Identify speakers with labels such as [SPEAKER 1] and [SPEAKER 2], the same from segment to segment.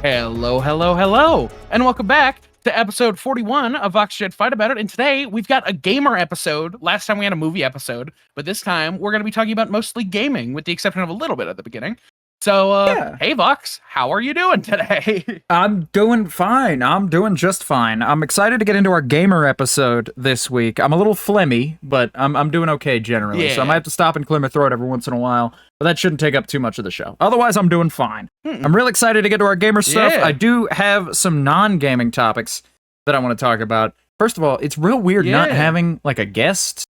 [SPEAKER 1] Hello, hello, hello, and welcome back to episode 41 of Vox and Jed Fight About It. And today we've got a gamer episode. Last time we had a movie episode, but this time we're going to be talking about mostly gaming, with the exception of a little bit at the beginning. So, Hey Vox, how are you doing today?
[SPEAKER 2] I'm doing fine. I'm doing just fine. I'm excited to get into our gamer episode this week. I'm a little phlegmy, but I'm doing okay generally.
[SPEAKER 1] Yeah.
[SPEAKER 2] So I might have to stop and clear my throat every once in a while, but that shouldn't take up too much of the show. Otherwise, I'm doing fine. I'm really excited to get to our gamer stuff.
[SPEAKER 1] Yeah.
[SPEAKER 2] I do have some non-gaming topics that I want to talk about. First of all, it's real weird not having like a guest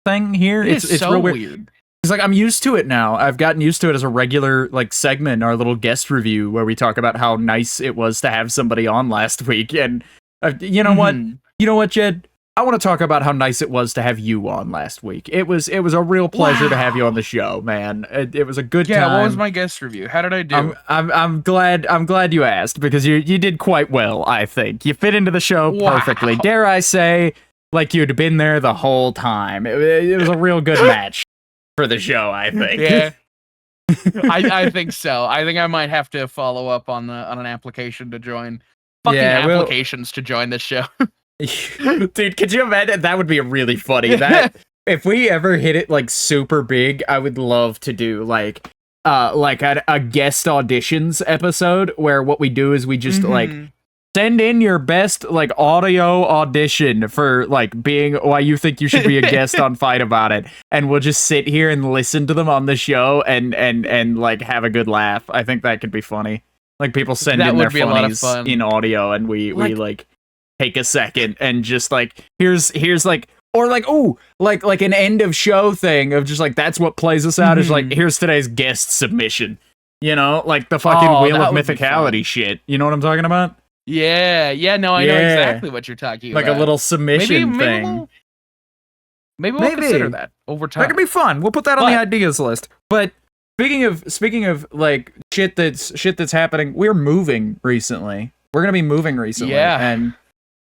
[SPEAKER 2] thing here.
[SPEAKER 1] It's so
[SPEAKER 2] real weird. It's like I'm used to it now. I've gotten used to it as a regular like segment, our little guest review where we talk about how nice it was to have somebody on last week. And you know what? You know what, Jed? I want to talk about how nice it was to have you on last week. It was a real pleasure to have you on the show, man. It was a good time.
[SPEAKER 1] Yeah, what was my guest review? How did I do?
[SPEAKER 2] I'm glad you asked, because you did quite well, I think. You fit into the show perfectly. Dare I say, like you'd been there the whole time. It was a real good match for the show, I think.
[SPEAKER 1] Yeah. I think so. I think I might have to follow up on an application to join. Applications to join this show.
[SPEAKER 2] Dude, could you imagine? That would be really funny. That if we ever hit it like super big, I would love to do like a guest auditions episode where what we do is we just like send in your best like audio audition for like being why you think you should be a guest on Fight About It, and we'll just sit here and listen to them on the show and like have a good laugh. I think that could be funny. Like people send in their funnies in audio, and we like take a second and just like here's like, or like like an end of show thing of just like that's what plays us out is like here's today's guest submission, you know, like the fucking Wheel of Mythicality shit. You know what I'm talking about?
[SPEAKER 1] Yeah, no, I know exactly what you're talking about.
[SPEAKER 2] Like a little submission thing.
[SPEAKER 1] Maybe we'll consider that over time.
[SPEAKER 2] That could be fun. We'll put that on the ideas list. But speaking of like shit that's happening, we're moving recently. We're gonna be moving recently.
[SPEAKER 1] Yeah.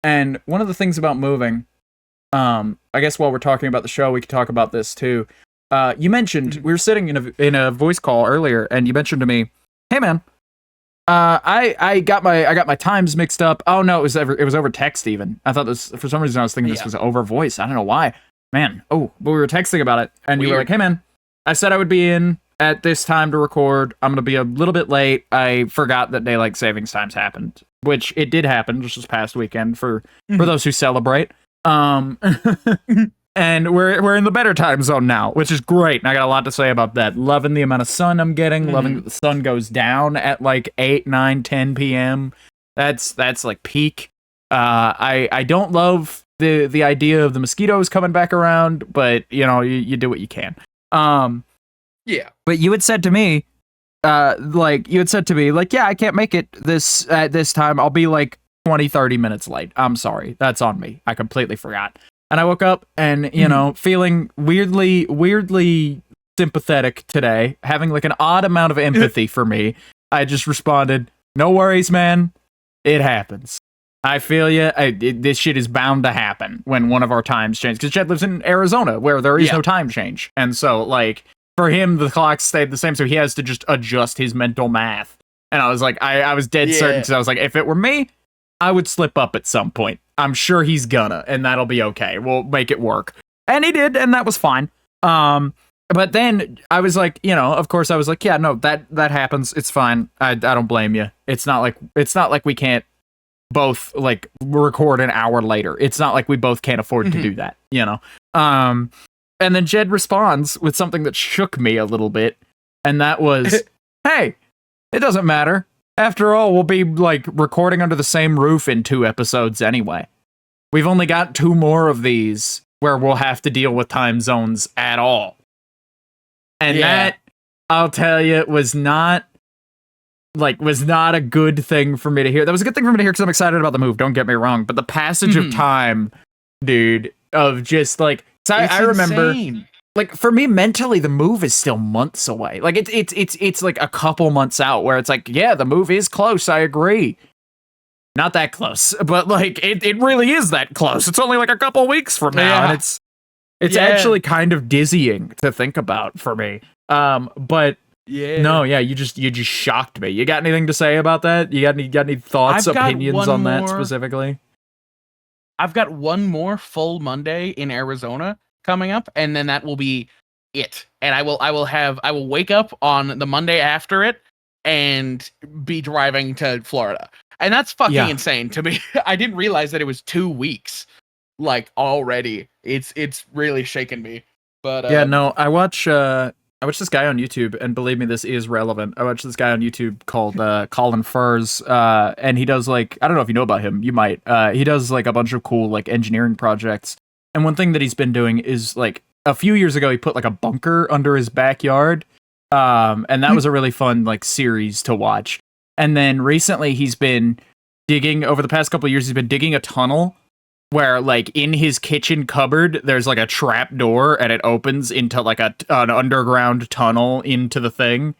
[SPEAKER 2] And one of the things about moving, I guess while we're talking about the show, we could talk about this too. You mentioned we were sitting in a voice call earlier, and you mentioned to me, "Hey man, I got my times mixed up." Oh no, it was over text even. I thought this, for some reason I was thinking this was over voice. I don't know why. Man, but we were texting about it, and you were like, "Hey man, I said I would be in at this time to record. I'm gonna be a little bit late. I forgot that daylight savings times happened," which it did happen just this past weekend for those who celebrate. And we're in the better time zone now, which is great. And I got a lot to say about that. Loving the amount of sun I'm getting. Loving that the sun goes down at like 8, 9, 10 p.m. That's like peak. I don't love the idea of the mosquitoes coming back around, but you know, you do what you can.
[SPEAKER 1] Yeah.
[SPEAKER 2] But you had said to me, yeah, I can't make it at this time. I'll be like 20, 30 minutes late. I'm sorry. That's on me. I completely forgot. And I woke up and, you know, feeling weirdly sympathetic today, having like an odd amount of empathy for me. I just responded, "No worries, man. It happens. I feel you. This shit is bound to happen when one of our times changes." Because Jed lives in Arizona, where there is no time change. And so, like, for him, the clock stayed the same, so he has to just adjust his mental math. And I was like, I was dead certain, because I was like, if it were me, I would slip up at some point. I'm sure he's gonna, and that'll be okay. We'll make it work. And he did, and that was fine. But then I was like, you know, of course I was like, yeah, no, that happens. It's fine. I don't blame you. It's not like we can't both like record an hour later. It's not like we both can't afford to do that, you know? And then Jed responds with something that shook me a little bit, and that was, "Hey, it doesn't matter. After all, we'll be like recording under the same roof in 2 episodes anyway. We've only got 2 more of these where we'll have to deal with time zones at all." And that, I'll tell you, was not a good thing for me to hear. That was a good thing for me to hear because I'm excited about the move, don't get me wrong. But the passage of time, dude, of just like, I remember like for me mentally, the move is still months away. Like it's like a couple months out where it's like, yeah, the move is close. I agree. Not that close, but like it really is that close. It's only like a couple weeks from now, and it's actually kind of dizzying to think about for me. But no, yeah, you just shocked me. You got anything to say about that? You got any thoughts, opinions on that specifically?
[SPEAKER 1] I've got one more full Monday in Arizona coming up, and then that will be it. And I will wake up on the Monday after it and be driving to Florida. And that's fucking insane to me. I didn't realize that it was 2 weeks like already. It's really shaken me. But
[SPEAKER 2] yeah, no, I watch this guy on YouTube, and believe me, this is relevant. I watch this guy on YouTube called Colin Furs, and he does like, I don't know if you know about him, you might. He does like a bunch of cool like engineering projects. And one thing that he's been doing is like a few years ago he put like a bunker under his backyard. And that was a really fun like series to watch. And then recently he's been digging, over the past couple of years, he's been digging a tunnel where like in his kitchen cupboard there's like a trap door and it opens into like an underground tunnel into the thing,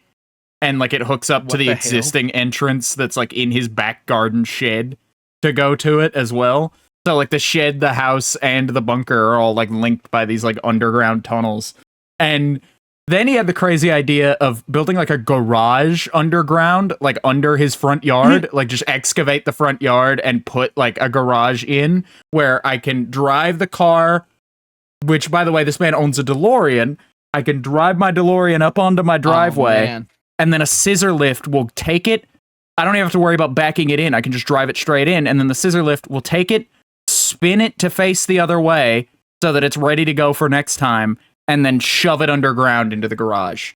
[SPEAKER 2] and like it hooks up to the existing entrance that's like in his back garden shed to go to it as well. So like the shed, the house, and the bunker are all like linked by these like underground tunnels. And then he had the crazy idea of building like a garage underground, like under his front yard, like just excavate the front yard and put like a garage in where I can drive the car, which by the way, this man owns a DeLorean. I can drive my DeLorean up onto my driveway, and then a scissor lift will take it. I don't even have to worry about backing it in. I can just drive it straight in, and then the scissor lift will take it, spin it to face the other way so that it's ready to go for next time, and then shove it underground into the garage.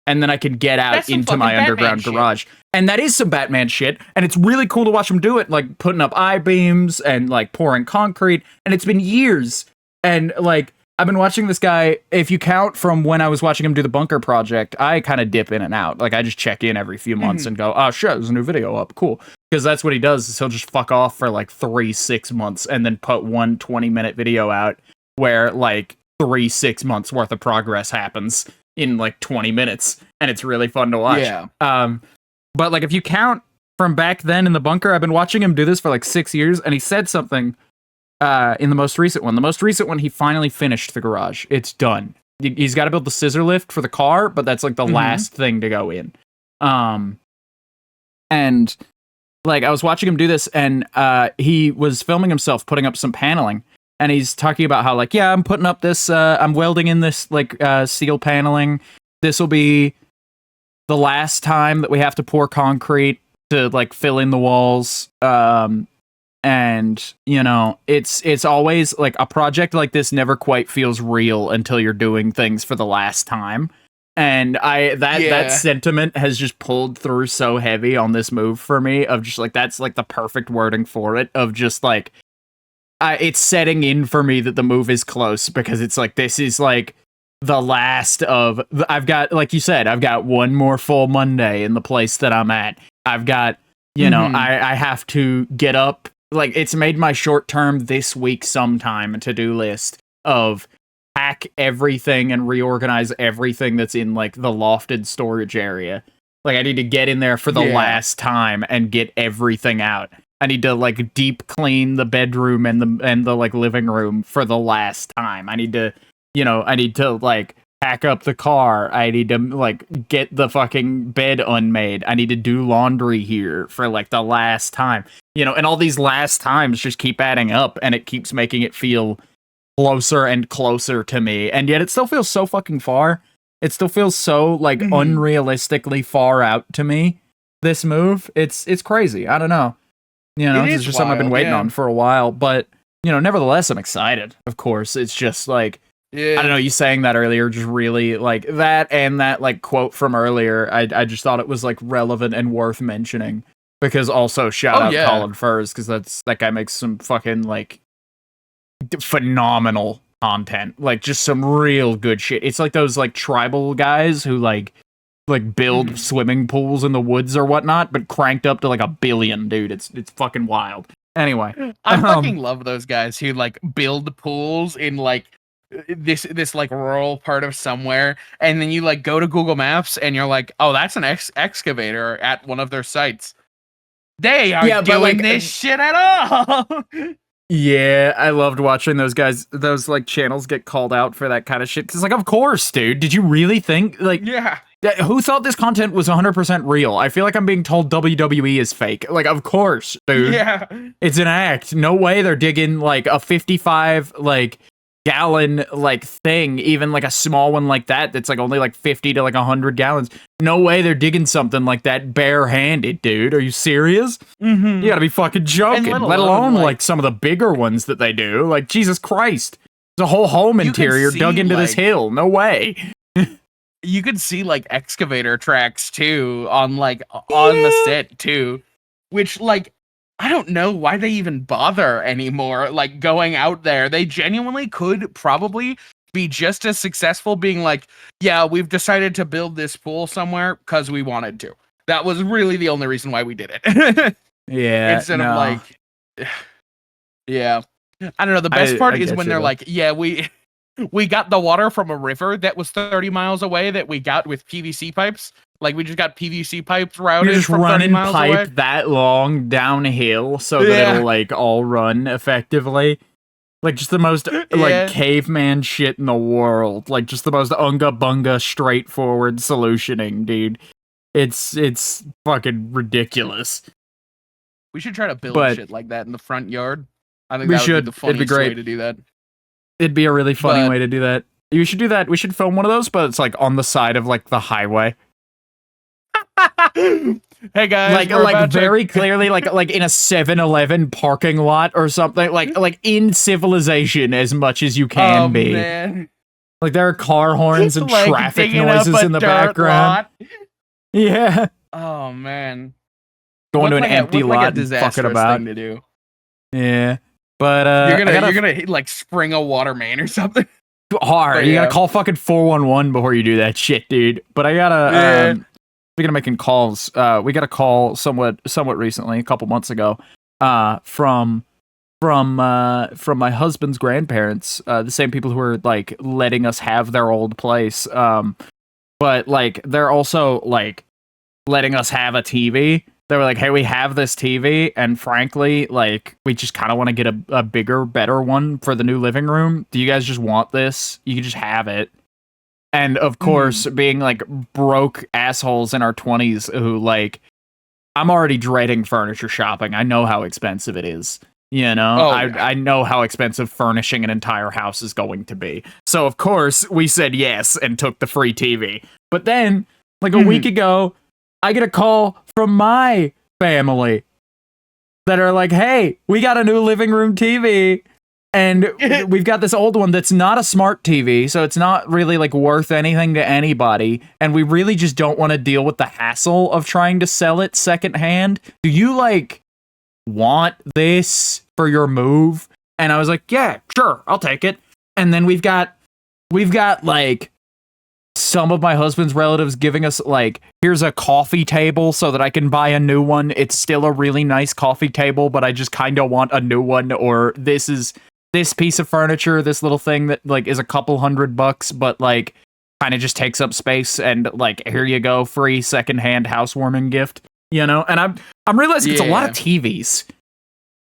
[SPEAKER 2] And then I can get out into my underground garage. And that is some Batman shit. And it's really cool to watch him do it, like putting up I-beams and like pouring concrete. And it's been years. And like, I've been watching this guy, if you count from when I was watching him do the bunker project, I kind of dip in and out. Like I just check in every few months and go, oh shit, there's a new video up, cool. Because that's what he does, is he'll just fuck off for like 3-6 months and then put one 20-minute video out where like 3-6 months worth of progress happens in like 20 minutes, and it's really fun to watch.
[SPEAKER 1] Yeah.
[SPEAKER 2] But like if you count from back then in the bunker, I've been watching him do this for like 6 years, and he said something in the most recent one. The most recent one, he finally finished the garage. It's done. He's got to build the scissor lift for the car, but that's like the last thing to go in. And like I was watching him do this, and he was filming himself putting up some paneling. And he's talking about how, like, yeah, I'm putting up this, I'm welding in this, like, steel paneling. This will be the last time that we have to pour concrete to, like, fill in the walls. And, you know, it's always, like, a project like this never quite feels real until you're doing things for the last time. And that sentiment has just pulled through so heavy on this move for me, of just, like, that's, like, the perfect wording for it, of just, like, it's setting in for me that the move is close, because it's like, this is like the last of, I've got, like you said, I've got one more full Monday in the place that I'm at. I've got, you know, I have to get up, like it's made my short term this week sometime to-do list of pack everything and reorganize everything that's in like the lofted storage area. Like I need to get in there for the last time and get everything out. I need to like deep clean the bedroom and the like living room for the last time. I need to, you know, like pack up the car. I need to like get the fucking bed unmade. I need to do laundry here for like the last time. You know, and all these last times just keep adding up, and it keeps making it feel closer and closer to me. And yet it still feels so fucking far. It still feels so like unrealistically far out to me. This move, it's crazy. I don't know. You know, it's just something I've been waiting on for a while, but, you know, nevertheless, I'm excited, of course. It's just, like, I don't know, you saying that earlier, just really, like, that and that, like, quote from earlier, I just thought it was, like, relevant and worth mentioning, because also, shout out Colin Furs, because that guy makes some fucking, like, phenomenal content, like, just some real good shit. It's like those, like, tribal guys who, like build swimming pools in the woods or whatnot, but cranked up to like 1 billion, dude. It's fucking wild. Anyway,
[SPEAKER 1] I fucking love those guys who like build pools in like this like rural part of somewhere, and then you like go to Google Maps and you're like, oh, that's an excavator at one of their sites. They aren't doing this shit at all.
[SPEAKER 2] Yeah, I loved watching those guys, those like channels get called out for that kind of shit. Cause like, of course, dude. Did you really think like,
[SPEAKER 1] yeah,
[SPEAKER 2] who thought this content was 100% real? I feel like I'm being told WWE is fake. Like, of course, dude.
[SPEAKER 1] Yeah,
[SPEAKER 2] it's an act. No way they're digging like a 55 like gallon like thing, even like a small one like that that's like only like 50 to like 100 gallons. No way they're digging something like that barehanded, dude. Are you serious?
[SPEAKER 1] Mm-hmm.
[SPEAKER 2] You gotta be fucking joking. Let alone like some of the bigger ones that they do. Like, Jesus Christ. There's a whole home interior dug into this hill. No way.
[SPEAKER 1] You could see like excavator tracks too on the set too, which like I don't know why they even bother anymore. Like going out there, they genuinely could probably be just as successful being like, yeah, we've decided to build this pool somewhere because we wanted to. That was really the only reason why we did it.
[SPEAKER 2] Yeah.
[SPEAKER 1] Instead of like, yeah, I don't know. The best part is when they're like, yeah, we got the water from a river that was 30 miles away that we got with PVC pipes. Like, we just got PVC pipes routed.
[SPEAKER 2] You're just
[SPEAKER 1] from
[SPEAKER 2] running
[SPEAKER 1] 30 miles
[SPEAKER 2] pipe
[SPEAKER 1] away.
[SPEAKER 2] that long downhill so that it'll like all run effectively. Like, just the most like caveman shit in the world. Like, just the most unga bunga straightforward solutioning, dude. It's fucking ridiculous.
[SPEAKER 1] We should try to build shit like that in the front yard. I think
[SPEAKER 2] we
[SPEAKER 1] that would
[SPEAKER 2] should.
[SPEAKER 1] be the funniest
[SPEAKER 2] It'd be great
[SPEAKER 1] way to do that.
[SPEAKER 2] It'd be a really funny way to do that. You should do that. We should film one of those, but it's like on the side of like the highway.
[SPEAKER 1] Hey guys,
[SPEAKER 2] like very clearly like in a 7-Eleven parking lot or something, like in civilization as much as you can be.
[SPEAKER 1] Man.
[SPEAKER 2] Like there are car horns and
[SPEAKER 1] like
[SPEAKER 2] traffic noises in the background.
[SPEAKER 1] Lot.
[SPEAKER 2] Yeah.
[SPEAKER 1] Oh man.
[SPEAKER 2] Going to an empty lot and fucking about.
[SPEAKER 1] Thing to do.
[SPEAKER 2] Yeah. But
[SPEAKER 1] you're gonna like spring a water main or something.
[SPEAKER 2] Hard. You gotta call fucking 411 before you do that shit, dude. But I gotta speaking of making calls, we got a call somewhat recently, a couple months ago, from my husband's grandparents, the same people who are like letting us have their old place. But like they're also like letting us have a TV. They were like, hey, we have this TV, and frankly, like, we just kind of want to get a bigger, better one for the new living room. Do you guys just want this? You can just have it. And of course, being like broke assholes in our 20s who like, I'm already dreading furniture shopping. I know how expensive it is. You know, I know how expensive furnishing an entire house is going to be. So of course we said yes and took the free TV. But then like a week ago, I get a call from my family that are like, hey, we got a new living room TV. And we've got this old one that's not a smart TV, so it's not really like worth anything to anybody. And we really just don't want to deal with the hassle of trying to sell it secondhand. Do you like want this for your move? And I was like, yeah, sure, I'll take it. And then we've got like some of my husband's relatives giving us like, here's a coffee table so that I can buy a new one. It's still a really nice coffee table, but I just kind of want a new one. Or this piece of furniture, this little thing that like is a couple $100, but like kind of just takes up space, and like, here you go, free secondhand housewarming gift, you know? And I'm realizing it's a lot of TVs.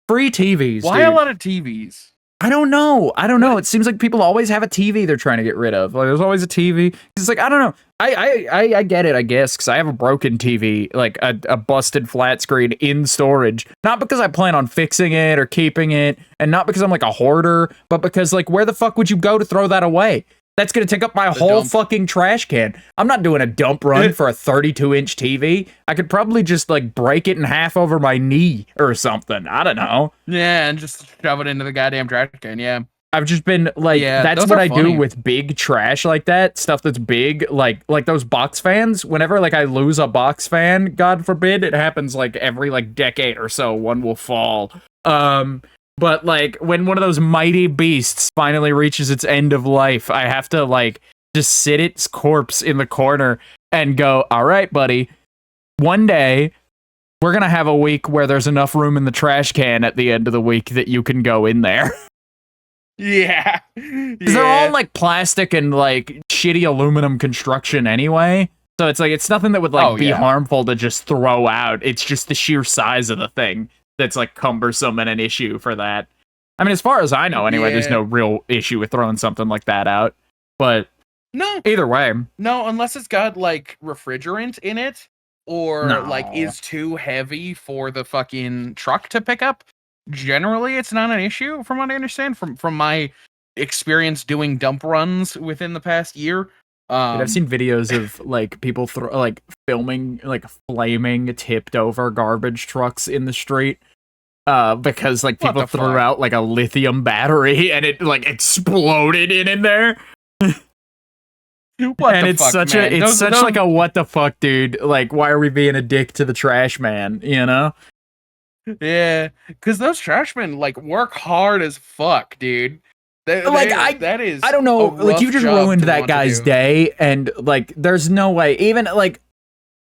[SPEAKER 2] Free TVs.
[SPEAKER 1] Why
[SPEAKER 2] dude.
[SPEAKER 1] A lot of TVs?
[SPEAKER 2] I don't know. It seems like people always have a TV they're trying to get rid of. Like, there's always a TV. It's like, I don't know. I get it, I guess, because I have a broken TV, like a busted flat screen in storage. Not because I plan on fixing it or keeping it, and not because I'm like a hoarder, but because like, where the fuck would you go to throw that away? That's going to take up my whole fucking trash can. I'm not doing a dump run for a 32-inch TV. I could probably just like break it in half over my knee or something. I don't know.
[SPEAKER 1] Yeah, and just shove it into the goddamn trash can, yeah.
[SPEAKER 2] I've just been like, that's what I do with big trash like that. Stuff that's big, like those box fans. Whenever like I lose a box fan, God forbid, it happens like every like decade or so, one will fall. But like when one of those mighty beasts finally reaches its end of life, I have to like just sit its corpse in the corner and go, all right, buddy, one day we're going to have a week where there's enough room in the trash can at the end of the week that you can go in there.
[SPEAKER 1] Yeah.
[SPEAKER 2] 'Cause they're all like plastic and like shitty aluminum construction anyway. So it's like it's nothing that would like be harmful to just throw out. It's just the sheer size of the thing that's like cumbersome and an issue for that. I mean, as far as I know, anyway, there's no real issue with throwing something like that out. But
[SPEAKER 1] no,
[SPEAKER 2] either way,
[SPEAKER 1] no, unless it's got like refrigerant in it, or like is too heavy for the fucking truck to pick up. Generally, it's not an issue, from what I understand from my experience doing dump runs within the past year.
[SPEAKER 2] I've seen videos of like people filming like flaming tipped over garbage trucks in the street because like people threw out like a lithium battery and it like exploded in there. It's such like a what the fuck, dude. Like, why are we being a dick to the trash man, you know?
[SPEAKER 1] Yeah, because those trash men like work hard as fuck, dude. I don't know,
[SPEAKER 2] like you just ruined that guy's day, and like there's no way, even like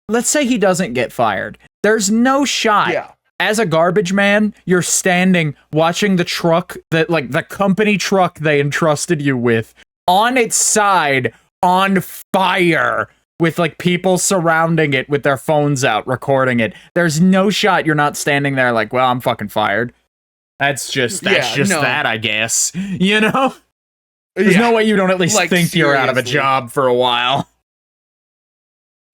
[SPEAKER 2] let's say he doesn't get fired, there's no shot as a garbage man you're standing watching the truck that like the company truck they entrusted you with on its side on fire with like people surrounding it with their phones out recording it. There's no shot you're not standing there like, well, I'm fucking fired. That's just that, I guess. You know? There's no way you don't at least like, think you're out of a job for a while.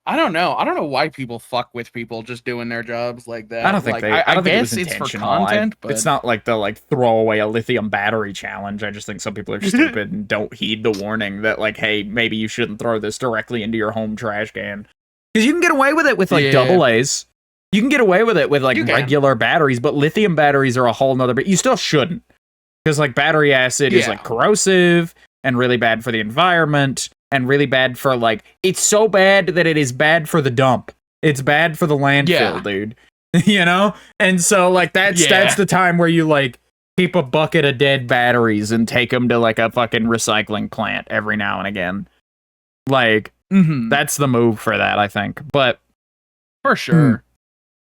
[SPEAKER 1] I don't know. I don't know why people fuck with people just doing their jobs like that.
[SPEAKER 2] I don't think
[SPEAKER 1] I guess it's for content, but
[SPEAKER 2] it's not like the like throw away a lithium battery challenge. I just think some people are stupid and don't heed the warning that like, hey, maybe you shouldn't throw this directly into your home trash can. Because you can get away with it with like double A's. You can get away with it with like regular batteries, but lithium batteries are a whole nother. But you still shouldn't, because like battery acid is like corrosive and really bad for the environment and really bad for like it's so bad that it is bad for the dump. It's bad for the landfill, dude. You know, and so like that's the time where you like keep a bucket of dead batteries and take them to like a fucking recycling plant every now and again. Like that's the move for that, I think. But
[SPEAKER 1] for sure.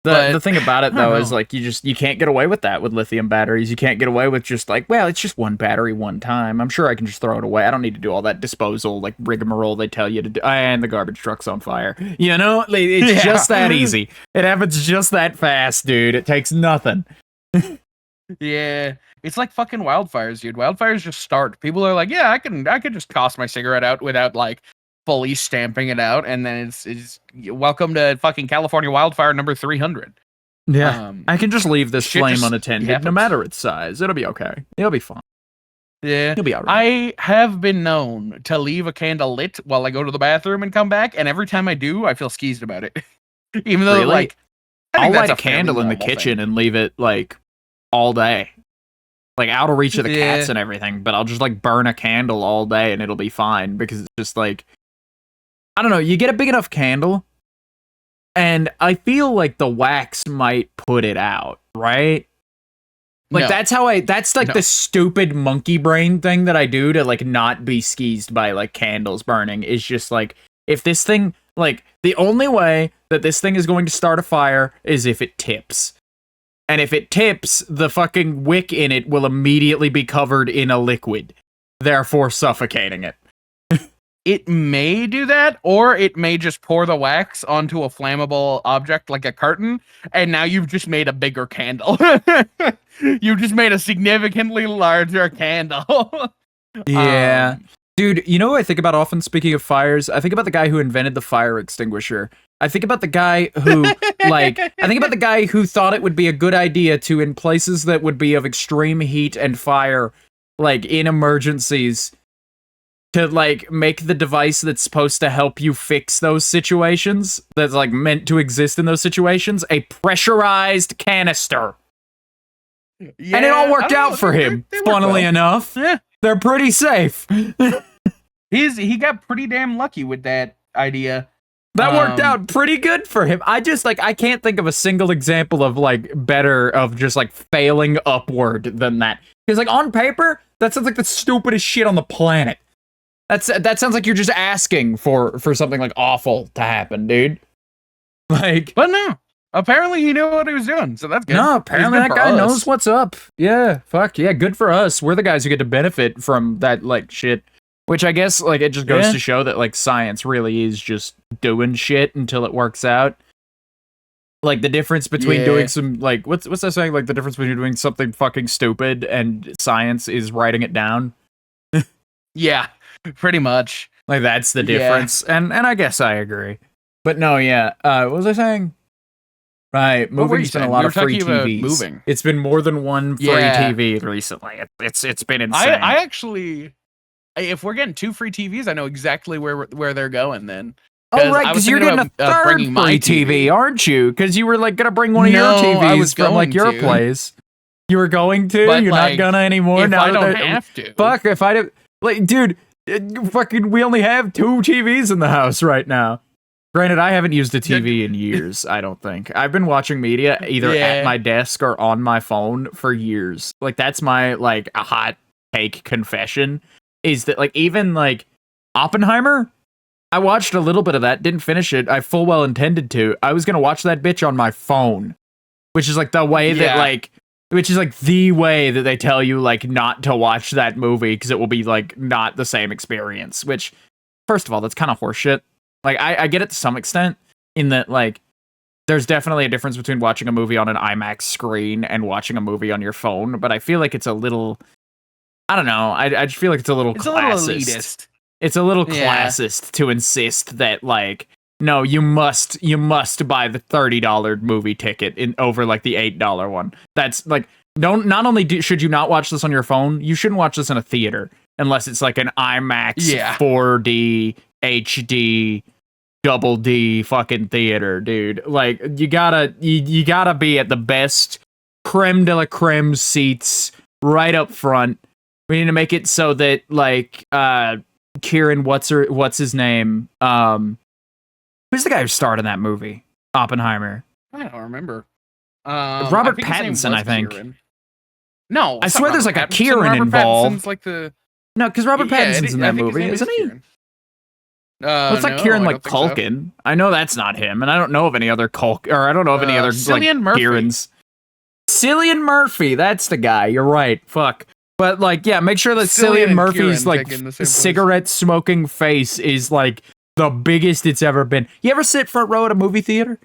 [SPEAKER 2] The thing about it though is like you can't get away with that with lithium batteries. You can't get away with just like, well, it's just one battery one time. I'm sure I can just throw it away. I don't need to do all that disposal like rigmarole they tell you to do. And the garbage truck's on fire. You know, it's just that easy. It happens just that fast, dude. It takes nothing.
[SPEAKER 1] Yeah, it's like fucking wildfires, dude. Wildfires just start. People are like, yeah, I can just toss my cigarette out without like fully stamping it out, and then it's welcome to fucking California wildfire number 300.
[SPEAKER 2] Yeah, I can just leave this flame unattended, no matter its size. It'll be okay. It'll be fine.
[SPEAKER 1] Yeah,
[SPEAKER 2] you'll be alright.
[SPEAKER 1] I have been known to leave a candle lit while I go to the bathroom and come back, and every time I do, I feel skeezed about it. Even though, like,
[SPEAKER 2] I'll light a candle in the kitchen and leave it like all day, like out of reach of the cats and everything. But I'll just like burn a candle all day, and it'll be fine because it's just like, I don't know, you get a big enough candle, and I feel like the wax might put it out, right? Like, that's the stupid monkey brain thing that I do to, like, not be skeezed by, like, candles burning, is just, like, if this thing, like, the only way that this thing is going to start a fire is if it tips. And if it tips, the fucking wick in it will immediately be covered in a liquid, therefore suffocating it.
[SPEAKER 1] It may do that, or it may just pour the wax onto a flammable object like a curtain, and now you've just made a bigger candle. You've just made a significantly larger candle.
[SPEAKER 2] Yeah. Dude, you know what I think about often, speaking of fires? I think about the guy who invented the fire extinguisher. I think about the guy who, who thought it would be a good idea to, in places that would be of extreme heat and fire, like in emergencies, to like make the device that's supposed to help you fix those situations, that's like meant to exist in those situations, a pressurized canister. Yeah, and it all worked out for him, funnily enough. Yeah. They're pretty safe.
[SPEAKER 1] He got pretty damn lucky with that idea.
[SPEAKER 2] That worked out pretty good for him. I just like, I can't think of a single example of like better of just like failing upward than that. Because like on paper, that sounds like the stupidest shit on the planet. That sounds like you're just asking for something like awful to happen, dude. Like,
[SPEAKER 1] but no, Apparently, he knew what he was doing, so that's good.
[SPEAKER 2] No,
[SPEAKER 1] It's
[SPEAKER 2] apparently
[SPEAKER 1] good
[SPEAKER 2] that
[SPEAKER 1] for
[SPEAKER 2] guy
[SPEAKER 1] us.
[SPEAKER 2] knows what's up. Yeah, fuck yeah, good for us. We're the guys who get to benefit from that like shit. Which I guess like it just goes
[SPEAKER 1] Yeah.
[SPEAKER 2] to show that like science really is just doing shit until it works out. Like the difference between doing some like what's that saying? Like the difference between doing something fucking stupid and science is writing it down.
[SPEAKER 1] Yeah, pretty much.
[SPEAKER 2] Like that's the
[SPEAKER 1] Yeah.
[SPEAKER 2] difference. And I guess I agree. But no, yeah. What was I saying? Right,
[SPEAKER 1] What were you
[SPEAKER 2] moving's been a
[SPEAKER 1] saying?
[SPEAKER 2] lot
[SPEAKER 1] We were
[SPEAKER 2] of free
[SPEAKER 1] talking about
[SPEAKER 2] TVs.
[SPEAKER 1] moving.
[SPEAKER 2] It's been more than one free
[SPEAKER 1] Yeah.
[SPEAKER 2] TV recently. It's been insane.
[SPEAKER 1] I actually, if we're getting 2 free TVs, I know exactly where they're going then.
[SPEAKER 2] Oh right,
[SPEAKER 1] I was
[SPEAKER 2] because you're
[SPEAKER 1] thinking
[SPEAKER 2] getting a
[SPEAKER 1] about,
[SPEAKER 2] third
[SPEAKER 1] bringing my
[SPEAKER 2] free TV, aren't you? Because you were like gonna bring one of your
[SPEAKER 1] No, I
[SPEAKER 2] TVs
[SPEAKER 1] was
[SPEAKER 2] from like
[SPEAKER 1] going
[SPEAKER 2] your
[SPEAKER 1] to.
[SPEAKER 2] place. You were going to.
[SPEAKER 1] But,
[SPEAKER 2] You're
[SPEAKER 1] like,
[SPEAKER 2] not gonna anymore.
[SPEAKER 1] If
[SPEAKER 2] now
[SPEAKER 1] I
[SPEAKER 2] that
[SPEAKER 1] don't
[SPEAKER 2] they're-
[SPEAKER 1] have to.
[SPEAKER 2] Fuck, if I did, like, dude, fucking, we only have 2 TVs in the house right now. Granted, I haven't used a TV in years. I don't think I've been watching media either at my desk or on my phone for years. Like that's my like a hot take confession is that like even like Oppenheimer. I watched a little bit of that, didn't finish it. I full well intended to. I was gonna watch that bitch on my phone, which is like the way that like, which is like the way that they tell you like not to watch that movie because it will be like not the same experience. Which, first of all, that's kind of horseshit. Like I get it to some extent in that like there's definitely a difference between watching a movie on an IMAX screen and watching a movie on your phone, but I feel like it's a little, I don't know. I just feel like it's a little
[SPEAKER 1] It's a little
[SPEAKER 2] classist.
[SPEAKER 1] elitist.
[SPEAKER 2] It's a little classist to insist that like no, you must buy the $30 movie ticket in over like the $8 one. That's like not only should you not watch this on your phone, you shouldn't watch this in a theater unless it's like an IMAX 4D HD double D fucking theater, dude. Like you gotta be at the best creme de la creme seats right up front. We need to make it so that like Kieran, what's his name? Who's the guy who starred in that movie? Oppenheimer.
[SPEAKER 1] I don't remember.
[SPEAKER 2] Robert Pattinson, I think.
[SPEAKER 1] Kieran. No,
[SPEAKER 2] I swear there's like a
[SPEAKER 1] Pattinson.
[SPEAKER 2] Kieran
[SPEAKER 1] Robert
[SPEAKER 2] involved.
[SPEAKER 1] Pattinson's like the
[SPEAKER 2] No, because Robert Pattinson's in that movie, isn't he? It's like Kieran like Culkin. So. I know that's not him, and I don't know of any other I don't know of any other
[SPEAKER 1] Cillian
[SPEAKER 2] like
[SPEAKER 1] Murphy.
[SPEAKER 2] Kierans. Cillian Murphy, that's the guy. You're right. Fuck. But like, yeah, make sure that Cillian Murphy's like cigarette smoking face is like the biggest it's ever been. You ever sit front row at a movie theater?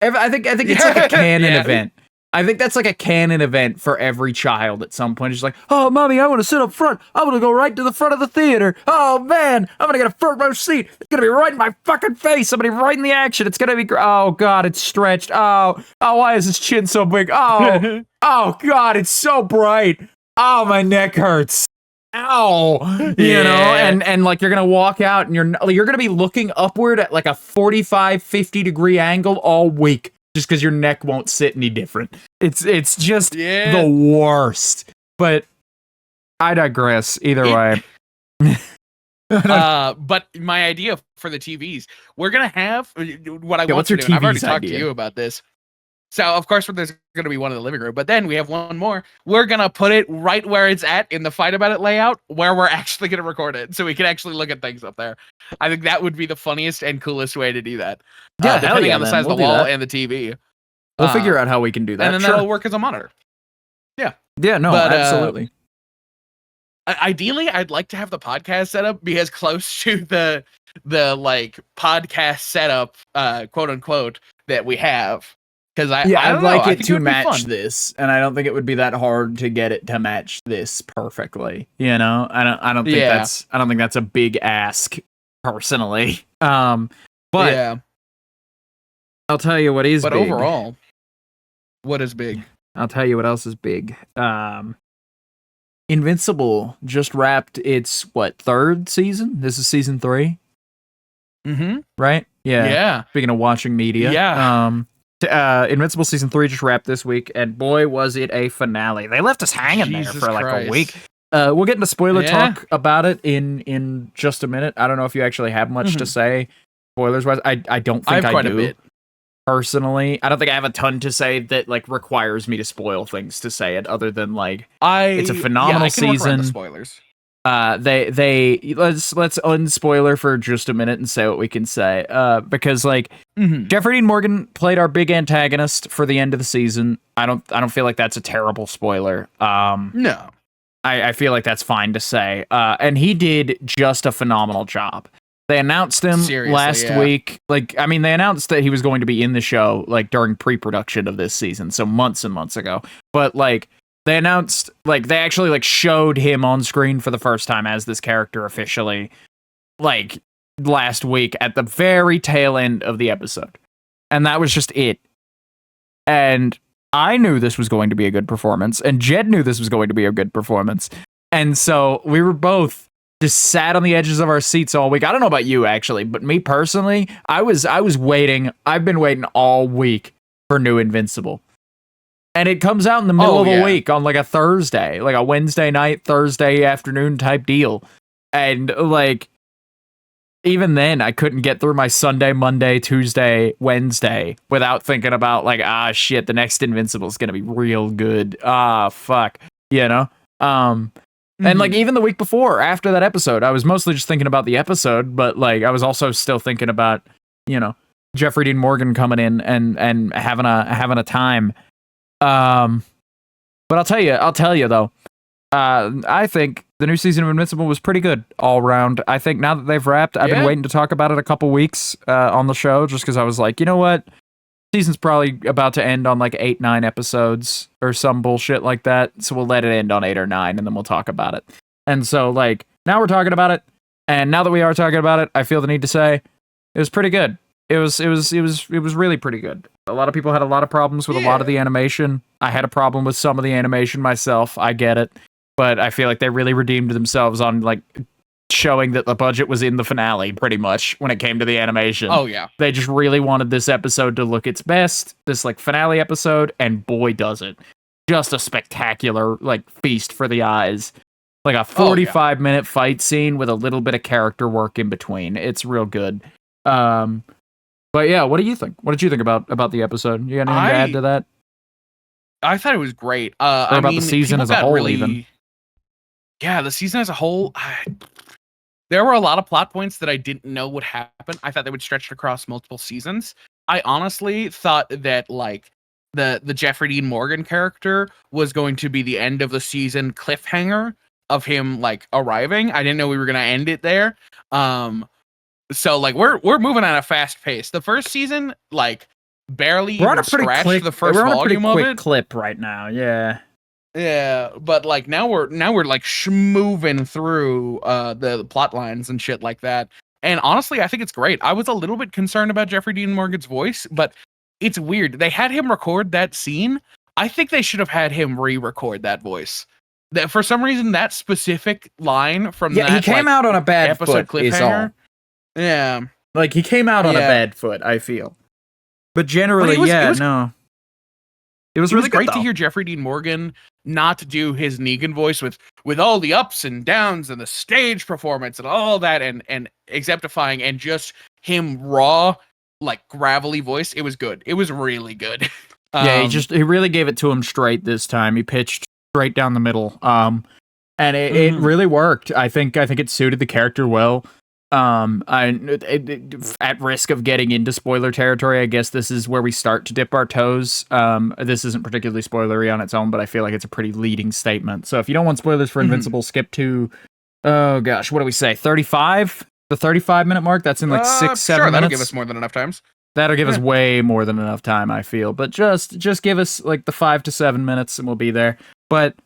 [SPEAKER 2] I think it's like a canon event. I think that's like a canon event for every child at some point. It's like, oh, mommy, I want to sit up front. I want to go right to the front of the theater. Oh, man, I'm going to get a front row seat. It's going to be right in my fucking face. I'm going to be right in the action. It's going to be, oh, God, it's stretched. Oh, why is his chin so big? Oh, oh, God, it's so bright. Oh, my neck hurts. Ow. You know, and like you're going to walk out and you're going to be looking upward at like a 45, 50 degree angle all week. Just because your neck won't sit any different. It's just the worst. But I digress. Either way.
[SPEAKER 1] But my idea for the TVs, we're gonna have what I want
[SPEAKER 2] what's
[SPEAKER 1] to
[SPEAKER 2] your
[SPEAKER 1] do. I've already
[SPEAKER 2] TV's
[SPEAKER 1] talked
[SPEAKER 2] idea?
[SPEAKER 1] to you about this. So of course there's gonna be one in the living room, but then we have one more. We're gonna put it right where it's at in the Fight About It layout, where we're actually gonna record it, so we can actually look at things up there. I think that would be the funniest and coolest way to do that.
[SPEAKER 2] Yeah,
[SPEAKER 1] depending on the size of the wall and the TV.
[SPEAKER 2] We'll figure out how we can do that.
[SPEAKER 1] And then that'll work as a monitor. Yeah.
[SPEAKER 2] Yeah, no, but, absolutely.
[SPEAKER 1] Ideally, I'd like to have the podcast setup be as close to the like podcast setup, quote unquote, that we have. Because I'd
[SPEAKER 2] like it to match this, and I don't think it would be that hard to get it to match this perfectly. You know, I don't think that's a big ask personally. But
[SPEAKER 1] yeah.
[SPEAKER 2] I'll tell you what is big.
[SPEAKER 1] But overall, what is big?
[SPEAKER 2] I'll tell you what else is big. Invincible just wrapped its third season? This is season 3.
[SPEAKER 1] Mm-hmm.
[SPEAKER 2] Right? Yeah.
[SPEAKER 1] Yeah.
[SPEAKER 2] Speaking of watching media.
[SPEAKER 1] Yeah.
[SPEAKER 2] Invincible season 3 just wrapped this week, and boy was it a finale. They left us hanging there for like a week. We'll get into spoiler talk about it in just a minute. I don't know if you actually have much to say spoilers wise. I don't think I do. A bit. Personally, I don't think I have a ton to say that like requires me to spoil things to say it, other than like it's a phenomenal season.
[SPEAKER 1] The spoilers.
[SPEAKER 2] they let's unspoiler for just a minute and say what we can say. Because like Jeffrey Dean Morgan played our big antagonist for the end of the season. I don't feel like that's a terrible spoiler.
[SPEAKER 1] No.
[SPEAKER 2] I feel like that's fine to say. And he did just a phenomenal job. They announced him last week. Like, I mean, they announced that he was going to be in the show like during pre-production of this season, so months and months ago. But like, they announced, like, they actually like showed him on screen for the first time as this character officially, like, last week at the very tail end of the episode, and that was just it. And I knew this was going to be a good performance, and Jed knew this was going to be a good performance, and so we were both just sat on the edges of our seats all week. I don't know about you, actually, but me personally, I was waiting. I've been waiting all week for new Invincible. And it comes out in the middle of a week on like a Thursday, like a Wednesday night, Thursday afternoon type deal. And like, even then, I couldn't get through my Sunday, Monday, Tuesday, Wednesday without thinking about like, shit, the next Invincible is going to be real good. Fuck, you know? And like even the week before, after that episode, I was mostly just thinking about the episode, but like I was also still thinking about, you know, Jeffrey Dean Morgan coming in and having a time. But I'll tell you though, I think the new season of Invincible was pretty good all around. I think now that they've wrapped, I've been waiting to talk about it a couple weeks on the show just because I was like, you know what? Season's probably about to end on like 8-9 episodes or some bullshit like that. So we'll let it end on 8 or 9 and then we'll talk about it. And so like now we're talking about it. And now that we are talking about it, I feel the need to say it was pretty good. It was really pretty good. A lot of people had a lot of problems with a lot of the animation. I had a problem with some of the animation myself. I get it. But I feel like they really redeemed themselves on like showing that the budget was in the finale pretty much when it came to the animation.
[SPEAKER 1] Oh yeah.
[SPEAKER 2] They just really wanted this episode to look its best, this like finale episode, and boy does it. Just a spectacular like feast for the eyes. Like a 45-minute fight scene with a little bit of character work in between. It's real good. But yeah, what do you think? What did you think about the episode? You got anything to add to that?
[SPEAKER 1] I thought it was great.
[SPEAKER 2] Or about the season as a whole, even.
[SPEAKER 1] Yeah, the season as a whole. There were a lot of plot points that I didn't know would happen. I thought they would stretch across multiple seasons. I honestly thought that like the Jeffrey Dean Morgan character was going to be the end of the season cliffhanger of him like arriving. I didn't know we were gonna end it there. So like we're moving at a fast pace. The first season like barely even scratched the first volume of it.
[SPEAKER 2] Clip right now, yeah.
[SPEAKER 1] Yeah, but like now we're like moving through the plot lines and shit like that. And honestly, I think it's great. I was a little bit concerned about Jeffrey Dean Morgan's voice, but it's weird. They had him record that scene. I think they should have had him re-record that voice. That for some reason that specific line from that
[SPEAKER 2] he came out on a bad
[SPEAKER 1] episode
[SPEAKER 2] foot. Is all.
[SPEAKER 1] Yeah,
[SPEAKER 2] like he came out on a bad foot. I feel, but generally, no. It was really
[SPEAKER 1] great
[SPEAKER 2] good,
[SPEAKER 1] to hear Jeffrey Dean Morgan not do his Negan voice with all the ups and downs and the stage performance and all that and exemplifying and just him raw like gravelly voice. It was good. It was really good.
[SPEAKER 2] He really gave it to him straight this time. He pitched straight down the middle. And it really worked. I think it suited the character well. At risk of getting into spoiler territory, I guess this is where we start to dip our toes. This isn't particularly spoilery on its own, but I feel like it's a pretty leading statement. So if you don't want spoilers for Invincible, skip to, oh gosh, what do we say? 35? The 35-minute mark? That's in like 6-7 minutes.
[SPEAKER 1] That'll give us more than enough times.
[SPEAKER 2] That'll give us way more than enough time, I feel. But just give us like the 5 to 7 minutes and we'll be there. But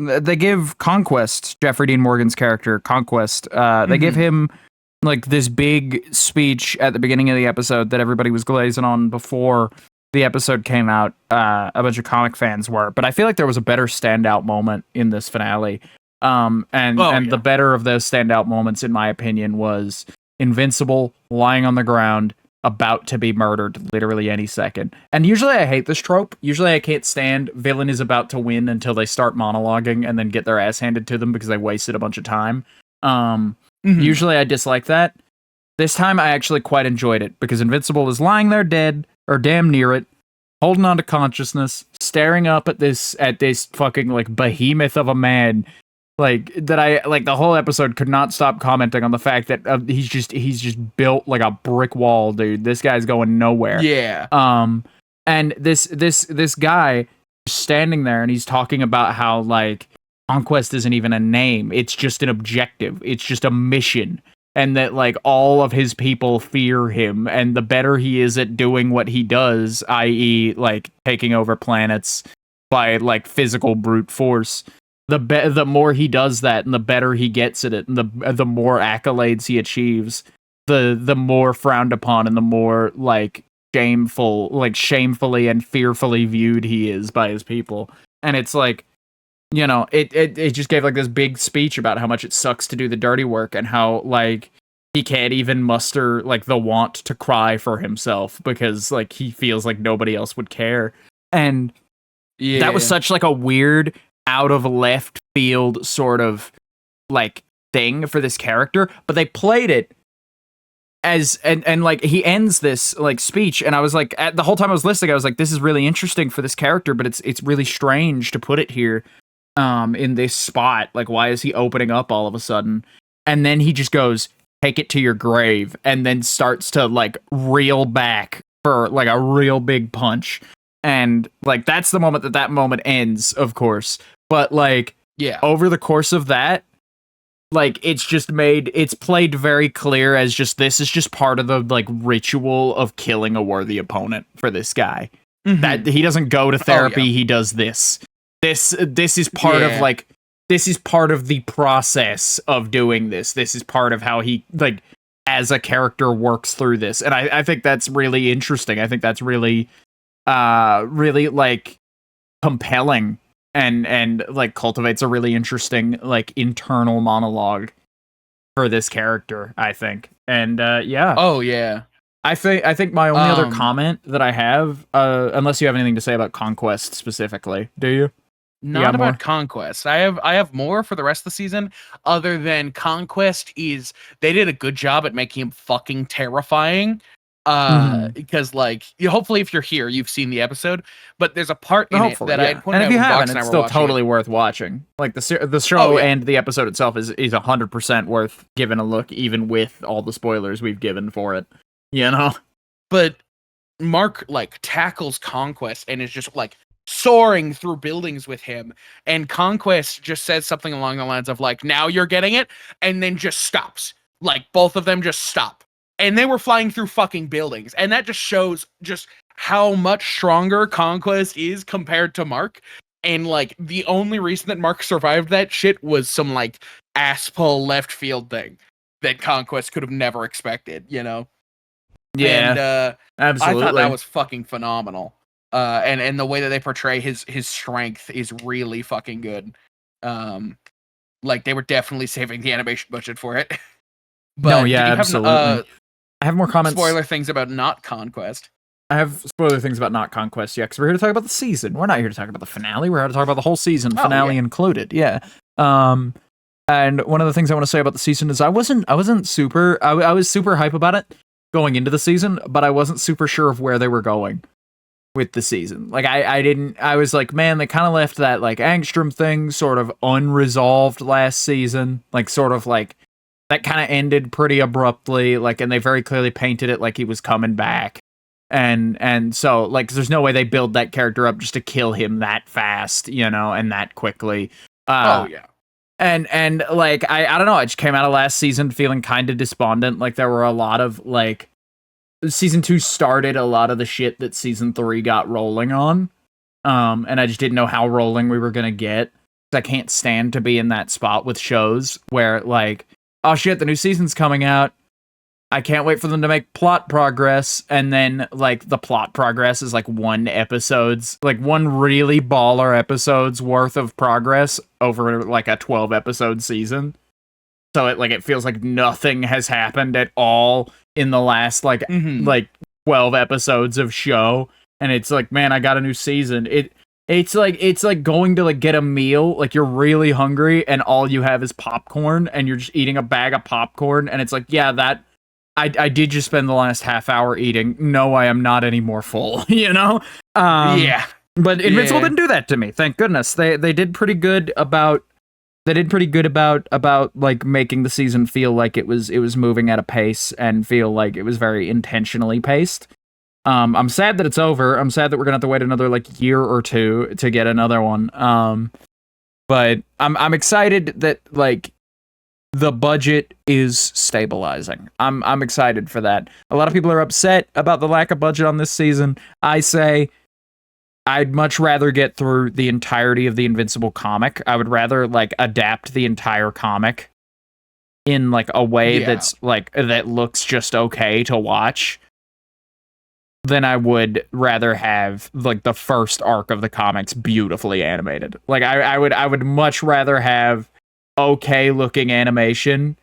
[SPEAKER 2] they give Conquest, Jeffrey Dean Morgan's character, Conquest, they give him like this big speech at the beginning of the episode that everybody was glazing on before the episode came out. A bunch of comic fans were, but I feel like there was a better standout moment in this finale. The better of those standout moments, in my opinion, was Invincible lying on the ground, about to be murdered literally any second. And usually I hate this trope. Usually I can't stand villain is about to win until they start monologuing and then get their ass handed to them because they wasted a bunch of time. Usually I dislike that. This time I actually quite enjoyed it because Invincible is lying there dead or damn near it, holding on to consciousness, staring up at this fucking like behemoth of a man like that I like the whole episode could not stop commenting on the fact that he's just built like a brick wall, dude. This guy's going nowhere.
[SPEAKER 1] Yeah.
[SPEAKER 2] And this guy is standing there and he's talking about how like conquest isn't even a name. It's just an objective. It's just a mission. And that like all of his people fear him, and the better he is at doing what he does, i.e. like taking over planets by like physical brute force, the more he does that and the better he gets at it, and the more accolades he achieves, the more frowned upon and the more like shamefully and fearfully viewed he is by his people. And it's like, you know, it just gave like this big speech about how much it sucks to do the dirty work and how like he can't even muster like the want to cry for himself because like he feels like nobody else would care. And that was such like a weird out of left field sort of like thing for this character, but they played it as and like he ends this like speech, and I was like the whole time I was listening I was like, this is really interesting for this character, but it's really strange to put it here in this spot. Like, why is he opening up all of a sudden? And then he just goes, take it to your grave, and then starts to like reel back for like a real big punch. And like that's the moment that moment ends, of course. But like, yeah, over the course of that, like it's played very clear as just this is just part of the like ritual of killing a worthy opponent for this guy. Mm-hmm. That he doesn't go to therapy, he does this. This is part of like this is part of the process of doing this. This is part of how he like as a character works through this. And I think that's really interesting. I think that's really really like compelling and like cultivates a really interesting like internal monologue for this character, I think. And yeah.
[SPEAKER 1] Oh yeah.
[SPEAKER 2] I think my only other comment that I have, unless you have anything to say about Conquest specifically, do you?
[SPEAKER 1] Not about more? Conquest. I have more for the rest of the season, other than Conquest is they did a good job at making him fucking terrifying. Because like hopefully if you're here you've seen the episode, but there's a part in it that I had pointed out.
[SPEAKER 2] And if you haven't, it's still totally worth watching. Like the show and the episode itself is 100% worth giving a look, even with all the spoilers we've given for it. You know,
[SPEAKER 1] but Mark like tackles Conquest and is just like soaring through buildings with him, and Conquest just says something along the lines of like, now you're getting it, and then just stops. Like both of them just stop. And they were flying through fucking buildings. And that just shows just how much stronger Conquest is compared to Mark. And like the only reason that Mark survived that shit was some like ass pull left field thing that Conquest could have never expected, you know?
[SPEAKER 2] Yeah.
[SPEAKER 1] And
[SPEAKER 2] absolutely.
[SPEAKER 1] I thought that was fucking phenomenal. And the way that they portray his strength is really fucking good. Like they were definitely saving the animation budget for it. But
[SPEAKER 2] no, yeah, absolutely. I have more comments.
[SPEAKER 1] Spoiler things about not Conquest.
[SPEAKER 2] I have spoiler things about not Conquest, yeah, because we're here to talk about the season. We're not here to talk about the finale. We're here to talk about the whole season, finale included. Yeah. And one of the things I want to say about the season is I was super hype about it going into the season, but I wasn't super sure of where they were going with the season. Like I was like, man, they kind of left that like Angstrom thing sort of unresolved last season, like sort of like that kind of ended pretty abruptly, like, and they very clearly painted it like he was coming back. And so, like, there's no way they build that character up just to kill him that fast, you know, and that quickly. And like, I don't know, I just came out of last season feeling kind of despondent. Like, there were a lot of, like, season 2 started a lot of the shit that season 3 got rolling on. And I just didn't know how rolling we were going to get. I can't stand to be in that spot with shows where, like, oh shit, the new season's coming out. I can't wait for them to make plot progress. And then, like, the plot progress is, like, one really baller episode's worth of progress over, like, a 12-episode season. So, it feels like nothing has happened at all in the last, like, 12 episodes of show. And it's like, man, I got a new season. It's like going to like get a meal, like you're really hungry and all you have is popcorn and you're just eating a bag of popcorn and it's like, yeah, that I did just spend the last half hour eating. No, I am not any more full, you know?
[SPEAKER 1] Yeah.
[SPEAKER 2] But Invincible didn't do that to me. Thank goodness. They did pretty good about they did pretty good about like making the season feel like it was moving at a pace and feel like it was very intentionally paced. I'm sad that it's over. I'm sad that we're gonna have to wait another like year or two to get another one. But I'm excited that like the budget is stabilizing. I'm excited for that. A lot of people are upset about the lack of budget on this season. I say I'd much rather get through the entirety of the Invincible comic. I would rather like adapt the entire comic in like a way that's like that looks just okay to watch than I would rather have like the first arc of the comics beautifully animated. Like I would much rather have okay looking animation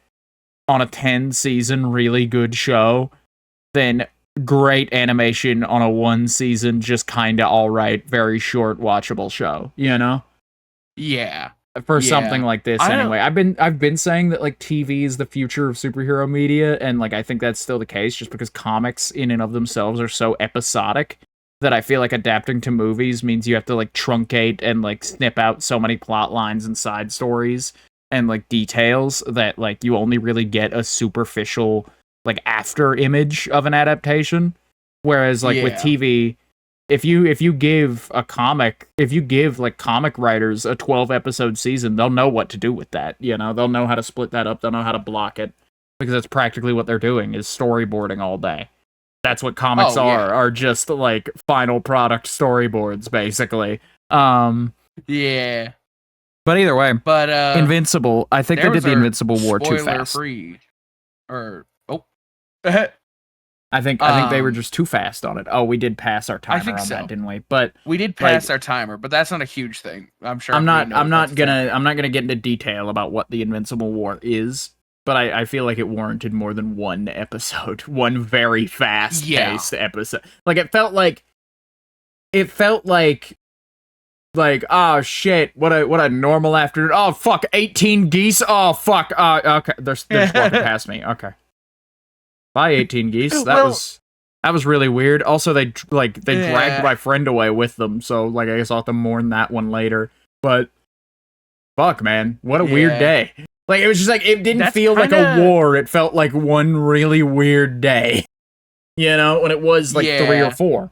[SPEAKER 2] on a 10 season really good show than great animation on a 1 season just kind of all right, very short watchable show, you know?
[SPEAKER 1] Yeah.
[SPEAKER 2] For something like this anyway. I've been saying that like TV is the future of superhero media, and like I think that's still the case just because comics in and of themselves are so episodic that I feel like adapting to movies means you have to like truncate and like snip out so many plot lines and side stories and like details that like you only really get a superficial like after image of an adaptation. Whereas like with TV, if you give like comic writers a 12 episode season, they'll know what to do with that. You know, they'll know how to split that up. They'll know how to block it because that's practically what they're doing is storyboarding all day. That's what comics are just like final product storyboards basically. Yeah. But either way, Invincible, I think they did the Invincible War too fast.
[SPEAKER 1] Free. Or
[SPEAKER 2] I think they were just too fast on it. Oh, we did pass our timer on that, didn't we? But
[SPEAKER 1] we did pass our timer, but that's not a huge thing. I'm sure.
[SPEAKER 2] I'm not gonna get into detail about what the Invincible War is, but I feel like it warranted more than one episode, one very fast paced episode. Like it felt like oh shit, what a normal afternoon. Oh fuck, 18 geese. Oh fuck. Okay, they're just walking past me. Okay. Bye, 18 geese. That was really weird. Also, they dragged my friend away with them, so like I guess I'll have to mourn that one later. But fuck, man, what a weird day. Like it was just like it didn't feel like a war. It felt like one really weird day. You know, when it was like 3 or 4.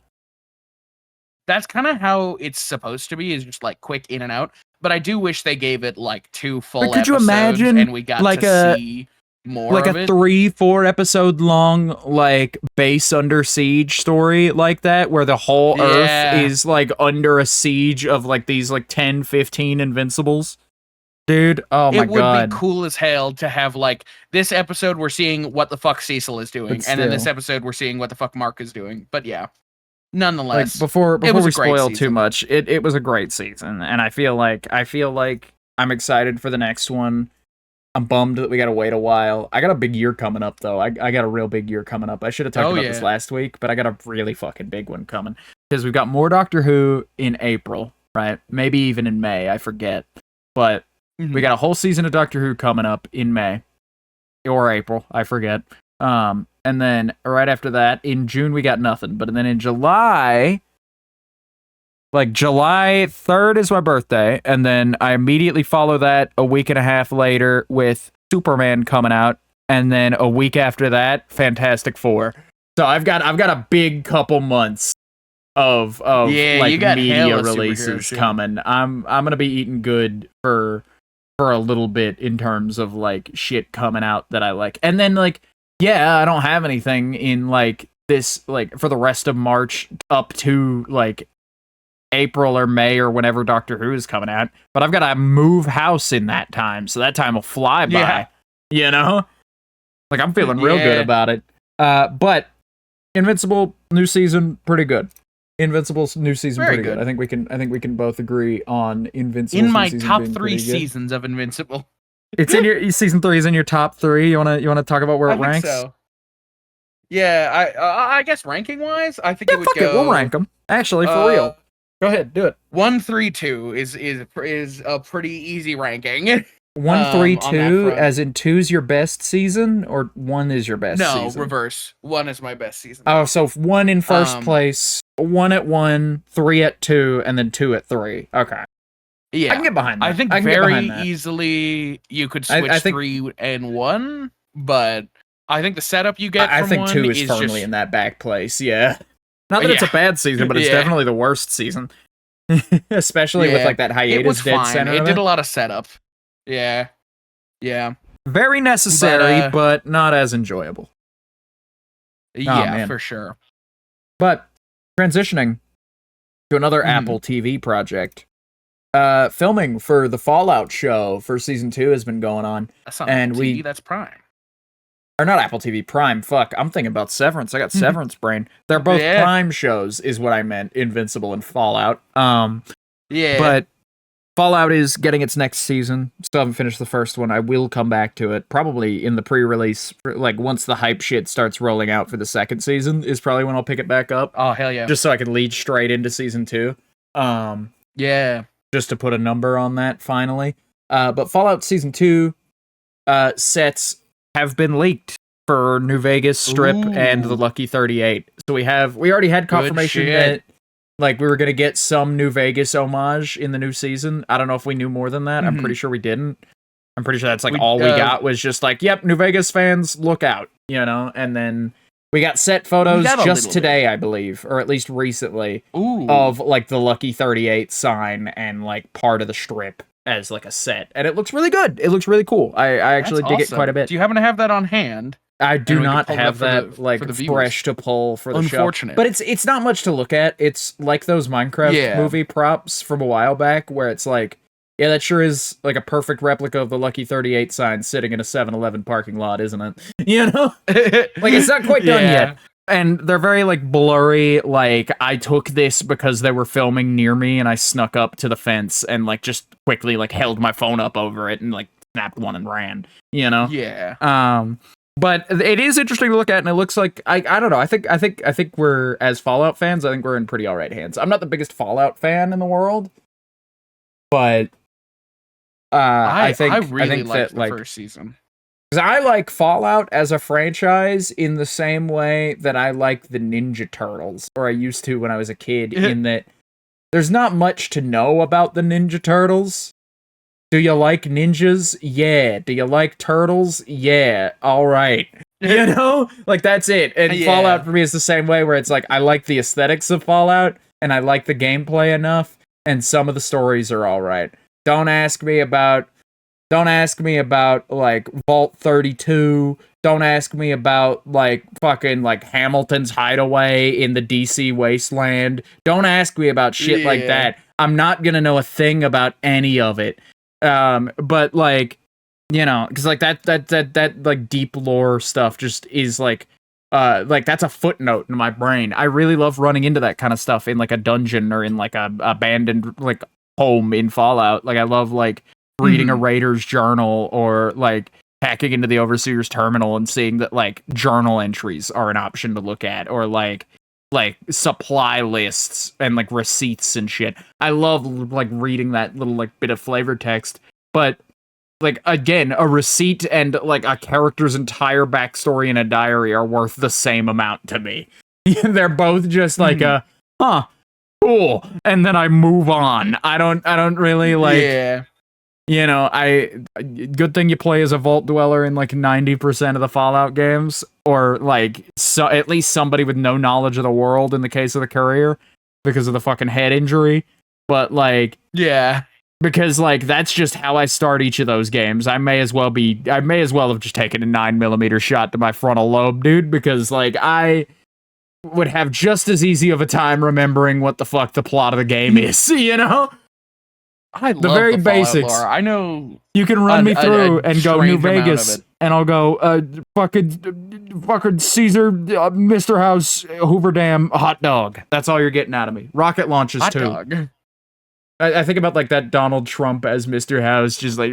[SPEAKER 1] That's kind of how it's supposed to be, is just like quick in and out. But I do wish they gave it like 2 full episodes. Could you imagine and we got like to see more
[SPEAKER 2] like
[SPEAKER 1] of
[SPEAKER 2] a 3-4 episode long like base under siege story like that where the whole earth is like under a siege of like these like 10-15 invincibles? Dude, oh my god. It
[SPEAKER 1] would be cool as hell to have like this episode we're seeing what the fuck Cecil is doing, and then this episode we're seeing what the fuck Mark is doing. But yeah, nonetheless,
[SPEAKER 2] like before we spoil too much, it was a great season, and I feel like I'm excited for the next one. I'm bummed that we gotta wait a while. I got a big year coming up though. I got a real big year coming up. I should have talked about this last week, but I got a really fucking big one coming because we've got more Doctor Who in April, right? Maybe even in May. I forget, but we got a whole season of Doctor Who coming up in May or April. I forget. And then right after that, in June we got nothing. But then in July, like July 3rd is my birthday, and then I immediately follow that a week and a half later with Superman coming out, and then a week after that, Fantastic Four. So I've got a big couple months of like media releases coming. I'm gonna be eating good for a little bit in terms of like shit coming out that I like, and then like I don't have anything in like this like for the rest of March up to like April or May or whenever Doctor Who is coming out, but I've got to move house in that time, so that time will fly by, you know? Like, I'm feeling real good about it. But Invincible, new season, pretty good. Invincible's new season, pretty good. I think we can both agree on Invincible.
[SPEAKER 1] In my top 3 seasons of Invincible.
[SPEAKER 2] It's in your season 3 is in your top 3. You wanna talk about where it ranks?
[SPEAKER 1] So. Yeah, I guess ranking wise, I think it would go.
[SPEAKER 2] We'll rank them. Actually, for real. Go ahead, do it.
[SPEAKER 1] 1, 3, 2 is a pretty easy ranking.
[SPEAKER 2] 1, 3, 2, as in 2's your best season, or 1 is your best season?
[SPEAKER 1] No, reverse. 1 is my best season.
[SPEAKER 2] Oh, so 1 in first place, 1 at 1, 3 at 2, and then 2 at 3. Okay.
[SPEAKER 1] Yeah,
[SPEAKER 2] I can get behind that.
[SPEAKER 1] I think
[SPEAKER 2] I can get
[SPEAKER 1] very
[SPEAKER 2] behind that.
[SPEAKER 1] easily you could
[SPEAKER 2] I
[SPEAKER 1] switch
[SPEAKER 2] think
[SPEAKER 1] 3 and 1, but I think the setup you get
[SPEAKER 2] I
[SPEAKER 1] from
[SPEAKER 2] think
[SPEAKER 1] 1
[SPEAKER 2] 2 is
[SPEAKER 1] is
[SPEAKER 2] firmly
[SPEAKER 1] just
[SPEAKER 2] in that back place. Yeah, not that it's a
[SPEAKER 1] yeah.
[SPEAKER 2] bad season, but it's
[SPEAKER 1] Yeah.
[SPEAKER 2] definitely the worst season, especially with
[SPEAKER 1] Yeah.
[SPEAKER 2] like that
[SPEAKER 1] It was
[SPEAKER 2] hiatus dead
[SPEAKER 1] fine.
[SPEAKER 2] center
[SPEAKER 1] It
[SPEAKER 2] of
[SPEAKER 1] did
[SPEAKER 2] it.
[SPEAKER 1] a lot of setup. Yeah. Yeah.
[SPEAKER 2] Very necessary, but not as enjoyable. Oh
[SPEAKER 1] Yeah,
[SPEAKER 2] man.
[SPEAKER 1] for sure.
[SPEAKER 2] But transitioning to another
[SPEAKER 1] Mhm.
[SPEAKER 2] Apple TV project. Filming for the Fallout show for season 2 has been going on.
[SPEAKER 1] That's not
[SPEAKER 2] And
[SPEAKER 1] Apple TV, that's Prime.
[SPEAKER 2] Or not Apple TV, Prime. Fuck, I'm thinking about Severance. I got Severance brain. They're both
[SPEAKER 1] Yeah.
[SPEAKER 2] Prime shows, is what I meant. Invincible and Fallout.
[SPEAKER 1] Yeah.
[SPEAKER 2] But Fallout is getting its next season. Still haven't finished the first one. I will come back to it. Probably in the pre-release, like once the hype shit starts rolling out for the second season, is probably when I'll pick it back up.
[SPEAKER 1] Oh, hell yeah.
[SPEAKER 2] Just so I can lead straight into season 2.
[SPEAKER 1] Yeah.
[SPEAKER 2] Just to put a number on that finally. But Fallout Season 2 sets have been leaked for New Vegas Strip and the Lucky 38. So we already had confirmation that like we were going to get some New Vegas homage in the new season. I don't know if we knew more than that. I'm pretty sure we didn't. I'm pretty sure that's like all we got was just like, yep, New Vegas fans, look out, you know? And then we got set photos just today, I believe, or at least recently, of like the Lucky 38 sign and like part of the strip as like a set. And it looks really good. It looks really cool. I actually dig it quite a bit.
[SPEAKER 1] Do you happen to have that on hand?
[SPEAKER 2] I do not have that like fresh to pull for the show.
[SPEAKER 1] Unfortunate.
[SPEAKER 2] But it's not much to look at. It's like those Minecraft movie props from a while back where it's like, yeah, that sure is like a perfect replica of the Lucky 38 sign sitting in a 7-Eleven parking lot, isn't it? You know? Like, it's not quite done yet. And they're very, like, blurry, like, I took this because they were filming near me and I snuck up to the fence and, like, just quickly, like, held my phone up over it and, like, snapped one and ran, you know?
[SPEAKER 1] Yeah.
[SPEAKER 2] But it is interesting to look at, and it looks like I don't know. I think we're, as Fallout fans, I think we're in pretty alright hands. I'm not the biggest Fallout fan in the world, but I really liked the
[SPEAKER 1] first season.
[SPEAKER 2] Because I like Fallout as a franchise in the same way that I like the Ninja Turtles, or I used to when I was a kid, in that there's not much to know about the Ninja Turtles. Do you like ninjas? Yeah. Do you like turtles? Yeah. All right. You know? Like, that's it. And Fallout for me is the same way, where it's like, I like the aesthetics of Fallout, and I like the gameplay enough, and some of the stories are all right. Don't ask me about, like, Vault 32. Don't ask me about, like, fucking, like, Hamilton's Hideaway in the DC Wasteland. Don't ask me about shit like that. I'm not gonna know a thing about any of it. But, like, you know, because, like, that, like, deep lore stuff just is, like, that's a footnote in my brain. I really love running into that kind of stuff in, like, a dungeon or in, like, a abandoned, like, home in Fallout. Like, I love, like, reading a raider's journal, or like hacking into the overseer's terminal and seeing that like journal entries are an option to look at, or like supply lists and like receipts and shit. I love like reading that little like bit of flavor text. But like, again, a receipt and like a character's entire backstory in a diary are worth the same amount to me. They're both just like cool, and then I move on. I don't really like you know, good thing you play as a vault dweller in like 90% of the Fallout games, or like so at least somebody with no knowledge of the world in the case of the courier because of the fucking head injury. But like, because like that's just how I start each of those games. I may as well have just taken a 9mm shot to my frontal lobe, dude, because like I would have just as easy of a time remembering what the fuck the plot of the game is, you know?
[SPEAKER 1] I love the very basics. Lore. I know
[SPEAKER 2] you can run me through and go New Vegas, and I'll go fucking Caesar, Mr. House, Hoover Dam, hot dog. That's all you're getting out of me. Rocket launches
[SPEAKER 1] hot
[SPEAKER 2] too.
[SPEAKER 1] Dog.
[SPEAKER 2] I think about like that Donald Trump as Mr. House, just like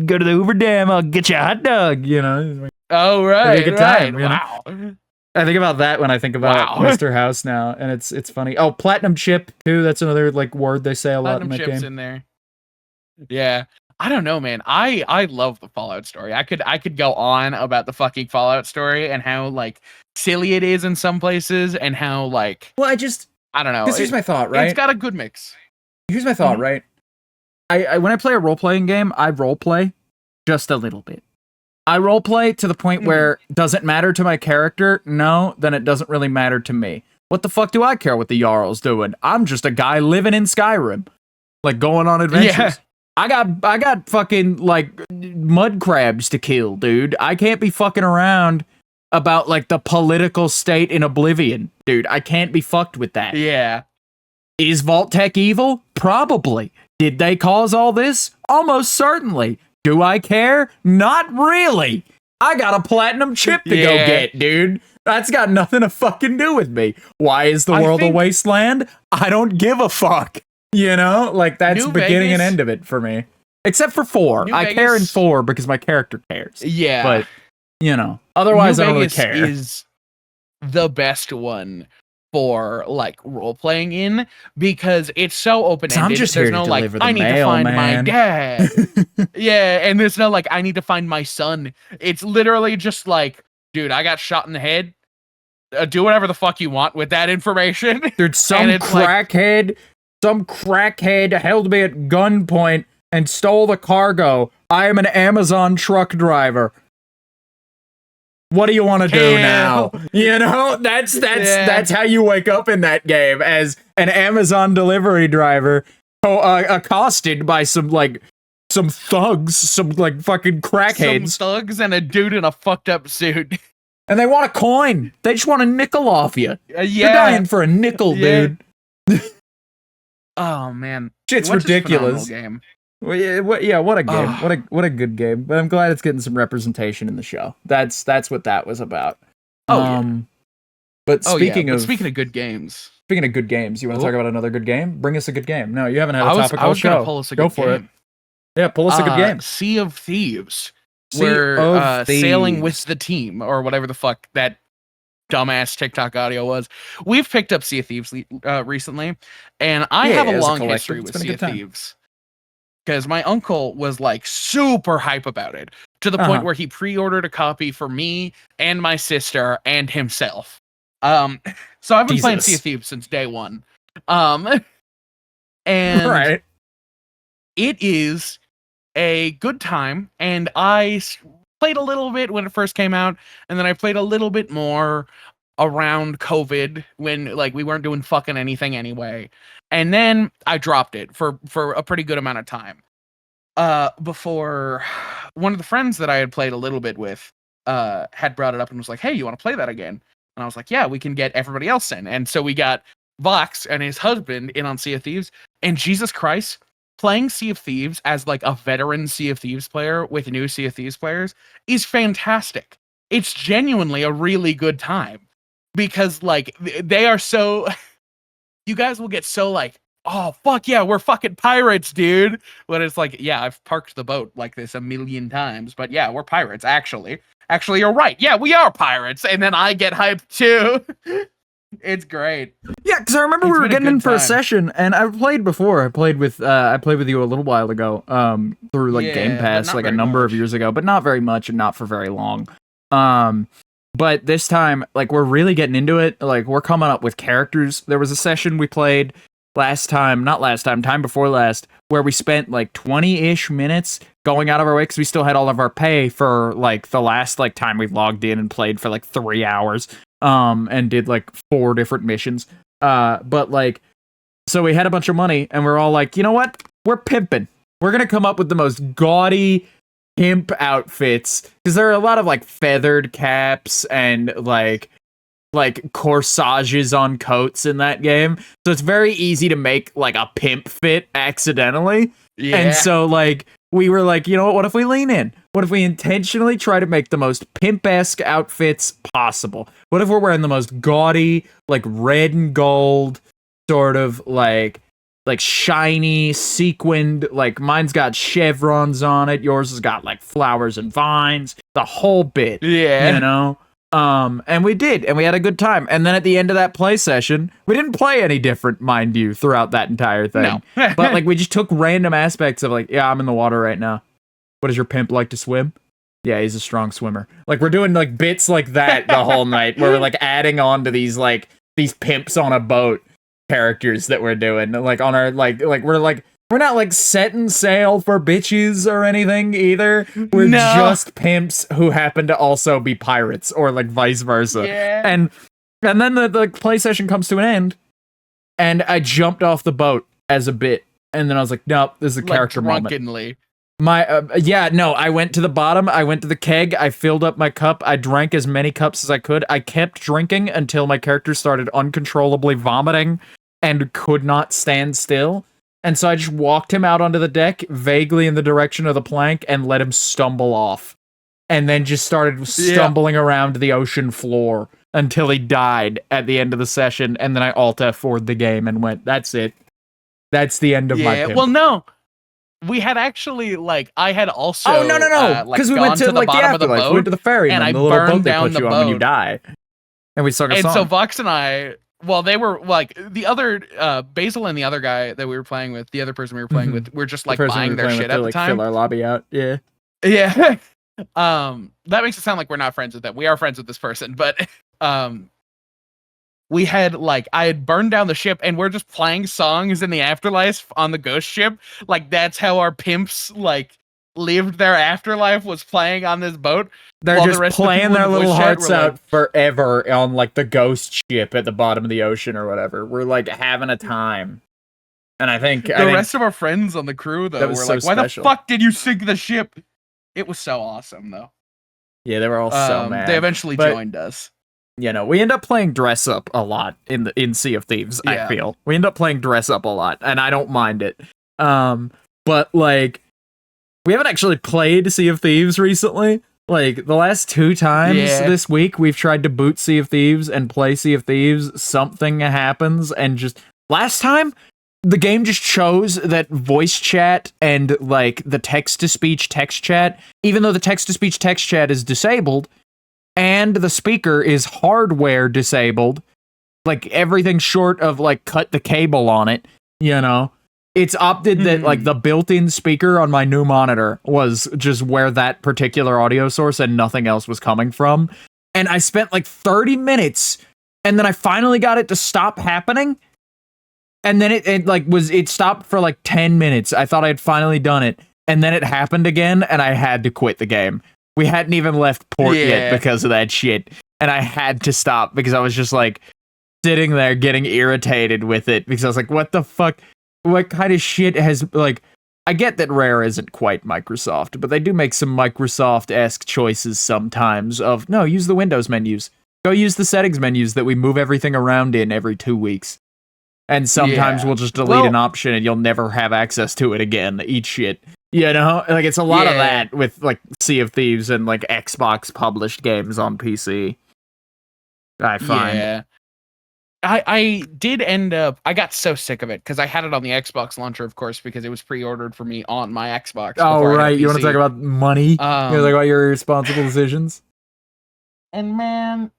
[SPEAKER 2] go to the Hoover Dam, I'll get you a hot dog. You know?
[SPEAKER 1] Oh right,
[SPEAKER 2] good time, wow. I think about that when I think about Mr. House now, and it's funny. Oh, platinum chip too. That's another like word they say a lot in that game.
[SPEAKER 1] In there. Yeah, I don't know, man. I love the Fallout story. I could go on about the fucking Fallout story and how like silly it is in some places, and how like
[SPEAKER 2] I don't know. Here's my thought, right?
[SPEAKER 1] It's got a good mix.
[SPEAKER 2] Here's my thought, right? I when I play a role playing game, I role play just a little bit. I role play to the point where does it matter to my character? No, then it doesn't really matter to me. What the fuck do I care what the Jarl's doing? I'm just a guy living in Skyrim, like going on adventures.
[SPEAKER 1] Yeah.
[SPEAKER 2] I got fucking like mud crabs to kill, dude. I can't be fucking around about like the political state in Oblivion, dude. I can't be fucked with that.
[SPEAKER 1] Yeah.
[SPEAKER 2] Is Vault-Tec evil? Probably. Did they cause all this? Almost certainly. Do I care? Not really. I got a platinum chip to go get, dude. That's got nothing to fucking do with me. Why is the world a wasteland? I don't give a fuck. You know? Like, that's the beginning and end of it for me. Except for 4. I care in 4 because my character cares.
[SPEAKER 1] Yeah.
[SPEAKER 2] But, you know, otherwise I don't really care.
[SPEAKER 1] New Vegas is the best one for like role playing in because it's so open ended.
[SPEAKER 2] I'm just
[SPEAKER 1] There's
[SPEAKER 2] here
[SPEAKER 1] no
[SPEAKER 2] to
[SPEAKER 1] like
[SPEAKER 2] deliver the
[SPEAKER 1] I need
[SPEAKER 2] mail,
[SPEAKER 1] to find
[SPEAKER 2] man.
[SPEAKER 1] my dad. Yeah, and there's no like I need to find my son. It's literally just like, dude, I got shot in the head. Do whatever the fuck you want with that information.
[SPEAKER 2] Dude, some crackhead held me at gunpoint and stole the cargo. I am an Amazon truck driver. What do you want to do now? You know, that's how you wake up in that game as an Amazon delivery driver accosted by some thugs, some like fucking crackheads.
[SPEAKER 1] Some thugs and a dude in a fucked up suit.
[SPEAKER 2] And they want a coin. They just want a nickel off you.
[SPEAKER 1] You're
[SPEAKER 2] dying for a nickel, dude.
[SPEAKER 1] Oh man,
[SPEAKER 2] shit's ridiculous.
[SPEAKER 1] Game.
[SPEAKER 2] Well, yeah, what a game. What a good game. But I'm glad it's getting some representation in the show. That's what that was about. But speaking of
[SPEAKER 1] good games.
[SPEAKER 2] Speaking of good games, you want to talk about another good game? Bring us a good game. No, you haven't had a topical show.
[SPEAKER 1] I was going to pull us a good game.
[SPEAKER 2] Go for it. Yeah, pull us a good game.
[SPEAKER 1] Sea of Thieves. We're sailing with the team, or whatever the fuck that dumbass TikTok audio was. We've picked up Sea of Thieves recently, and I have a long history with Sea of Thieves. Because my uncle was like super hype about it, to the point where he pre-ordered a copy for me and my sister and himself. So I've been playing Sea of Thieves since day one. And it is a good time, and I played a little bit when it first came out, and then I played a little bit more around COVID when like we weren't doing fucking anything anyway. And then I dropped it for a pretty good amount of time. Before one of the friends that I had played a little bit with had brought it up and was like, hey, you want to play that again? And I was like, yeah, we can get everybody else in. And so we got Vox and his husband in on Sea of Thieves. And Jesus Christ, playing Sea of Thieves as like a veteran Sea of Thieves player with new Sea of Thieves players is fantastic. It's genuinely a really good time because like they are so you guys will get so like, oh fuck yeah, we're fucking pirates, dude. But it's like, yeah, I've parked the boat like this a million times, but yeah, we're pirates actually. Actually, you're right. Yeah, we are pirates. And then I get hyped too. It's great.
[SPEAKER 2] Yeah, because I remember we were getting in for a session, and I've played before. I played with you a little while ago, through like Game Pass, like a number of years ago, but not very much and not for very long. But this time, like we're really getting into it. Like we're coming up with characters. There was a session we played time before last, where we spent like 20-ish minutes going out of our way because we still had all of our pay for like the last like time we logged in and played for like 3 hours. And did like 4 different missions. But like, so we had a bunch of money and we're all like, you know what? We're pimping. We're gonna come up with the most gaudy pimp outfits because there are a lot of like feathered caps and like corsages on coats in that game. So it's very easy to make like a pimp fit accidentally. Yeah. And so like, we were like, you know what if we lean in? What if we intentionally try to make the most pimp-esque outfits possible? What if we're wearing the most gaudy, like red and gold, sort of like shiny, sequined, like mine's got chevrons on it, yours has got like flowers and vines, the whole bit. Yeah. You know? And we did, and we had a good time. And then at the end of that play session, we didn't play any different, mind you, throughout that entire thing. No. But like we just took random aspects of like, yeah, I'm in the water right now. What does your pimp like to swim? Yeah, he's a strong swimmer. Like we're doing like bits like that the whole night, where we're like adding on to these pimps on a boat characters that we're doing. Like on our like we're like We're not like setting sail for bitches or anything either. We're just pimps who happen to also be pirates, or like vice versa.
[SPEAKER 1] Yeah.
[SPEAKER 2] And then the play session comes to an end, and I jumped off the boat as a bit, and then I was like, nope, this is a character
[SPEAKER 1] drunkenly.
[SPEAKER 2] moment. I went to the bottom, I went to the keg, I filled up my cup, I drank as many cups as I could. I kept drinking until my character started uncontrollably vomiting and could not stand still. And so I just walked him out onto the deck, vaguely in the direction of the plank, and let him stumble off. And then just started stumbling around the ocean floor until he died at the end of the session. And then I Alt F4'd the game and went, that's it. That's the end of my pimp.
[SPEAKER 1] Well, no. We had actually, like, I had also...
[SPEAKER 2] Oh, no. Because we went to, like, the afterlife. We went to the ferry, and the little boat they put you on when you die. And we sung a song.
[SPEAKER 1] And so Vox and I... Well, they were like the other Basil and the other guy that we were playing with, the other person we were playing with, were just like buying their shit at the time.
[SPEAKER 2] Fill our lobby out, yeah.
[SPEAKER 1] That makes it sound like we're not friends with them. We are friends with this person, but we had like I had burned down the ship, and we're just playing songs in the afterlife on the ghost ship. Like that's how our pimps like lived their afterlife, was playing on this boat.
[SPEAKER 2] They're just playing their little hearts out forever on like the ghost ship at the bottom of the ocean or whatever. We're like having a time. And I think
[SPEAKER 1] the rest of our friends on the crew though were like, why the fuck did you sink the ship? It was so awesome though.
[SPEAKER 2] Yeah, they were all so mad.
[SPEAKER 1] They eventually joined us.
[SPEAKER 2] You know, we end up playing dress up a lot in Sea of Thieves, I feel. We end up playing dress up a lot, and I don't mind it. But like we haven't actually played Sea of Thieves recently. Like, the last 2 times this week, we've tried to boot Sea of Thieves and play Sea of Thieves. Something happens, and just... Last time, the game just chose that voice chat and, like, the text-to-speech text chat, even though the text-to-speech text chat is disabled, and the speaker is hardware disabled, like, everything short of, like, cut the cable on it, you know? It's opted that, like, the built-in speaker on my new monitor was just where that particular audio source and nothing else was coming from. And I spent, like, 30 minutes, and then I finally got it to stop happening. And then it stopped for, like, 10 minutes. I thought I had finally done it. And then it happened again, and I had to quit the game. We hadn't even left port yet because of that shit. And I had to stop because I was just, like, sitting there getting irritated with it. Because I was like, what the fuck? What kind of shit has, like, I get that Rare isn't quite Microsoft, but they do make some Microsoft-esque choices sometimes of, no, use the Windows menus. Go use the settings menus that we move everything around in every 2 weeks. And sometimes we'll just delete an option and you'll never have access to it again. Eat shit. You know? Like, it's a lot of that with, like, Sea of Thieves and, like, Xbox-published games on PC. I find.
[SPEAKER 1] Yeah. I did end up... I got so sick of it, because I had it on the Xbox launcher, of course, because it was pre-ordered for me on my Xbox.
[SPEAKER 2] Oh, right. You want to talk about money? You want to talk about your irresponsible decisions?
[SPEAKER 1] And, man,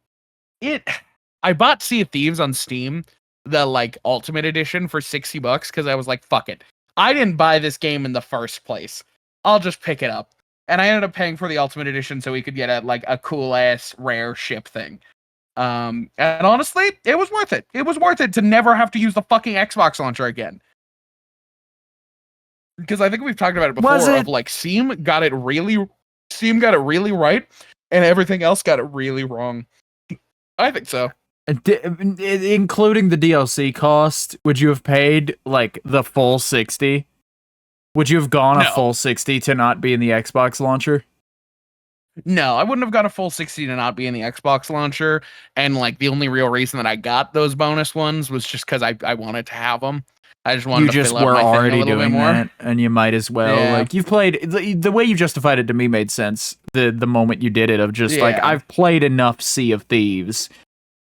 [SPEAKER 1] I bought Sea of Thieves on Steam, the, like, Ultimate Edition for $60, because I was like, fuck it. I didn't buy this game in the first place. I'll just pick it up. And I ended up paying for the Ultimate Edition so we could get a cool-ass rare ship thing. And honestly, it was worth it. It was worth it to never have to use the fucking Xbox launcher again. Because I think we've talked about it before. Of like Steam got it really right, and everything else got it really wrong. I think so.
[SPEAKER 2] Including the DLC cost, would you have paid like the full 60? Would you have gone a full 60 to not be in the Xbox launcher?
[SPEAKER 1] No, I wouldn't have got a full 60 to not be in the Xbox launcher. And like the only real reason that I got those bonus ones was just because I wanted to have them. I just wanted to fill up my thing a little bit more. That,
[SPEAKER 2] and you might as well. Yeah. Like you've played the way you justified it to me made sense. The moment you did it of just like I've played enough Sea of Thieves.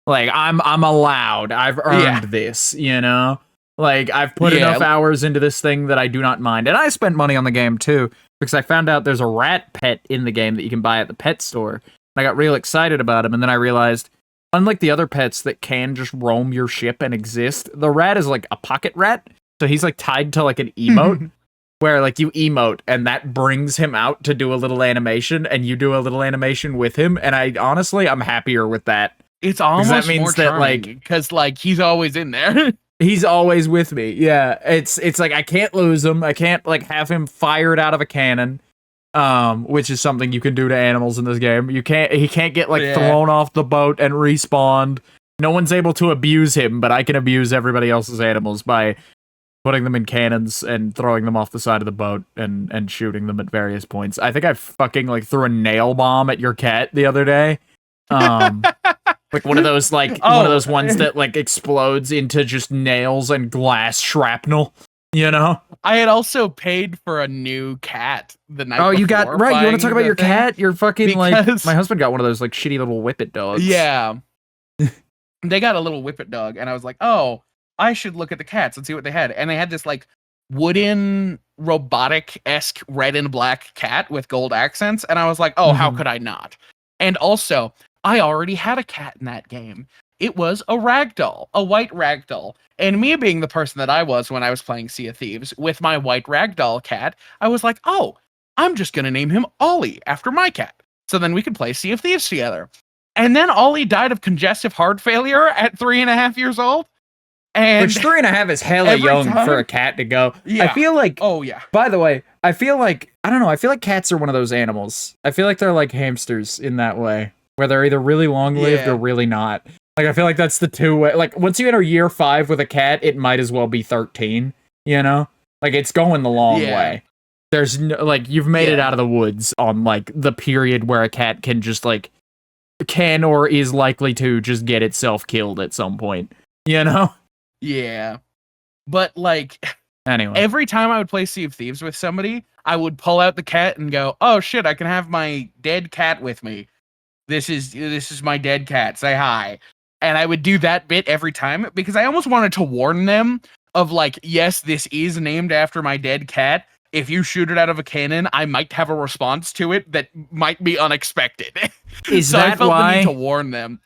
[SPEAKER 2] Like I'm allowed. I've earned this, you know? Like I've put enough hours into this thing that I do not mind. And I spent money on the game too. Because I found out there's a rat pet in the game that you can buy at the pet store. And I got real excited about him, and then I realized, unlike the other pets that can just roam your ship and exist, the rat is like a pocket rat. So he's like tied to like an emote, where like you emote, and that brings him out to do a little animation, and you do a little animation with him. And I'm happier with that.
[SPEAKER 1] It's almost more charming, because like he's always in there.
[SPEAKER 2] He's always with me. Yeah, it's like I can't lose him. I can't like have him fired out of a cannon, which is something you can do to animals in this game. He can't get like thrown off the boat and respawned. No one's able to abuse him, but I can abuse everybody else's animals by putting them in cannons and throwing them off the side of the boat and shooting them at various points. I think I fucking like threw a nail bomb at your cat the other day. Like one of those one of those ones that like explodes into just nails and glass shrapnel, you know?
[SPEAKER 1] I had also paid for a new cat the night before.
[SPEAKER 2] Oh, you got right. You want to talk about your cat? You're fucking like my husband got one of those like shitty little whippet dogs.
[SPEAKER 1] Yeah. They got a little whippet dog, and I was like, oh, I should look at the cats and see what they had. And they had this like wooden robotic-esque red and black cat with gold accents, and I was like, oh, how could I not? And also, I already had a cat in that game. It was a ragdoll, a white ragdoll. And me being the person that I was when I was playing Sea of Thieves with my white ragdoll cat, I was like, oh, I'm just going to name him Ollie after my cat. So then we could play Sea of Thieves together. And then Ollie died of congestive heart failure at 3.5 years old. And
[SPEAKER 2] which 3.5 is hella young for a cat to go.
[SPEAKER 1] Yeah.
[SPEAKER 2] I feel like,
[SPEAKER 1] oh yeah.
[SPEAKER 2] By the way, I feel like, I don't know, I feel like cats are one of those animals. I feel like they're like hamsters in that way, where they're either really long-lived or really not. Like, I feel like that's the two way. Like, once you enter year 5 with a cat, it might as well be 13, you know? Like, it's going the long way. There's no, like, you've made it out of the woods on, like, the period where a cat can just, like, can or is likely to just get itself killed at some point, you know?
[SPEAKER 1] Yeah. But, like,
[SPEAKER 2] anyway,
[SPEAKER 1] every time I would play Sea of Thieves with somebody, I would pull out the cat and go, oh shit, I can have my dead cat with me. This is my dead cat. Say hi. And I would do that bit every time because I almost wanted to warn them of like, yes, this is named after my dead cat. If you shoot it out of a cannon, I might have a response to it that might be unexpected.
[SPEAKER 2] Is
[SPEAKER 1] so
[SPEAKER 2] that
[SPEAKER 1] I felt
[SPEAKER 2] why?
[SPEAKER 1] the need to warn them.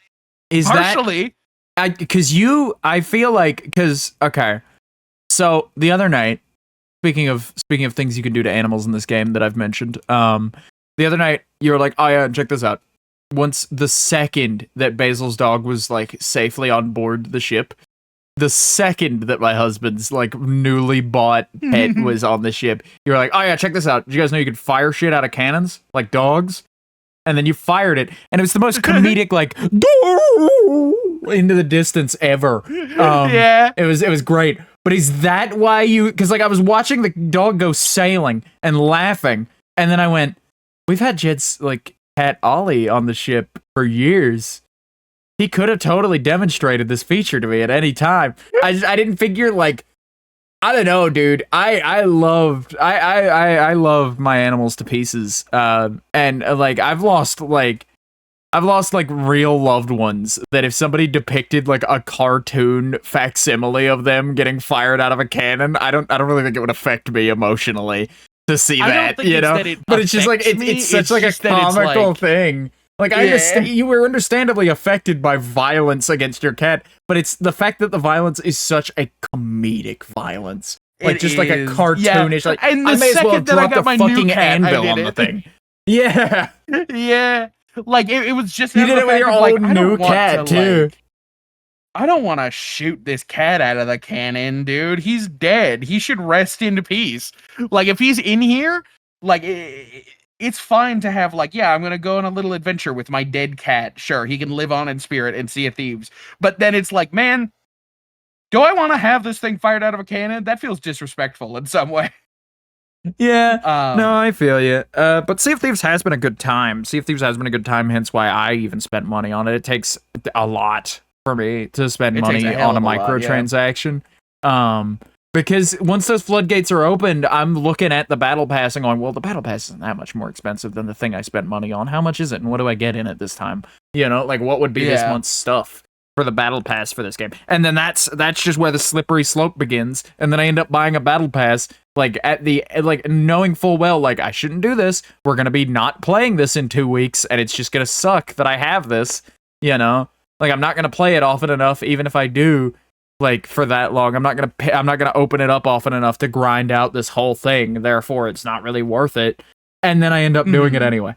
[SPEAKER 2] Is
[SPEAKER 1] partially?
[SPEAKER 2] I feel like, because, okay. So the other night, speaking of things you can do to animals in this game that I've mentioned, the other night you were like, oh yeah, check this out. Once the second that Basil's dog was like safely on board the ship, the second that my husband's like newly bought pet was on the ship, you were like, oh yeah, check this out. Did you guys know you could fire shit out of cannons like dogs? And then you fired it, and it was the most comedic like into the distance ever.
[SPEAKER 1] Yeah,
[SPEAKER 2] it was great. But is that why you? Because like I was watching the dog go sailing and laughing, and then I went, we've had Jed's like cat Ollie on the ship for years. He could have totally demonstrated this feature to me at any time. I didn't figure like, I don't know, dude. I love my animals to pieces. And like I've lost real loved ones that if somebody depicted like a cartoon facsimile of them getting fired out of a cannon, I don't really think it would affect me emotionally to see that, you know. But it's just like it's such like a comical thing. Like I understand you were understandably affected by violence against your cat, but it's the fact that the violence is such a comedic violence, like just like a cartoonish. Like
[SPEAKER 1] and
[SPEAKER 2] I may as well
[SPEAKER 1] drop
[SPEAKER 2] the fucking anvil on the thing. Yeah,
[SPEAKER 1] yeah. Like it was just
[SPEAKER 2] you did it with your old new cat too.
[SPEAKER 1] I don't want to shoot this cat out of the cannon, dude. He's dead. He should rest in peace. Like if he's in here, like. It's fine to have like, yeah, I'm going to go on a little adventure with my dead cat. Sure, he can live on in spirit and Sea of Thieves. But then it's like, man, do I want to have this thing fired out of a cannon? That feels disrespectful in some way.
[SPEAKER 2] Yeah, no, I feel you. But Sea of Thieves has been a good time. Sea of Thieves has been a good time, hence why I even spent money on it. It takes a lot for me to spend money on a microtransaction. Because once those floodgates are opened, I'm looking at the battle pass and going, well, the battle pass isn't that much more expensive than the thing I spent money on. How much is it? And what do I get in it this time? You know, like what would be this month's stuff for the battle pass for this game? And then that's just where the slippery slope begins. And then I end up buying a battle pass, like at the, like knowing full well, like I shouldn't do this. We're going to be not playing this in 2 weeks. And it's just going to suck that I have this, you know, like I'm not going to play it often enough. Even if I do, like for that long, I'm not gonna open it up often enough to grind out this whole thing. Therefore, it's not really worth it. And then I end up doing it anyway.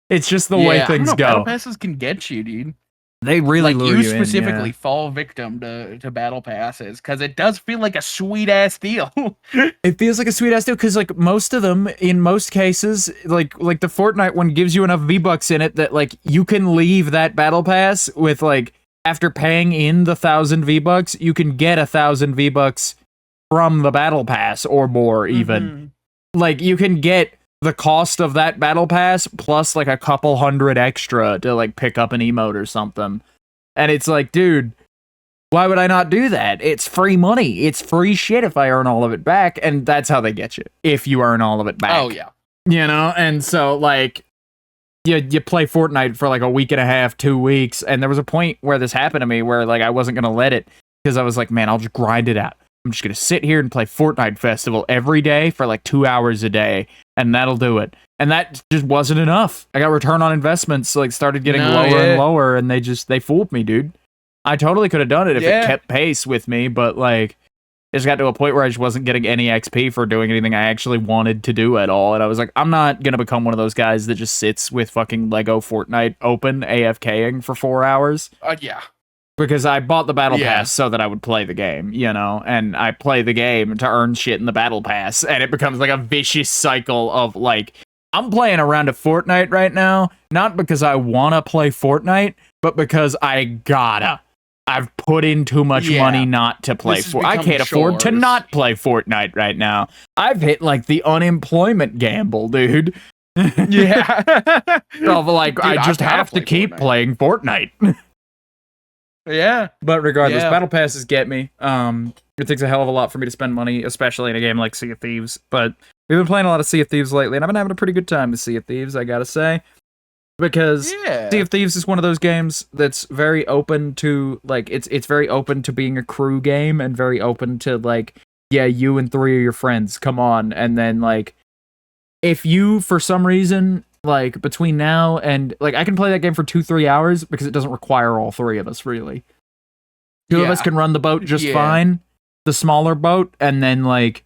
[SPEAKER 2] It's just the way things go.
[SPEAKER 1] Battle passes can get you, dude.
[SPEAKER 2] They really
[SPEAKER 1] like
[SPEAKER 2] lure
[SPEAKER 1] you
[SPEAKER 2] you
[SPEAKER 1] specifically
[SPEAKER 2] in, yeah.
[SPEAKER 1] fall victim to battle passes because it does feel like a sweet ass deal.
[SPEAKER 2] It feels like a sweet ass deal because like most of them, in most cases, like the Fortnite one gives you enough V-Bucks in it that like you can leave that battle pass with like after paying in the 1,000 V-Bucks, you can get 1,000 V-Bucks from the battle pass or more even.
[SPEAKER 1] Mhm.
[SPEAKER 2] Like you can get the cost of that battle pass plus like a couple hundred extra to like pick up an emote or something. And it's like, dude, why would I not do that? It's free money. It's free shit if I earn all of it back. And that's how they get you. If you earn all of it back.
[SPEAKER 1] Oh yeah.
[SPEAKER 2] You know? And so like you play Fortnite for like a week and a half, 2 weeks, and there was a point where this happened to me where like I wasn't gonna let it because I was like, man, I'll just grind it out. I'm just gonna sit here and play Fortnite Festival every day for like 2 hours a day, and that'll do it. And that just wasn't enough. I got return on investments, like started getting lower and lower, and they fooled me, dude. I totally could have done it if it kept pace with me, but like it just got to a point where I just wasn't getting any XP for doing anything I actually wanted to do at all. And I was like, I'm not gonna become one of those guys that just sits with fucking Lego Fortnite open AFKing for 4 hours.
[SPEAKER 1] Yeah.
[SPEAKER 2] Because I bought the battle pass so that I would play the game, you know, and I play the game to earn shit in the battle pass, and it becomes like a vicious cycle of like, I'm playing a round of Fortnite right now, not because I want to play Fortnite, but because I gotta. I've put in too much money not to play Fortnite. I can't afford to not play Fortnite right now. I've hit like the unemployment gamble, dude.
[SPEAKER 1] Yeah.
[SPEAKER 2] So like, dude, I just have to keep playing Fortnite.
[SPEAKER 1] Yeah.
[SPEAKER 2] But regardless, battle passes get me. It takes a hell of a lot for me to spend money, especially in a game like Sea of Thieves. But we've been playing a lot of Sea of Thieves lately, and I've been having a pretty good time with Sea of Thieves, I gotta say. Because Sea of Thieves is one of those games that's very open to, like, it's very open to being a crew game, and very open to, like, yeah, you and 3 of your friends, come on. And then, like, if you, for some reason, like, between now and, like, I can play that game for 2-3 hours because it doesn't require all 3 of us, really. 2 of us can run the boat just fine, the smaller boat, and then, like,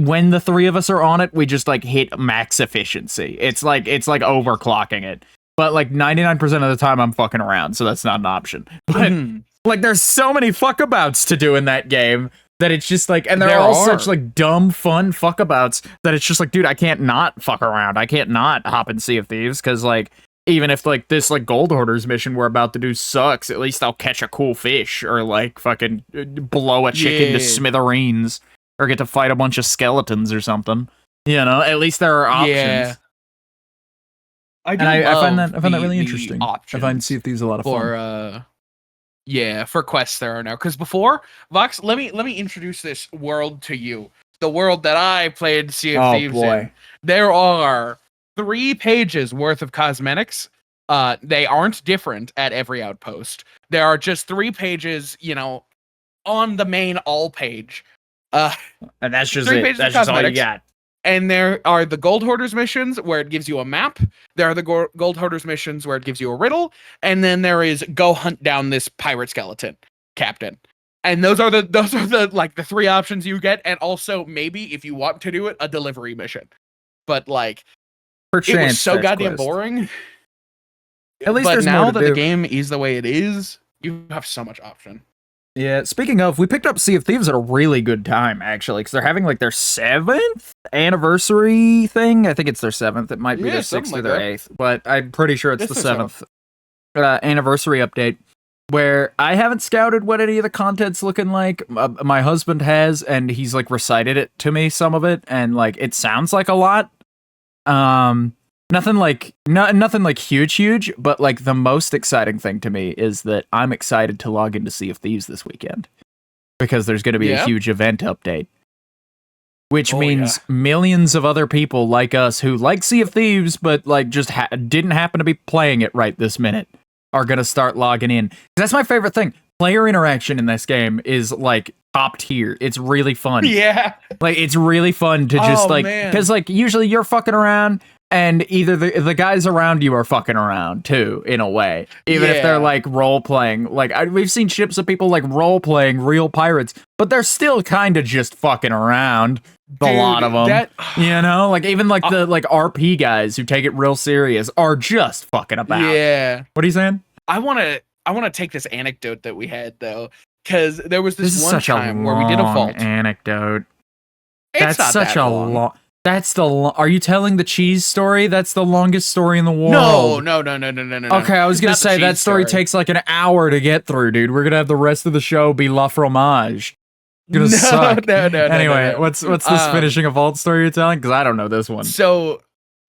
[SPEAKER 2] when the 3 of us are on it, we just, like, hit max efficiency. It's like overclocking it. But, like, 99% of the time, I'm fucking around, so that's not an option. But, like, there's so many fuckabouts to do in that game that it's just, like, and they're all such, like, dumb, fun fuckabouts that it's just, like, dude, I can't not fuck around. I can't not hop in Sea of Thieves, because, like, even if, like, this, like, Gold Hoarders mission we're about to do sucks, at least I'll catch a cool fish, or, like, fucking blow a chicken to smithereens. Or get to fight a bunch of skeletons or something. You know, at least there are options. Yeah. I find that really interesting. I find Sea of Thieves a lot of fun.
[SPEAKER 1] For quests there are now. Because before, Vox, let me introduce this world to you. The world that I played Sea of Thieves in. There are 3 pages worth of cosmetics. They aren't different at every outpost. There are just 3 pages, you know, on the main all page.
[SPEAKER 2] And that's just it. That's just all you got.
[SPEAKER 1] And there are the Gold Hoarders missions where it gives you a map. There are the Gold Hoarders missions where it gives you a riddle, and then there is go hunt down this pirate skeleton captain. And those are the like the 3 options you get, and also maybe if you want to do it, a delivery mission. But like, it was so goddamn boring.
[SPEAKER 2] At least
[SPEAKER 1] but now that the game is the way it is, you have so much option.
[SPEAKER 2] Yeah, speaking of, we picked up Sea of Thieves at a really good time, actually, because they're having, like, their 7th anniversary thing. I think it's their 7th. It might be their 6th or their 8th, but I'm pretty sure it's the 7th anniversary update, where I haven't scouted what any of the content's looking like. My husband has, and he's, like, recited it to me, some of it, and, like, it sounds like a lot. Nothing like huge, but like the most exciting thing to me is that I'm excited to log into Sea of Thieves this weekend because there's going to be a huge event update, which means millions of other people like us who like Sea of Thieves but like just didn't happen to be playing it right this minute are going to start logging in. That's my favorite thing. Player interaction in this game is like top tier. It's really fun.
[SPEAKER 1] Yeah,
[SPEAKER 2] like it's really fun to just because like usually you're fucking around. And either the guys around you are fucking around too, in a way. Even if they're like role playing, like we've seen ships of people like role playing real pirates, but they're still kind of just fucking around. A lot of them, you know, like even like the like RP guys who take it real serious are just fucking about.
[SPEAKER 1] Yeah.
[SPEAKER 2] What are you saying?
[SPEAKER 1] I want I want to take this anecdote that we had though, because there was this
[SPEAKER 2] is
[SPEAKER 1] one
[SPEAKER 2] such a
[SPEAKER 1] time where we did a
[SPEAKER 2] long
[SPEAKER 1] vault.
[SPEAKER 2] anecdote.
[SPEAKER 1] It's
[SPEAKER 2] That's
[SPEAKER 1] not
[SPEAKER 2] such
[SPEAKER 1] that
[SPEAKER 2] a
[SPEAKER 1] long.
[SPEAKER 2] long. That's the. Are you telling the cheese story? That's the longest story in the
[SPEAKER 1] No,
[SPEAKER 2] world.
[SPEAKER 1] no.
[SPEAKER 2] Okay, I was
[SPEAKER 1] It's
[SPEAKER 2] gonna
[SPEAKER 1] not the
[SPEAKER 2] say that
[SPEAKER 1] cheese
[SPEAKER 2] story takes like an hour to get through, dude. We're gonna have the rest of the show be La Fromage. Gonna
[SPEAKER 1] No,
[SPEAKER 2] suck.
[SPEAKER 1] no.
[SPEAKER 2] Anyway, what's this finishing a vault story you're telling? Because I don't know this one.
[SPEAKER 1] So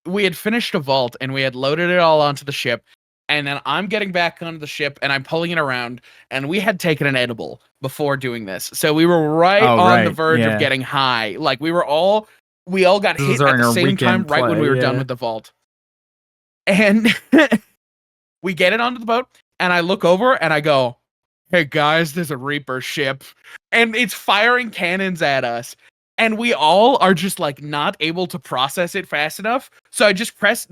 [SPEAKER 1] we had finished a vault and we had loaded it all onto the ship. And then I'm getting back onto the ship and I'm pulling it around. And we had taken an edible before doing this. So we were on the verge of getting high. Like we all got hit at the same time right when we were done with the vault. And we get it onto the boat and I look over and I go, "Hey guys, there's a Reaper ship." And it's firing cannons at us. And we all are just like not able to process it fast enough. So I just press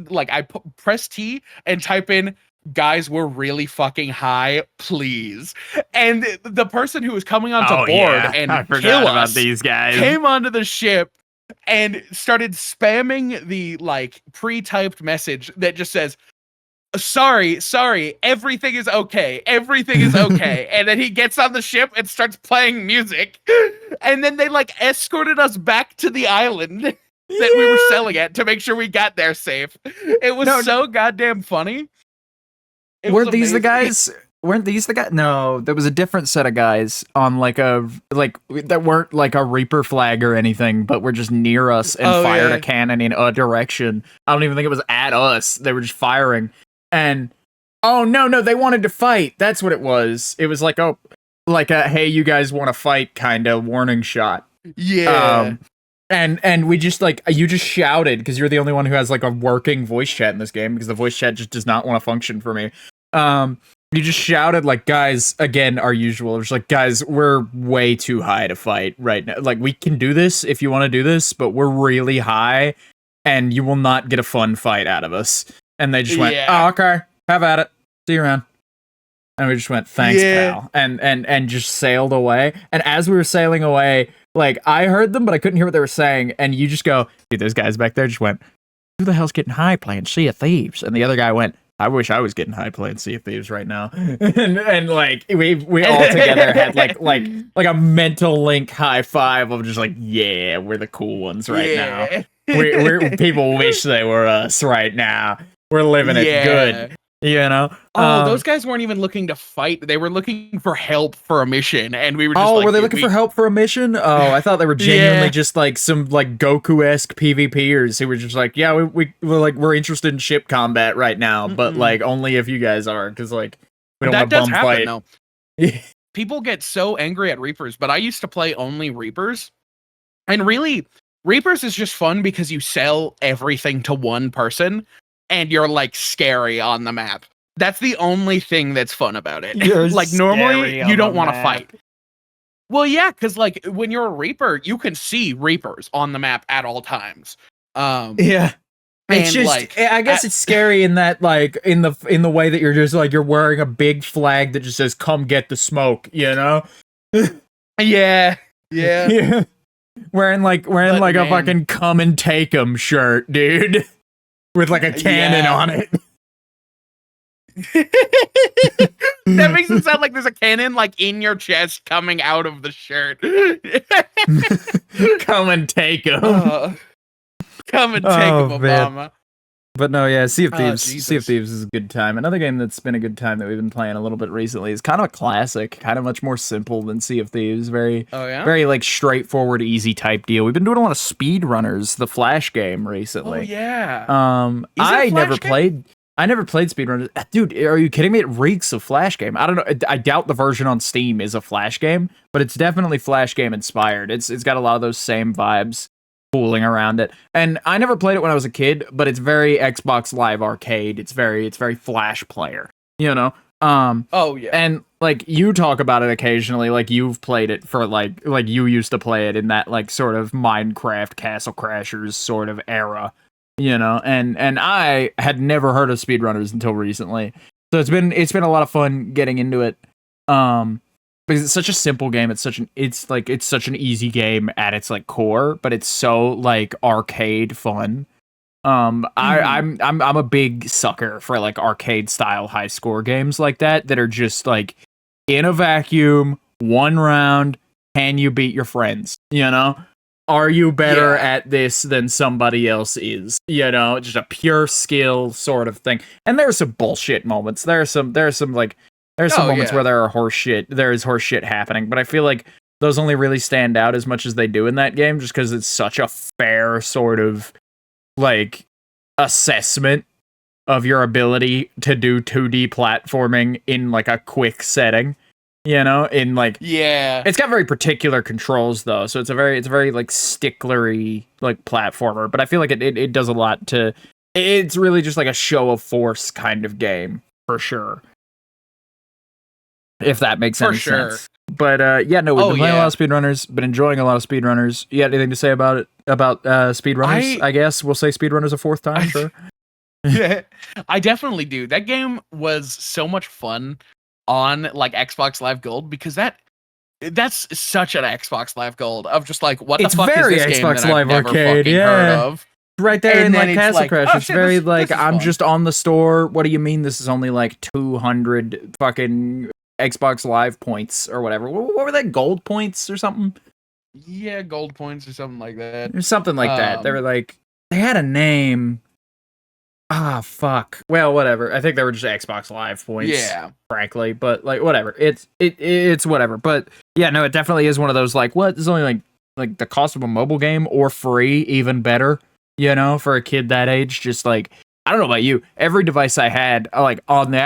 [SPEAKER 1] T and type in, "Guys, we're really fucking high, please." And the person who was coming onto board and
[SPEAKER 2] I forgot
[SPEAKER 1] kill
[SPEAKER 2] about
[SPEAKER 1] us
[SPEAKER 2] these guys.
[SPEAKER 1] came onto the ship and started spamming the like pre-typed message that just says, sorry, everything is okay. And then he gets on the ship and starts playing music. And then they like escorted us back to the island that we were selling at to make sure we got there safe. It was so goddamn funny.
[SPEAKER 2] Weren't these the guys? No, there was a different set of guys on that weren't like a Reaper flag or anything, but were just near us and fired a cannon in a direction. I don't even think it was at us. They were just firing. And oh no, they wanted to fight. That's what it was. It was like a hey, you guys want to fight kind of warning shot.
[SPEAKER 1] Yeah.
[SPEAKER 2] And we just you just shouted because you're the only one who has like a working voice chat in this game because the voice chat just does not want to function for me. You just shouted like, "Guys, again, our usual." It was like, "Guys, we're way too high to fight right now. Like, we can do this if you want to do this, but we're really high, and you will not get a fun fight out of us." And they just went, "Oh, okay, have at it. See you around." And we just went, "Thanks, pal," and just sailed away. And as we were sailing away, like I heard them, but I couldn't hear what they were saying. And you just go, "Dude, those guys back there just went, who the hell's getting high playing Sea of Thieves?" And the other guy went, "I wish I was getting high playing Sea of Thieves right now." and like we all together had like a mental link high five of just like, yeah, we're the cool ones right now. We're people wish they were us right now. We're living it good. You know?
[SPEAKER 1] Those guys weren't even looking to fight. They were looking for help for a mission, and we were just
[SPEAKER 2] were they looking for help for a mission? Oh, I thought they were genuinely just like some like Goku-esque PvPers who were just like, yeah, we're interested in ship combat right now, but like only if you guys are, because like we don't want to bum fight.
[SPEAKER 1] Though. People get so angry at Reapers, but I used to play only Reapers, and really, Reapers is just fun because you sell everything to one person. And you're like scary on the map. That's the only thing that's fun about it. Like normally you don't want to fight. Well, yeah, because like when you're a Reaper, you can see Reapers on the map at all times.
[SPEAKER 2] Yeah. It's just like, I guess it's scary in that like in the way that you're just like you're wearing a big flag that just says "Come get the smoke," you know?
[SPEAKER 1] Yeah.
[SPEAKER 2] Wearing a fucking "Come and Take 'em" shirt, dude. With like a cannon on it.
[SPEAKER 1] That makes it sound like there's a cannon like in your chest coming out of the shirt.
[SPEAKER 2] Come and take him.
[SPEAKER 1] Come and take him, Obama.
[SPEAKER 2] Man. But no, yeah, Sea of Thieves. Sea of Thieves is a good time. Another game that's been a good time that we've been playing a little bit recently is kind of a classic, kind of much more simple than Sea of Thieves. Very like straightforward, easy type deal. We've been doing a lot of speedrunners, the Flash game recently.
[SPEAKER 1] Oh yeah.
[SPEAKER 2] I never played speedrunners. Dude, are you kidding me? It reeks of Flash game. I don't know. I doubt the version on Steam is a Flash game, but it's definitely Flash game inspired. It's got a lot of those same vibes fooling around it. And I never played it when I was a kid, but it's very Xbox Live Arcade. It's very Flash player, you know?
[SPEAKER 1] Oh yeah.
[SPEAKER 2] And like you talk about it occasionally, like you've played it for like you used to play it in that like sort of Minecraft Castle Crashers sort of era, you know? And I had never heard of speedrunners until recently. So it's been a lot of fun getting into it. Because it's such a simple game. It's such an easy game at its like core, but it's so like arcade fun. I'm a big sucker for like arcade style high score games like that are just like in a vacuum, one round, can you beat your friends? You know? Are you better at this than somebody else is? You know, just a pure skill sort of thing. And there are some bullshit moments. There are some moments where there is horse shit happening, but I feel like those only really stand out as much as they do in that game just because it's such a fair sort of like assessment of your ability to do 2D platforming in like a quick setting. You know, in like it's got very particular controls though, so it's a very like sticklery like platformer. But I feel like it does a lot to. It's really just like a show of force kind of game for sure, if that makes any sense. But we've been playing a lot of speedrunners, been enjoying a lot of speedrunners. You got anything to say about it? About speedrunners? I guess we'll say speedrunners a fourth time. Sure.
[SPEAKER 1] Yeah, I definitely do. That game was so much fun on like Xbox Live Gold because that's such an Xbox Live Gold of just like what the fuck is this game
[SPEAKER 2] Xbox
[SPEAKER 1] that
[SPEAKER 2] Live
[SPEAKER 1] I've never
[SPEAKER 2] Arcade,
[SPEAKER 1] fucking heard of?
[SPEAKER 2] Right there
[SPEAKER 1] And
[SPEAKER 2] in
[SPEAKER 1] then
[SPEAKER 2] like
[SPEAKER 1] it's
[SPEAKER 2] Castle
[SPEAKER 1] like,
[SPEAKER 2] Crash.
[SPEAKER 1] oh,
[SPEAKER 2] It's
[SPEAKER 1] shit,
[SPEAKER 2] very
[SPEAKER 1] this
[SPEAKER 2] like
[SPEAKER 1] is
[SPEAKER 2] I'm
[SPEAKER 1] fun.
[SPEAKER 2] just on the store. What do you mean this is only like 200 fucking Xbox Live points or whatever? What were they? Gold points or something?
[SPEAKER 1] Yeah, gold points or something like that.
[SPEAKER 2] Or something like that. They were like they had a name. Ah, fuck. Well, whatever. I think they were just Xbox Live points.
[SPEAKER 1] Yeah.
[SPEAKER 2] Frankly, but like whatever. It's whatever. But yeah, no, it definitely is one of those like what? This is only like the cost of a mobile game or free, even better. You know, for a kid that age, just like I don't know about you. Every device I had, like on the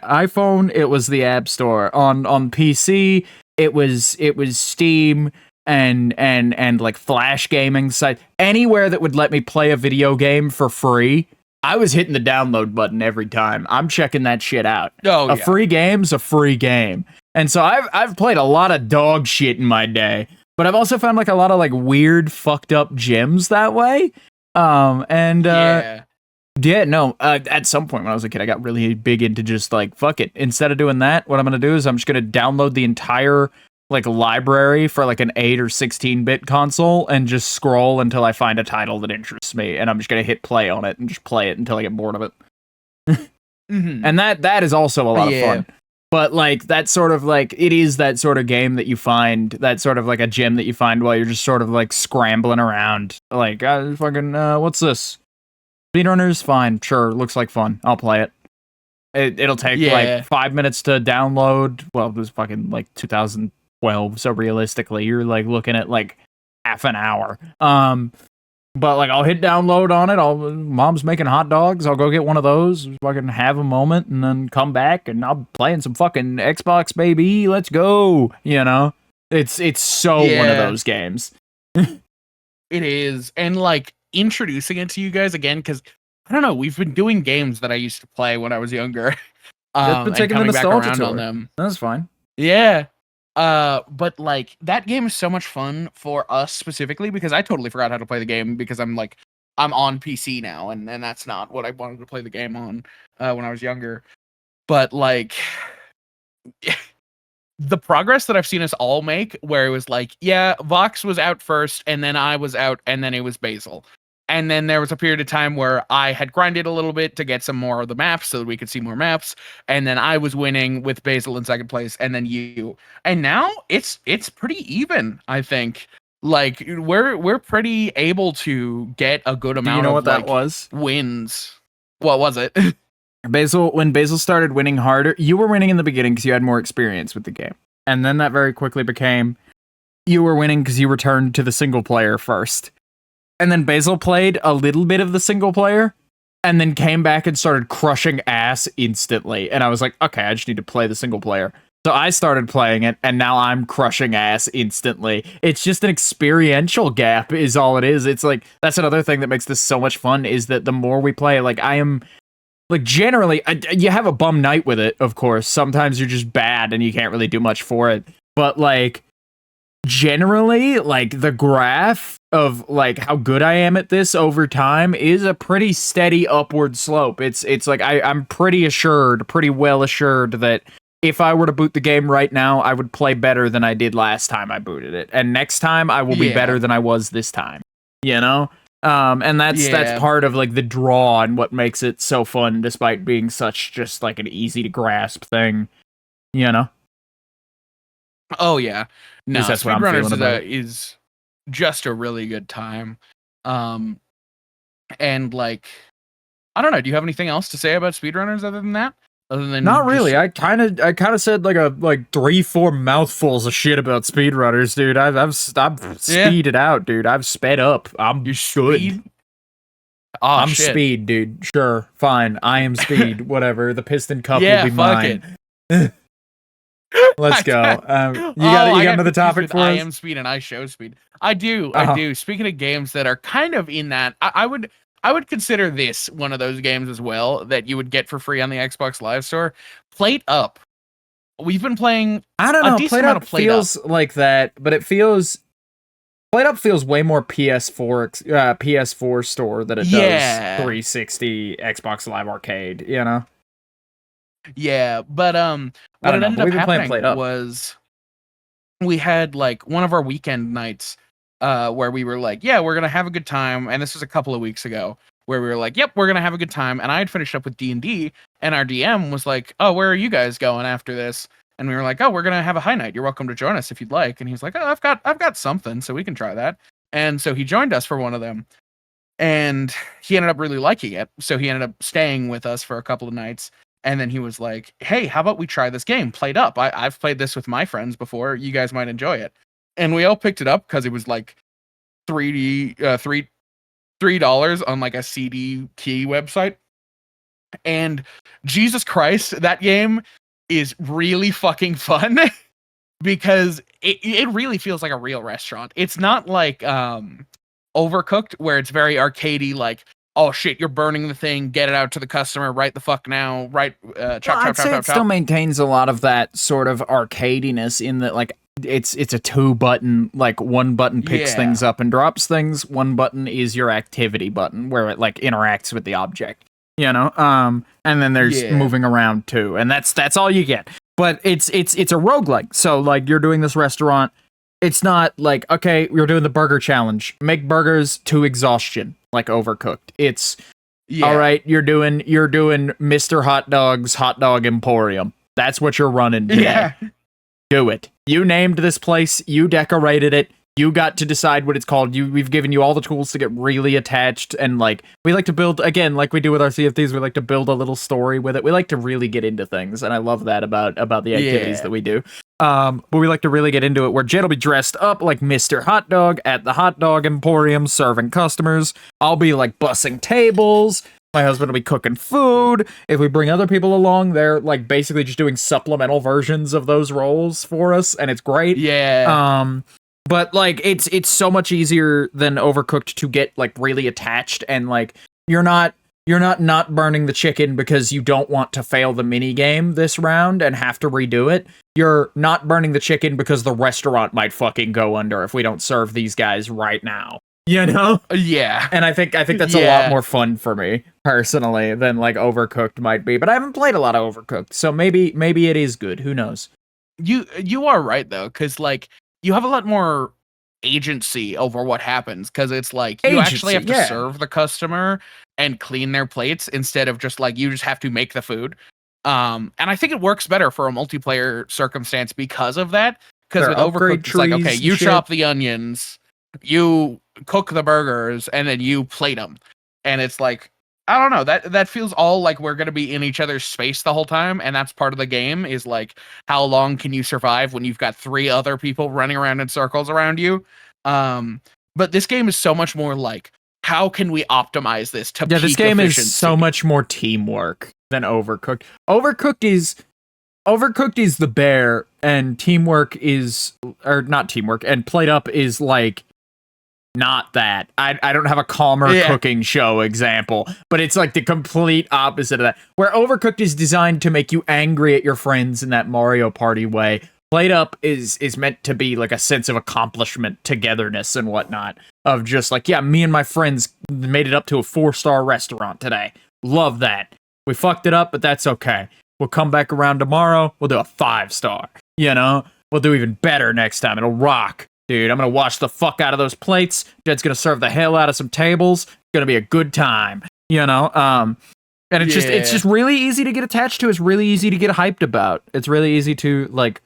[SPEAKER 2] iPhone, it was the App Store. On PC, it was Steam and like Flash gaming site. Anywhere that would let me play a video game for free. I was hitting the download button every time. I'm checking that shit out. A free game's a free game. And so I've played a lot of dog shit in my day, but I've also found like a lot of like weird fucked up gems that way. At some point when I was a kid, I got really big into just like fuck it. Instead of doing that, what I'm going to do is I'm just going to download the entire like library for like an 8 or 16-bit console and just scroll until I find a title that interests me, and I'm just gonna hit play on it and just play it until I get bored of it. And that is also a lot of fun. But like that sort of like it is that sort of game that you find, that sort of like a gem that you find while you're just sort of like scrambling around. Like what's this? Speedrunners, fine, sure, looks like fun. I'll play it. It'll take like 5 minutes to download. Well, it was fucking like 2012, so realistically you're like looking at like half an hour. But like I'll hit download on it. Mom's making hot dogs, I'll go get one of those, fucking have a moment, and then come back and I'll be playing some fucking Xbox, baby, let's go. You know, it's so one of those games.
[SPEAKER 1] It is. And like introducing it to you guys again, because I don't know, we've been doing games that I used to play when I was younger.
[SPEAKER 2] Been taking the nostalgia tour on them. That's fine.
[SPEAKER 1] Yeah. But like that game is so much fun for us specifically because I totally forgot how to play the game because I'm on PC now and that's not what I wanted to play the game on when I was younger. But like the progress that I've seen us all make where it was like, yeah, Vox was out first and then I was out and then it was Basil. And then there was a period of time where I had grinded a little bit to get some more of the maps so that we could see more maps. And then I was winning with Basil in second place and then you. And now it's pretty even, I think. Like we're pretty able to get a good amount of
[SPEAKER 2] you know what that was?
[SPEAKER 1] Wins. What was it?
[SPEAKER 2] When Basil started winning harder, you were winning in the beginning because you had more experience with the game. And then that very quickly became you were winning because you returned to the single player first. And then Basil played a little bit of the single player and then came back and started crushing ass instantly. And I was like, okay, I just need to play the single player. So I started playing it and now I'm crushing ass instantly. It's just an experiential gap is all it is. It's like, that's another thing that makes this so much fun is that the more we play, like I am like generally, you have a bum night with it, of course. Sometimes you're just bad and you can't really do much for it. But like, generally, like the graph of like how good I am at this over time is a pretty steady upward slope. It's like I'm pretty well assured that if I were to boot the game right now, I would play better than I did last time I booted it. And next time I will be better than I was this time. You know? And that's
[SPEAKER 1] Yeah.
[SPEAKER 2] part of like the draw and what makes it so fun, despite being such just like an easy to grasp thing, you know.
[SPEAKER 1] Oh yeah.
[SPEAKER 2] At
[SPEAKER 1] No,
[SPEAKER 2] least that's what I'm
[SPEAKER 1] speedrunners
[SPEAKER 2] feeling about it.
[SPEAKER 1] is just a really good time. Um, and like, I don't know. Do you have anything else to say about speedrunners other than that? Other than
[SPEAKER 2] Not
[SPEAKER 1] just
[SPEAKER 2] really. I kind of said like 3-4 mouthfuls of shit about speedrunners, dude. I've
[SPEAKER 1] yeah,
[SPEAKER 2] speeded out, dude. I've sped up. I'm
[SPEAKER 1] your
[SPEAKER 2] good.
[SPEAKER 1] speed. Oh
[SPEAKER 2] I'm
[SPEAKER 1] shit.
[SPEAKER 2] speed, dude. Sure, fine. I am speed. Whatever. The piston cup will
[SPEAKER 1] Yeah,
[SPEAKER 2] be
[SPEAKER 1] fuck it.
[SPEAKER 2] mine. Let's go. You
[SPEAKER 1] Oh,
[SPEAKER 2] got
[SPEAKER 1] I got
[SPEAKER 2] another
[SPEAKER 1] confused
[SPEAKER 2] topic
[SPEAKER 1] with
[SPEAKER 2] for
[SPEAKER 1] I
[SPEAKER 2] us?
[SPEAKER 1] am speed and I show speed. I do. I
[SPEAKER 2] Uh-huh.
[SPEAKER 1] do. Speaking of games that are kind of in that, I would consider this one of those games as well that you would get for free on the Xbox Live Store. Plate Up. We've been playing
[SPEAKER 2] I don't
[SPEAKER 1] a
[SPEAKER 2] know.
[SPEAKER 1] decent
[SPEAKER 2] Plate
[SPEAKER 1] amount
[SPEAKER 2] Up
[SPEAKER 1] of Plate Up.
[SPEAKER 2] feels like that, but Plate Up feels way more PS4 store than it does
[SPEAKER 1] Yeah.
[SPEAKER 2] 360 Xbox Live Arcade. You know.
[SPEAKER 1] Yeah, but
[SPEAKER 2] I
[SPEAKER 1] what
[SPEAKER 2] don't
[SPEAKER 1] had
[SPEAKER 2] know,
[SPEAKER 1] ended
[SPEAKER 2] but
[SPEAKER 1] up
[SPEAKER 2] we've been playing
[SPEAKER 1] happening
[SPEAKER 2] Plate Up.
[SPEAKER 1] was we had like one of our weekend nights where we were like, yeah, we're gonna have a good time, and this was a couple of weeks ago where we were like, yep, we're gonna have a good time, and I had finished up with D&D, and our DM was like, oh, where are you guys going after this? And we were like, oh, we're gonna have a high night, you're welcome to join us if you'd like. And he was like, oh, I've got something, so we can try that. And so he joined us for one of them, and he ended up really liking it, so he ended up staying with us for a couple of nights. And then he was like, hey, how about we try this game, Played Up? I've played this with my friends before, you guys might enjoy it. And we all picked it up because it was like $3 on like a CD key website. And Jesus Christ, that game is really fucking fun because it really feels like a real restaurant. It's not like Overcooked, where it's very arcadey, like, oh shit, you're burning the thing, get it out to the customer right the fuck now, right,
[SPEAKER 2] Well,
[SPEAKER 1] chop,
[SPEAKER 2] I'd
[SPEAKER 1] chop, chop,
[SPEAKER 2] say
[SPEAKER 1] chop,
[SPEAKER 2] it still
[SPEAKER 1] chop.
[SPEAKER 2] maintains a lot of that sort of arcadiness in that, like, it's a 2-button, like, one button picks
[SPEAKER 1] Yeah.
[SPEAKER 2] things up and drops things, one button is your activity button where it like interacts with the object, you know. And then there's
[SPEAKER 1] Yeah.
[SPEAKER 2] moving around too, and that's all you get. But it's a roguelike, so like you're doing this restaurant. It's not like, okay, you're doing the burger challenge, make burgers to exhaustion like Overcooked. It's
[SPEAKER 1] Yeah.
[SPEAKER 2] all right, you're doing Mr. Hot Dog's Hot Dog Emporium. That's what you're running today.
[SPEAKER 1] Yeah.
[SPEAKER 2] Do it. You named this place, you decorated it, you got to decide what it's called. We've given you all the tools to get really attached, and like we like to build, again, like we do with our CFDs, we like to build a little story with it. We like to really get into things, and I love that about the activities
[SPEAKER 1] Yeah.
[SPEAKER 2] that we do. But we like to really get into it where Jed will be dressed up like Mr. Hot Dog at the Hot Dog Emporium serving customers. I'll be like bussing tables. My husband will be cooking food. If we bring other people along, they're like basically just doing supplemental versions of those roles for us, and it's great.
[SPEAKER 1] Yeah.
[SPEAKER 2] But like it's so much easier than Overcooked to get like really attached, and like you're not burning the chicken because you don't want to fail the mini game this round and have to redo it. You're not burning the chicken because the restaurant might fucking go under if we don't serve these guys right now. You know?
[SPEAKER 1] Yeah.
[SPEAKER 2] And I think that's a lot more fun for me personally than like Overcooked might be. But I haven't played a lot of Overcooked, so maybe it is good. Who knows?
[SPEAKER 1] You are right though, because like you have a lot more agency over what happens, because it's like you actually have to
[SPEAKER 2] yeah.
[SPEAKER 1] serve the customer and clean their plates instead of just like you just have to make the food. And I think it works better for a multiplayer circumstance because of that. Because with
[SPEAKER 2] upgrade
[SPEAKER 1] Overcooked, it's like, okay,
[SPEAKER 2] trees
[SPEAKER 1] you
[SPEAKER 2] and shit.
[SPEAKER 1] chop the onions, you cook the burgers, and then you plate them. And it's like, I don't know, that feels all like we're gonna be in each other's space the whole time, and that's part of the game, is like how long can you survive when you've got 3 other people running around in circles around you. But this game is so much more like, how can we optimize this to peak
[SPEAKER 2] This game
[SPEAKER 1] efficiency?
[SPEAKER 2] is so much more teamwork than Overcooked. Overcooked is the bear, and teamwork is, or not teamwork, and Plate Up is like not that. I don't have a calmer cooking show example, but it's like the complete opposite of that. Where Overcooked is designed to make you angry at your friends in that Mario Party way, Plate Up is meant to be like a sense of accomplishment, togetherness, and whatnot. Of just like, yeah, me and my friends made it up to a 4-star restaurant today. Love that. We fucked it up, but that's okay. We'll come back around tomorrow. We'll do a 5-star. You know, we'll do even better next time. It'll rock. dude, I'm gonna wash the fuck out of those plates. Jed's gonna serve the hell out of some tables. It's gonna be a good time, and it's just really easy to get attached to. It's really easy to get hyped about. It's really easy to like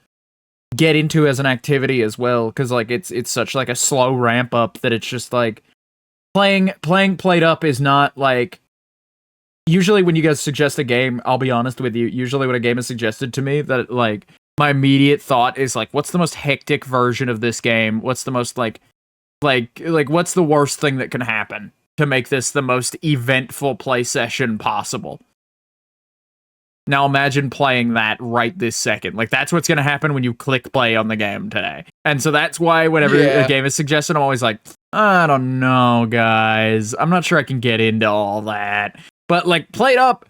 [SPEAKER 2] get into as an activity as well, because like it's such like a slow ramp up that it's just like playing Played Up is not like. Usually when you guys suggest a game, I'll be honest with you, usually when a game is suggested to me, that like my immediate thought is like, what's the most hectic version of this game? What's the most like what's the worst thing that can happen to make this the most eventful play session possible? Now imagine playing that right this second. Like that's what's going to happen when you click play on the game today. And so that's why whenever a game is suggested, I'm always like, I don't know, guys. I'm not sure I can get into all that. But like Played Up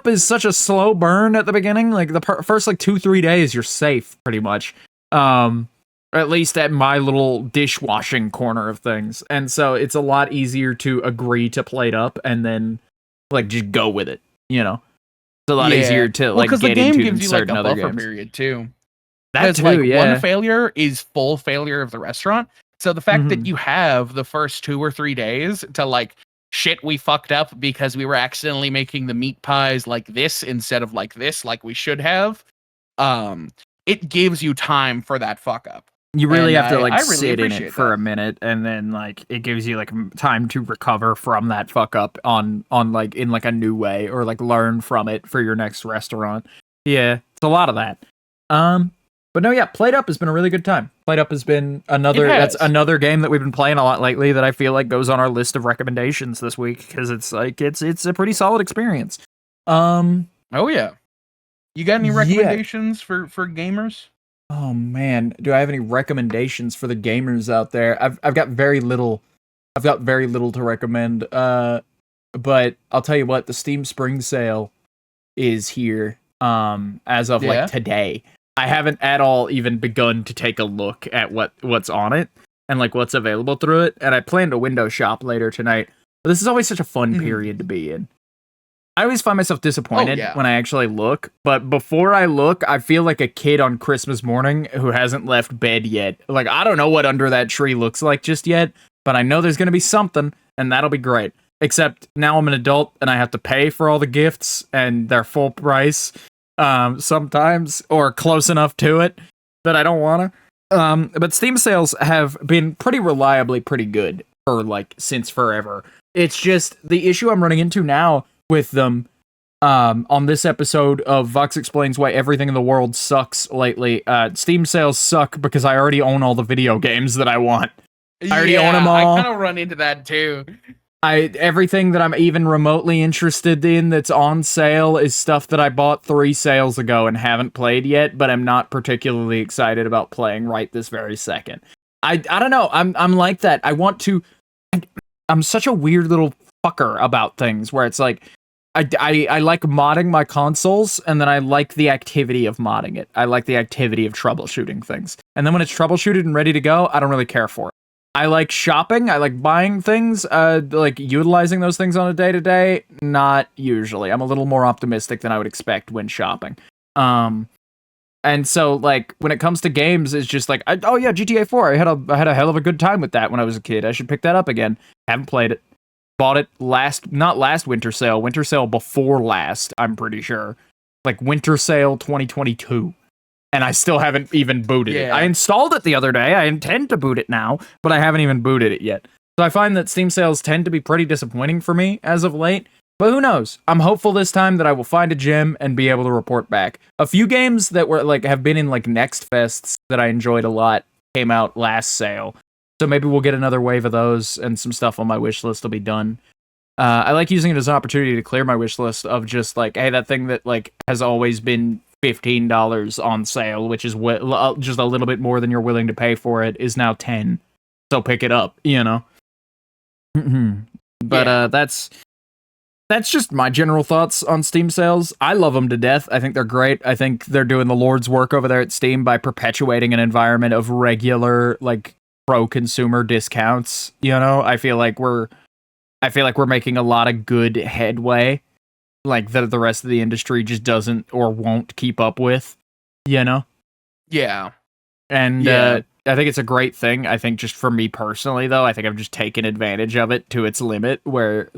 [SPEAKER 2] is such a slow burn at the beginning. Like the first like 2-3 days, you're safe pretty much. Or at least at my little dishwashing corner of things. And so it's a lot easier to agree to Played Up and then like just go with it. It's a lot easier to like get
[SPEAKER 1] the game
[SPEAKER 2] into
[SPEAKER 1] gives you
[SPEAKER 2] certain
[SPEAKER 1] like a
[SPEAKER 2] other
[SPEAKER 1] buffer
[SPEAKER 2] games.
[SPEAKER 1] period too.
[SPEAKER 2] That too,
[SPEAKER 1] like
[SPEAKER 2] yeah.
[SPEAKER 1] One failure is full failure of the restaurant. So the fact that you have the first 2 or 3 days to like, shit, we fucked up because we were accidentally making the meat pies like this instead of like this, like we should have. It gives you time for that fuck up.
[SPEAKER 2] You really have to like
[SPEAKER 1] I really
[SPEAKER 2] sit in it for a minute, and then like it gives you like time to recover from that fuck up on like in like a new way, or like learn from it for your next restaurant. Yeah, it's a lot of that. But no, yeah, Played Up has been a really good time. Played Up has been that's another game that we've been playing a lot lately that I feel like goes on our list of recommendations this week, because it's like it's a pretty solid experience.
[SPEAKER 1] Oh yeah. You got any recommendations for gamers?
[SPEAKER 2] Oh man, do I have any recommendations for the gamers out there? I've got very little. I've got very little to recommend. But I'll tell you what, the Steam Spring Sale is here. As of like today. I haven't at all even begun to take a look at what's on it and like what's available through it. And I plan to window shop later tonight. But this is always such a fun period to be in. I always find myself disappointed when I actually look. But before I look, I feel like a kid on Christmas morning who hasn't left bed yet. Like, I don't know what under that tree looks like just yet, but I know there's going to be something, and that'll be great. Except now I'm an adult and I have to pay for all the gifts, and they're full price. Sometimes, or close enough to it that I don't want to. But Steam sales have been pretty reliably pretty good for like since forever. It's just the issue I'm running into now with them. On this episode of Vox Explains Why Everything in the World Sucks lately. Steam sales suck because I already own all the video games that I want. I already own them all.
[SPEAKER 1] I kind of run into that too.
[SPEAKER 2] Everything that I'm even remotely interested in that's on sale is stuff that I bought 3 sales ago and haven't played yet, but I'm not particularly excited about playing right this very second. I don't know. I'm like that. I'm such a weird little fucker about things where it's like I like modding my consoles, and then I like the activity of modding it. I like the activity of troubleshooting things. And then when it's troubleshooted and ready to go, I don't really care for it. I like shopping. I like buying things, like utilizing those things on a day-to-day. Not usually. I'm a little more optimistic than I would expect when shopping. And so, like, when it comes to games, it's just like, GTA 4. I had a hell of a good time with that when I was a kid. I should pick that up again. Haven't played it. Bought it not last winter sale before last, I'm pretty sure. Like, winter sale 2022. And I still haven't even booted it. I installed it the other day. I intend to boot it now, but I haven't even booted it yet. So I find that Steam sales tend to be pretty disappointing for me as of late. But who knows? I'm hopeful this time that I will find a gem and be able to report back. A few games that were like have been in like Next Fests that I enjoyed a lot came out last sale. So maybe we'll get another wave of those, and some stuff on my wish list will be done. I like using it as an opportunity to clear my wish list of just like, hey, that thing that like has always been $15 on sale, which is just a little bit more than you're willing to pay for it, is now $10. So pick it up, But that's just my general thoughts on Steam sales. I love them to death. I think they're great. I think they're doing the Lord's work over there at Steam by perpetuating an environment of regular, like, pro-consumer discounts. I feel like we're making a lot of good headway, like that the rest of the industry just doesn't or won't keep up with,
[SPEAKER 1] Yeah.
[SPEAKER 2] And it's a great thing. I think just for me personally, though, I think I've just taken advantage of it to its limit, where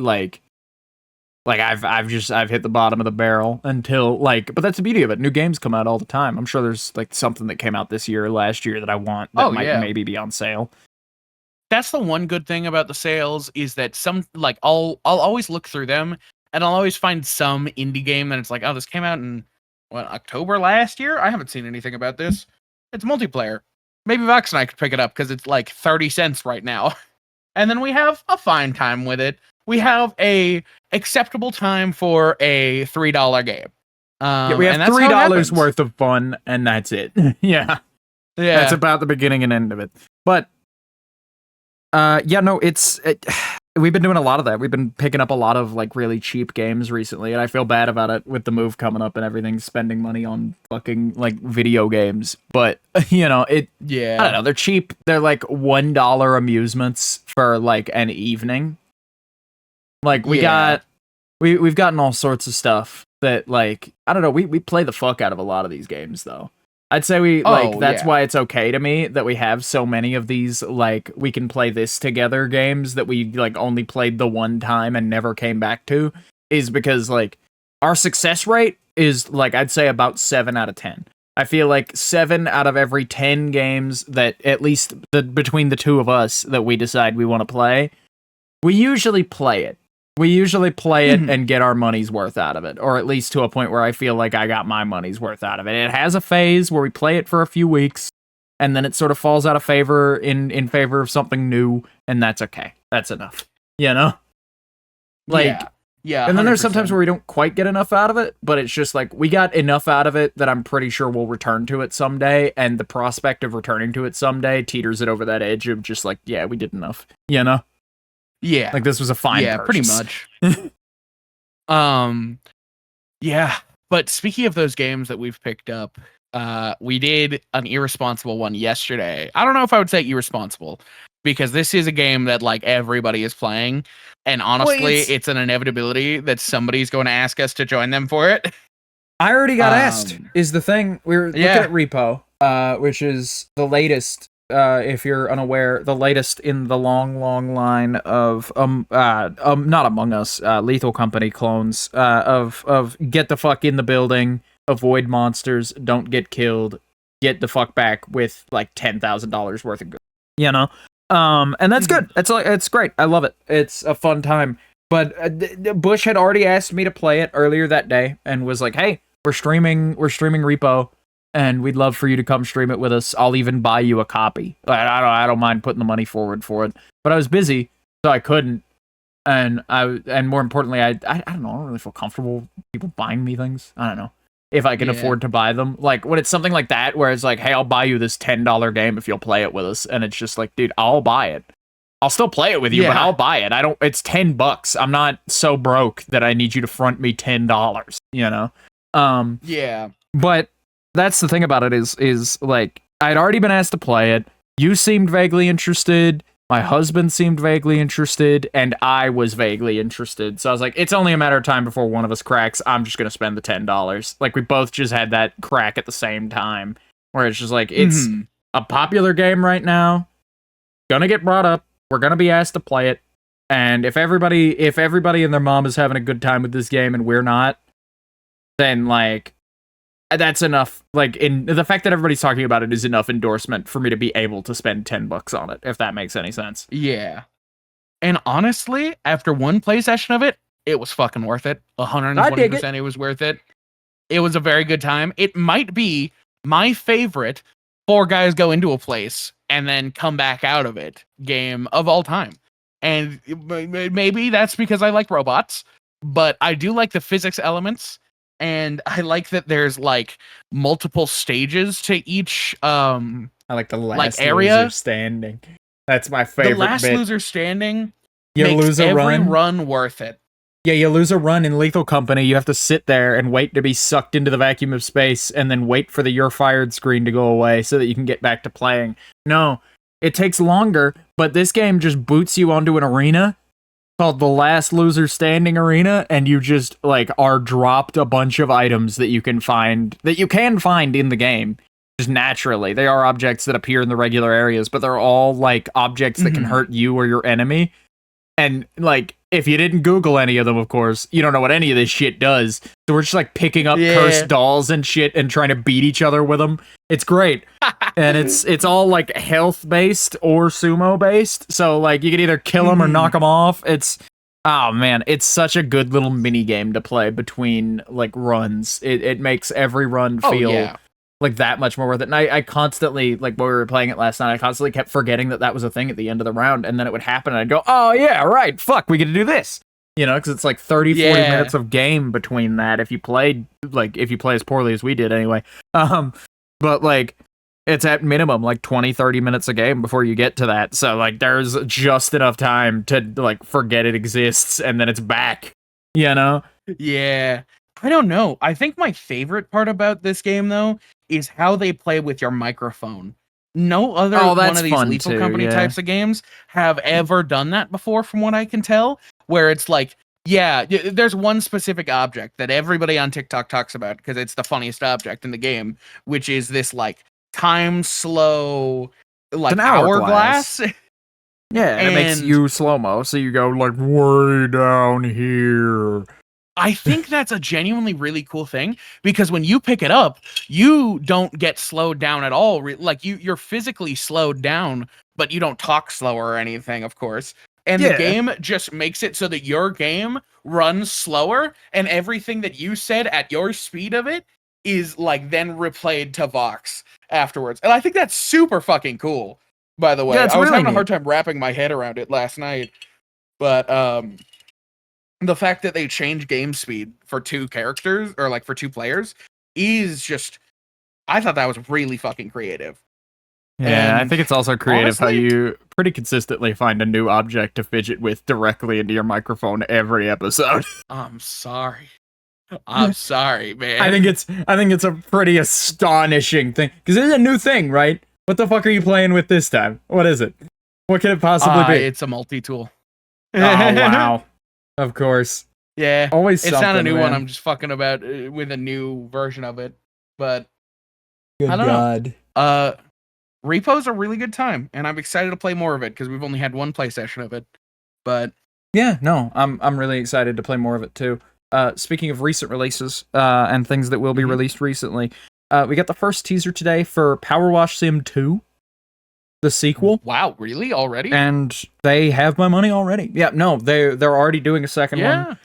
[SPEAKER 2] I've hit the bottom of the barrel until but that's the beauty of it. New games come out all the time. I'm sure there's something that came out this year or last year that I want that might maybe be on sale.
[SPEAKER 1] That's the one good thing about the sales is that some I'll always look through them and I'll always find some indie game that it's like, oh, this came out in October last year? I haven't seen anything about this. It's multiplayer. Maybe Vox and I could pick it up because it's 30 cents right now. And then we have a fine time with it. We have a acceptable time for a $3 game.
[SPEAKER 2] We have $3 worth of fun, and that's it. Yeah. That's about the beginning and end of it. But we've been doing a lot of that. We've been picking up a lot of really cheap games recently, and I feel bad about it with the move coming up and everything, spending money on fucking video games. But I don't know, they're cheap. They're $1 amusements for an evening. We've gotten all sorts of stuff that I don't know, we play the fuck out of a lot of these games though. I'd say that's why it's okay to me that we have so many of these we can play this together games that we only played the one time and never came back to, is because our success rate is I'd say about 7 out of 10. I feel 7 out of every 10 games that at least between the two of us that we decide we want to play, we usually play it. We usually play it and get our money's worth out of it, or at least to a point where I feel like I got my money's worth out of it. It has a phase where we play it for a few weeks, and then it sort of falls out of favor in favor of something new, and that's okay. That's enough. Yeah. And then there's sometimes where we don't quite get enough out of it, but it's just we got enough out of it that I'm pretty sure we'll return to it someday, and the prospect of returning to it someday teeters it over that edge of just we did enough.
[SPEAKER 1] Yeah.
[SPEAKER 2] This was a fine purchase.
[SPEAKER 1] Pretty much. Yeah. But speaking of those games that we've picked up, we did an irresponsible one yesterday. I don't know if I would say irresponsible, because this is a game that everybody is playing, and honestly, it's an inevitability that somebody's going to ask us to join them for it.
[SPEAKER 2] I already got asked, is the thing. We were looking at Repo, which is the latest. If you're unaware, the latest in the long line of not Among Us, Lethal Company clones of get the fuck in the building, avoid monsters, don't get killed, get the fuck back with $10,000 worth of goods, and that's good. It's great. I love it. It's a fun time. But Bush had already asked me to play it earlier that day and was like, "Hey, we're streaming Repo. And we'd love for you to come stream it with us. I'll even buy you a copy. I don't mind putting the money forward for it." But I was busy, so I couldn't. And more importantly, I don't know. I don't really feel comfortable with people buying me things. I don't know if I can afford to buy them. When it's something like that, where it's hey, I'll buy you this $10 game if you'll play it with us, and it's just dude, I'll buy it. I'll still play it with you, but I'll buy it. It's $10. I'm not so broke that I need you to front me $10. But that's the thing about it is I'd already been asked to play it. You seemed vaguely interested. My husband seemed vaguely interested, and I was vaguely interested. So I was it's only a matter of time before one of us cracks. I'm just gonna spend the $10. We both just had that crack at the same time, where it's just it's a popular game right now. Gonna get brought up. We're gonna be asked to play it, and if everybody and their mom is having a good time with this game and we're not, then that's enough. In the fact that everybody's talking about it is enough endorsement for me to be able to spend $10 on it, if that makes any sense.
[SPEAKER 1] Yeah. And honestly, after one play session of it, it was fucking worth it. 120% it was worth it. It was a very good time. It might be my favorite 4 guys go into a place and then come back out of it game of all time. And maybe that's because I like robots, but I do like the physics elements. And I like that there's multiple stages to each
[SPEAKER 2] I like the last
[SPEAKER 1] area
[SPEAKER 2] loser standing. That's my favorite.
[SPEAKER 1] The last loser standing
[SPEAKER 2] makes
[SPEAKER 1] lose a run worth it.
[SPEAKER 2] Yeah, you lose a run in Lethal Company, you have to sit there and wait to be sucked into the vacuum of space and then wait for the "you're fired" screen to go away so that you can get back to playing. No, it takes longer, but this game just boots you onto an arena called the Last Loser Standing Arena, and you just are dropped a bunch of items that you can find in the game, just naturally. They are objects that appear in the regular areas, but they're all like objects that can hurt you or your enemy. And like, if you didn't Google any of them, of course, you don't know what any of this shit does. So we're just like picking up cursed dolls and shit and trying to beat each other with them. It's great. And it's all like health based or sumo based. So like you can either kill them or knock them off. Oh man, it's such a good little mini game to play between like runs. It makes every run feel like that much more worth it. And I constantly, like when we were playing it last night, I constantly kept forgetting that was a thing at the end of the round, and then it would happen and I'd go, oh yeah, right, fuck, we get to do this. You know, because it's like 30, 40 minutes of game between that if you play as poorly as we did anyway. But like, it's at minimum like 20, 30 minutes a game before you get to that. So like, there's just enough time to like forget it exists, and then it's back, you know?
[SPEAKER 1] Yeah. I don't know. I think my favorite part about this game, though, is how they play with your microphone. No other one of these Lethal Company types of games have ever done that before, from what I can tell, where it's like, there's one specific object that everybody on TikTok talks about because it's the funniest object in the game, which is this like time slow, like
[SPEAKER 2] an
[SPEAKER 1] hourglass.
[SPEAKER 2] Yeah, and it makes you slow-mo, so you go like way down here.
[SPEAKER 1] I think that's a genuinely really cool thing, because when you pick it up, you don't get slowed down at all. Like you're physically slowed down, but you don't talk slower or anything, of course. And the game just makes it so that your game runs slower, and everything that you said at your speed of it is like then replayed to Vox afterwards. And I think that's super fucking cool, by the way.
[SPEAKER 2] Yeah,
[SPEAKER 1] I was
[SPEAKER 2] really
[SPEAKER 1] having a hard time wrapping my head around it last night. But the fact that they change game speed for two characters, or like for two players, is just, I thought that was really fucking creative.
[SPEAKER 2] Yeah, and I think it's also creative how you pretty consistently find a new object to fidget with directly into your microphone every episode.
[SPEAKER 1] I'm sorry, man.
[SPEAKER 2] I think it's a pretty astonishing thing, because it's a new thing, right? What the fuck are you playing with this time? What is it? What could it possibly be?
[SPEAKER 1] It's a multi-tool.
[SPEAKER 2] Oh wow. Of course.
[SPEAKER 1] Yeah.
[SPEAKER 2] Always
[SPEAKER 1] it's not a new one.
[SPEAKER 2] man.
[SPEAKER 1] I'm just fucking about with a new version of it. But
[SPEAKER 2] Good
[SPEAKER 1] I don't
[SPEAKER 2] God.
[SPEAKER 1] know. Repo's a really good time, and I'm excited to play more of it because we've only had one play session of it. But
[SPEAKER 2] yeah, no, I'm really excited to play more of it too. Speaking of recent releases and things that will be released recently, we got the first teaser today for Power Wash Sim 2. The sequel.
[SPEAKER 1] Wow, really? Already?
[SPEAKER 2] And they have my money already. Yeah, no, they're already doing a second one.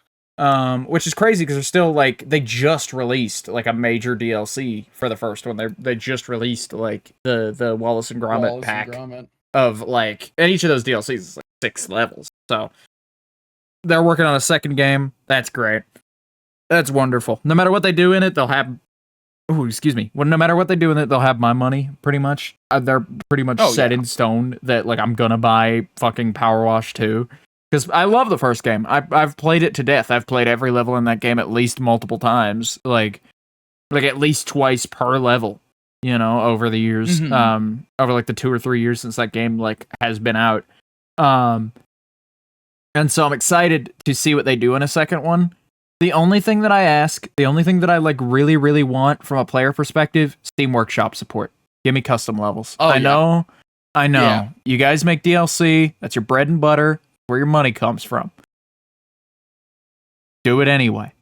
[SPEAKER 2] Which is crazy because they're still like, they just released like a major DLC for the first one. They just released like the Wallace and Gromit pack of like, and each of those DLCs is like 6 levels. So they're working on a second game. That's great. That's wonderful. No matter what they do in it, they'll have well, no matter what they do in it, they'll have my money, pretty much. They're pretty much set in stone that, like, I'm gonna buy fucking Power Wash 2. Because I love the first game. I've played it to death. I've played every level in that game at least multiple times. Like at least twice per level, you know, over the years. Over, like, the 2 or 3 years since that game, like, has been out. And so I'm excited to see what they do in a second one. The only thing that I like really, really want from a player perspective, Steam Workshop support. Give me custom levels. I know. Yeah. You guys make DLC. That's your bread and butter. Where your money comes from. Do it anyway.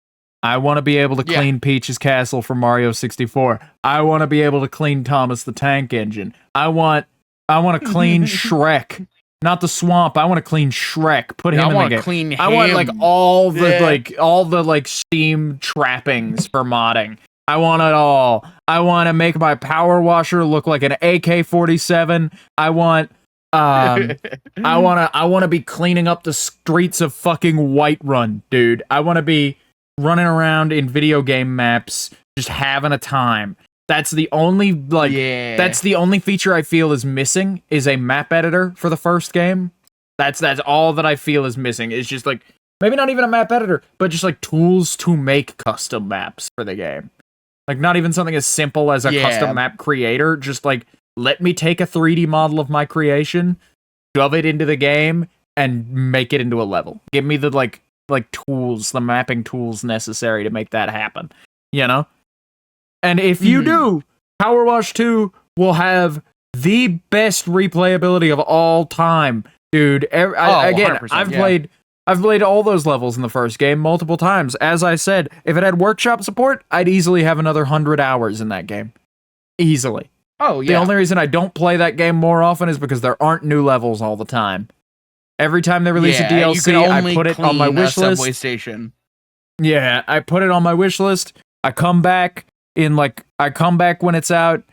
[SPEAKER 2] I want to be able to clean Peach's castle from Mario 64. I want to be able to clean Thomas the Tank Engine. I want to clean Shrek. Not the swamp. I want to clean Shrek. Put him in the game.
[SPEAKER 1] Clean him.
[SPEAKER 2] I want like all the Steam trappings for modding. I want it all. I want to make my power washer look like an AK-47. I want to be cleaning up the streets of fucking Whiterun, dude. I want to be running around in video game maps just having a time. That's the only that's the only feature I feel is missing, is a map editor for the first game. That's all that I feel is missing. It's just like, maybe not even a map editor, but just like tools to make custom maps for the game. Like, not even something as simple as a custom map creator. Just like, let me take a 3D model of my creation, shove it into the game, and make it into a level. Give me the like tools, the mapping tools necessary to make that happen. You know? And if you do, Power Wash 2 will have the best replayability of all time, dude. Again,
[SPEAKER 1] 100%,
[SPEAKER 2] I've played all those levels in the first game multiple times. As I said, if it had workshop support, I'd easily have another 100 hours in that game. Easily.
[SPEAKER 1] Oh, yeah.
[SPEAKER 2] The only reason I don't play that game more often is because there aren't new levels all the time. Every time they release a DLC, I put it on my wish list.
[SPEAKER 1] Subway station.
[SPEAKER 2] Yeah, I put it on my wish list. I come back when it's out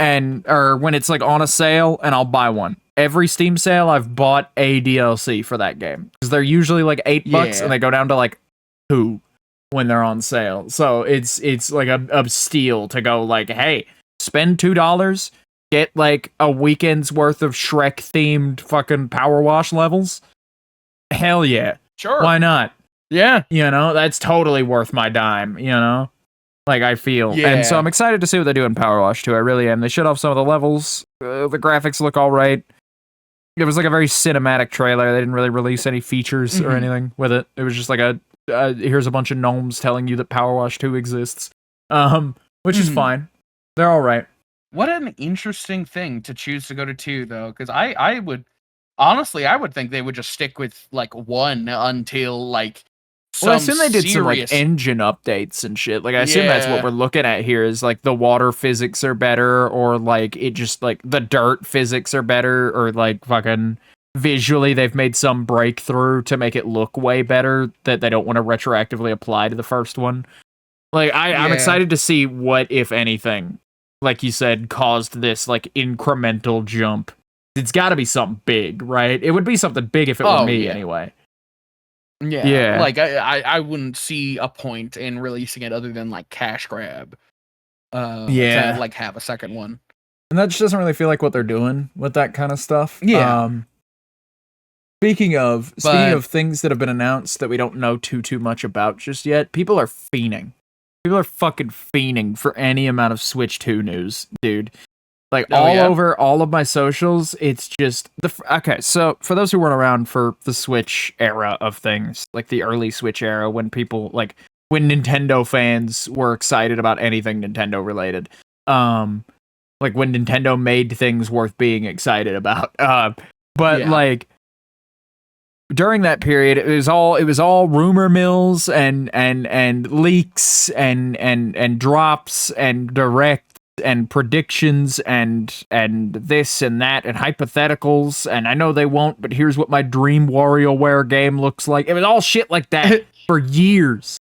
[SPEAKER 2] or when it's like on a sale, and I'll buy one. Every Steam sale, I've bought a DLC for that game because they're usually like $8 and they go down to like $2 when they're on sale. So it's like a steal to go like, hey, spend $2, get like a weekend's worth of Shrek themed fucking Power Wash levels. Hell yeah.
[SPEAKER 1] Sure.
[SPEAKER 2] Why not?
[SPEAKER 1] Yeah.
[SPEAKER 2] You know, that's totally worth my dime, you know? Like, I feel.
[SPEAKER 1] Yeah.
[SPEAKER 2] And so I'm excited to see what they do in Power Wash 2. I really am. They showed off some of the levels. The graphics look all right. It was like a very cinematic trailer. They didn't really release any features or anything with it. It was just like here's a bunch of gnomes telling you that Power Wash 2 exists. Which is fine. They're all right.
[SPEAKER 1] What an interesting thing to choose to go to 2, though, because I would honestly, I would think they would just stick with like 1 until like.
[SPEAKER 2] Well, I assume they did some like engine updates and shit. Like I assume that's what we're looking at here is like the water physics are better, or like it just like the dirt physics are better, or like fucking visually they've made some breakthrough to make it look way better that they don't want to retroactively apply to the first one. Like I'm excited to see what, if anything, like you said, caused this like incremental jump. It's got to be something big, right? It would be something big if it were me anyway.
[SPEAKER 1] Yeah. Like I wouldn't see a point in releasing it other than like cash grab. To like have a second one.
[SPEAKER 2] And that just doesn't really feel like what they're doing with that kind of stuff.
[SPEAKER 1] Yeah.
[SPEAKER 2] Speaking of things that have been announced that we don't know too much about just yet, people are fiending. People are fucking fiending for any amount of Switch 2 news, dude. Like over all of my socials, it's just okay. So for those who weren't around for the Switch era of things, like the early Switch era, when people when Nintendo fans were excited about anything Nintendo related, like when Nintendo made things worth being excited about. Like during that period, it was all rumor mills and leaks and drops and direct and predictions and this and that and hypotheticals, and I know they won't, but here's what my dream WarioWare game looks like. It was all shit like that for years.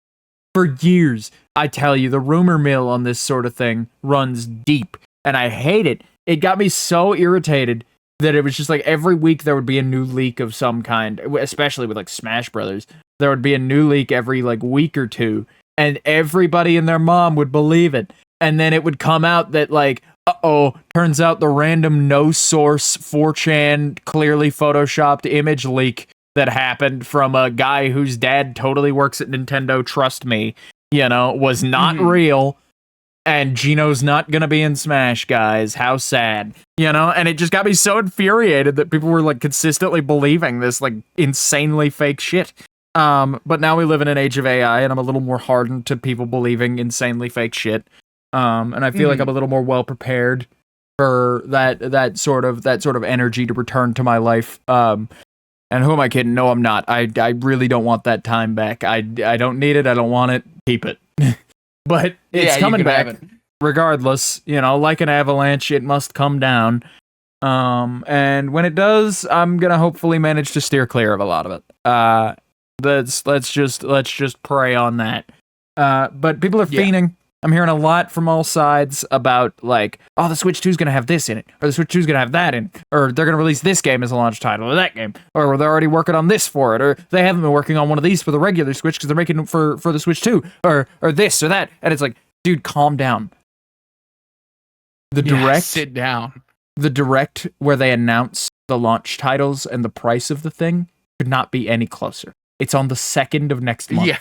[SPEAKER 2] For years. I tell you, the rumor mill on this sort of thing runs deep, and I hate it. It got me so irritated that it was just like every week there would be a new leak of some kind, especially with like Smash Brothers. There would be a new leak every like week or two, and everybody and their mom would believe it. And then it would come out that, like, turns out the random no-source 4chan clearly photoshopped image leak that happened from a guy whose dad totally works at Nintendo, trust me, was not real. And Gino's not gonna be in Smash, guys. How sad. And it just got me so infuriated that people were, like, consistently believing this, like, insanely fake shit. But now we live in an age of AI, and I'm a little more hardened to people believing insanely fake shit. And I feel like I'm a little more well prepared for that sort of energy to return to my life. And who am I kidding? No, I'm not. I really don't want that time back. I don't need it. I don't want it. Keep it. But it's coming back regardless. Like an avalanche, it must come down. And when it does, I'm gonna hopefully manage to steer clear of a lot of it. Let's just pray on that. But people are fiending. I'm hearing a lot from all sides about, like, the Switch 2 is going to have this in it, or the Switch 2 is going to have that in it, or they're going to release this game as a launch title, or that game, or they're already working on this for it, or they haven't been working on one of these for the regular Switch because they're making it for the Switch 2, or this or that. And it's like, dude, calm down.
[SPEAKER 1] Sit down.
[SPEAKER 2] The direct where they announce the launch titles and the price of the thing could not be any closer. It's on the 2nd of next month. Yeah.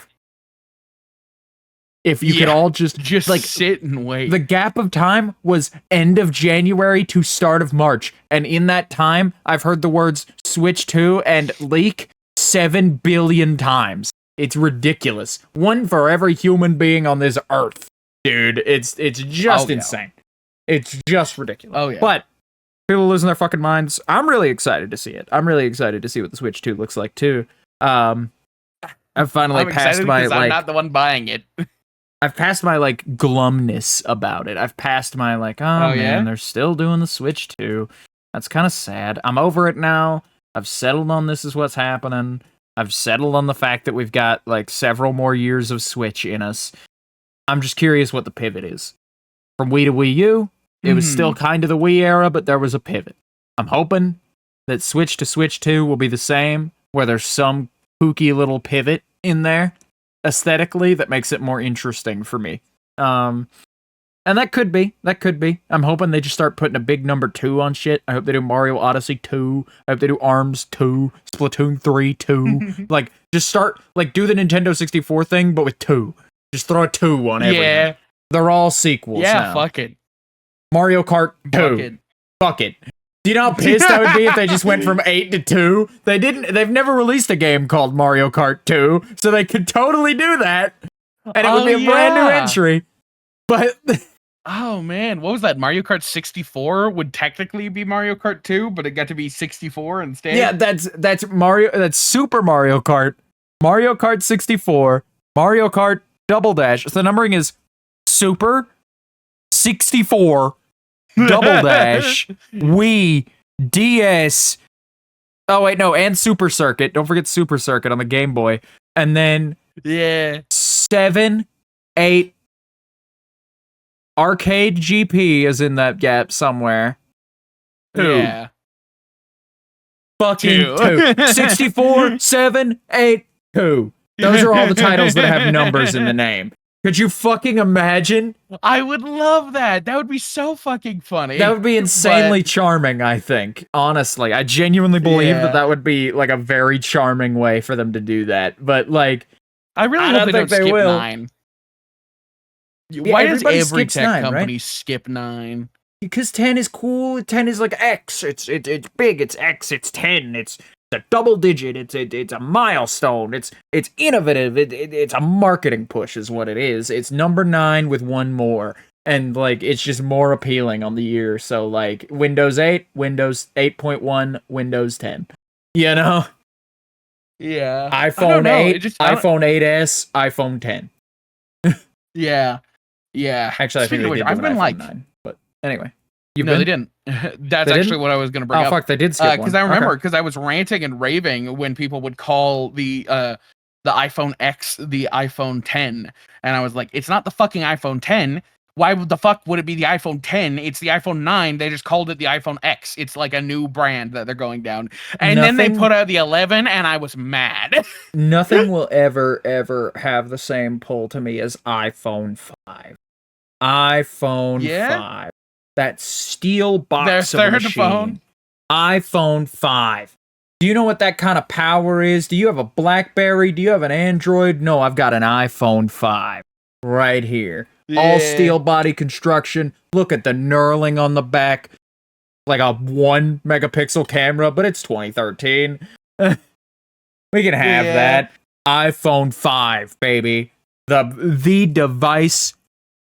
[SPEAKER 2] If you could all just like
[SPEAKER 1] sit and wait.
[SPEAKER 2] The gap of time was end of January to start of March. And in that time, I've heard the words Switch 2 and leak 7 billion times. It's ridiculous. One for every human being on this earth. Dude, it's just insane. It's just ridiculous.
[SPEAKER 1] Oh, yeah.
[SPEAKER 2] But people losing their fucking minds. I'm really excited to see it. I'm really excited to see what the Switch 2 looks like too. I've finally
[SPEAKER 1] I'm
[SPEAKER 2] passed
[SPEAKER 1] excited
[SPEAKER 2] my
[SPEAKER 1] because I'm not the one buying it.
[SPEAKER 2] I've passed my glumness about it. I've passed my oh man,
[SPEAKER 1] yeah?
[SPEAKER 2] they're still doing the Switch 2. That's kind of sad. I'm over it now. I've settled on this is what's happening. I've settled on the fact that we've got several more years of Switch in us. I'm just curious what the pivot is. From Wii to Wii U, it was still kind of the Wii era, but there was a pivot. I'm hoping that Switch to Switch 2 will be the same, where there's some kooky little pivot in there aesthetically that makes it more interesting for me. And that could be. I'm hoping they just start putting a big number 2 on shit. I hope they do Mario Odyssey 2. I hope they do ARMS 2, Splatoon 3 2. Just start, do the Nintendo 64 thing, but with 2. Just throw a 2 on everything.
[SPEAKER 1] Yeah.
[SPEAKER 2] They're all sequels now.
[SPEAKER 1] Fuck it.
[SPEAKER 2] Mario Kart 2. Fuck it. Do you know how pissed I would be if they just went from 8 to 2? They've never released a game called Mario Kart 2, so they could totally do that. And it would be a brand new entry. But
[SPEAKER 1] oh man, what was that? Mario Kart 64 would technically be Mario Kart 2, but it got to be 64 instead.
[SPEAKER 2] Yeah, that's Super Mario Kart, Mario Kart 64, Mario Kart Double Dash. So the numbering is Super 64 Double Dash, Wii, DS. Oh wait, no, and Super Circuit. Don't forget Super Circuit on the Game Boy. And then 7, 8. Arcade GP is in that gap somewhere. 2.
[SPEAKER 1] Yeah.
[SPEAKER 2] Fucking 2. 64, 7, 8, 2. Those are all the titles that have numbers in the name. Could you fucking imagine?
[SPEAKER 1] I would love that. That would be so fucking funny.
[SPEAKER 2] That would be insanely charming, I think. Honestly, I genuinely believe that would be a very charming way for them to do that. But
[SPEAKER 1] I really hope they don't skip 9.
[SPEAKER 2] Yeah,
[SPEAKER 1] why does every
[SPEAKER 2] skips
[SPEAKER 1] tech
[SPEAKER 2] 9,
[SPEAKER 1] company
[SPEAKER 2] right?
[SPEAKER 1] skip 9?
[SPEAKER 2] Because 10 is cool. 10 is X. It's big. It's X. It's 10. It's a double digit. It's a milestone. It's innovative. It's a marketing push, is what it is. It's number 9 with one more, and it's just more appealing on the year. So Windows 8, Windows 8.1, Windows 10. You know?
[SPEAKER 1] Yeah.
[SPEAKER 2] iPhone 8, iPhone 8s, iPhone 10.
[SPEAKER 1] Yeah. Yeah.
[SPEAKER 2] Actually, I think they did
[SPEAKER 1] I've been
[SPEAKER 2] 9, but anyway.
[SPEAKER 1] They didn't. That's actually what I was going to bring up.
[SPEAKER 2] Oh, fuck, they did skip one.
[SPEAKER 1] Because I remember, because I was ranting and raving when people would call the iPhone X the iPhone 10. And I was like, it's not the fucking iPhone 10. Why the fuck would it be the iPhone 10? It's the iPhone 9. They just called it the iPhone X. It's a new brand that they're going down. And then they put out the 11, and I was mad.
[SPEAKER 2] Nothing will ever have the same pull to me as iPhone 5. iPhone 5. That steel box of a machine. Phone. iPhone 5. Do you know what that kind of power is? Do you have a BlackBerry? Do you have an Android? No, I've got an iPhone 5 right here. Yeah. All steel body construction. Look at the knurling on the back. A 1 megapixel camera, but it's 2013. We can have that. iPhone 5, baby. The device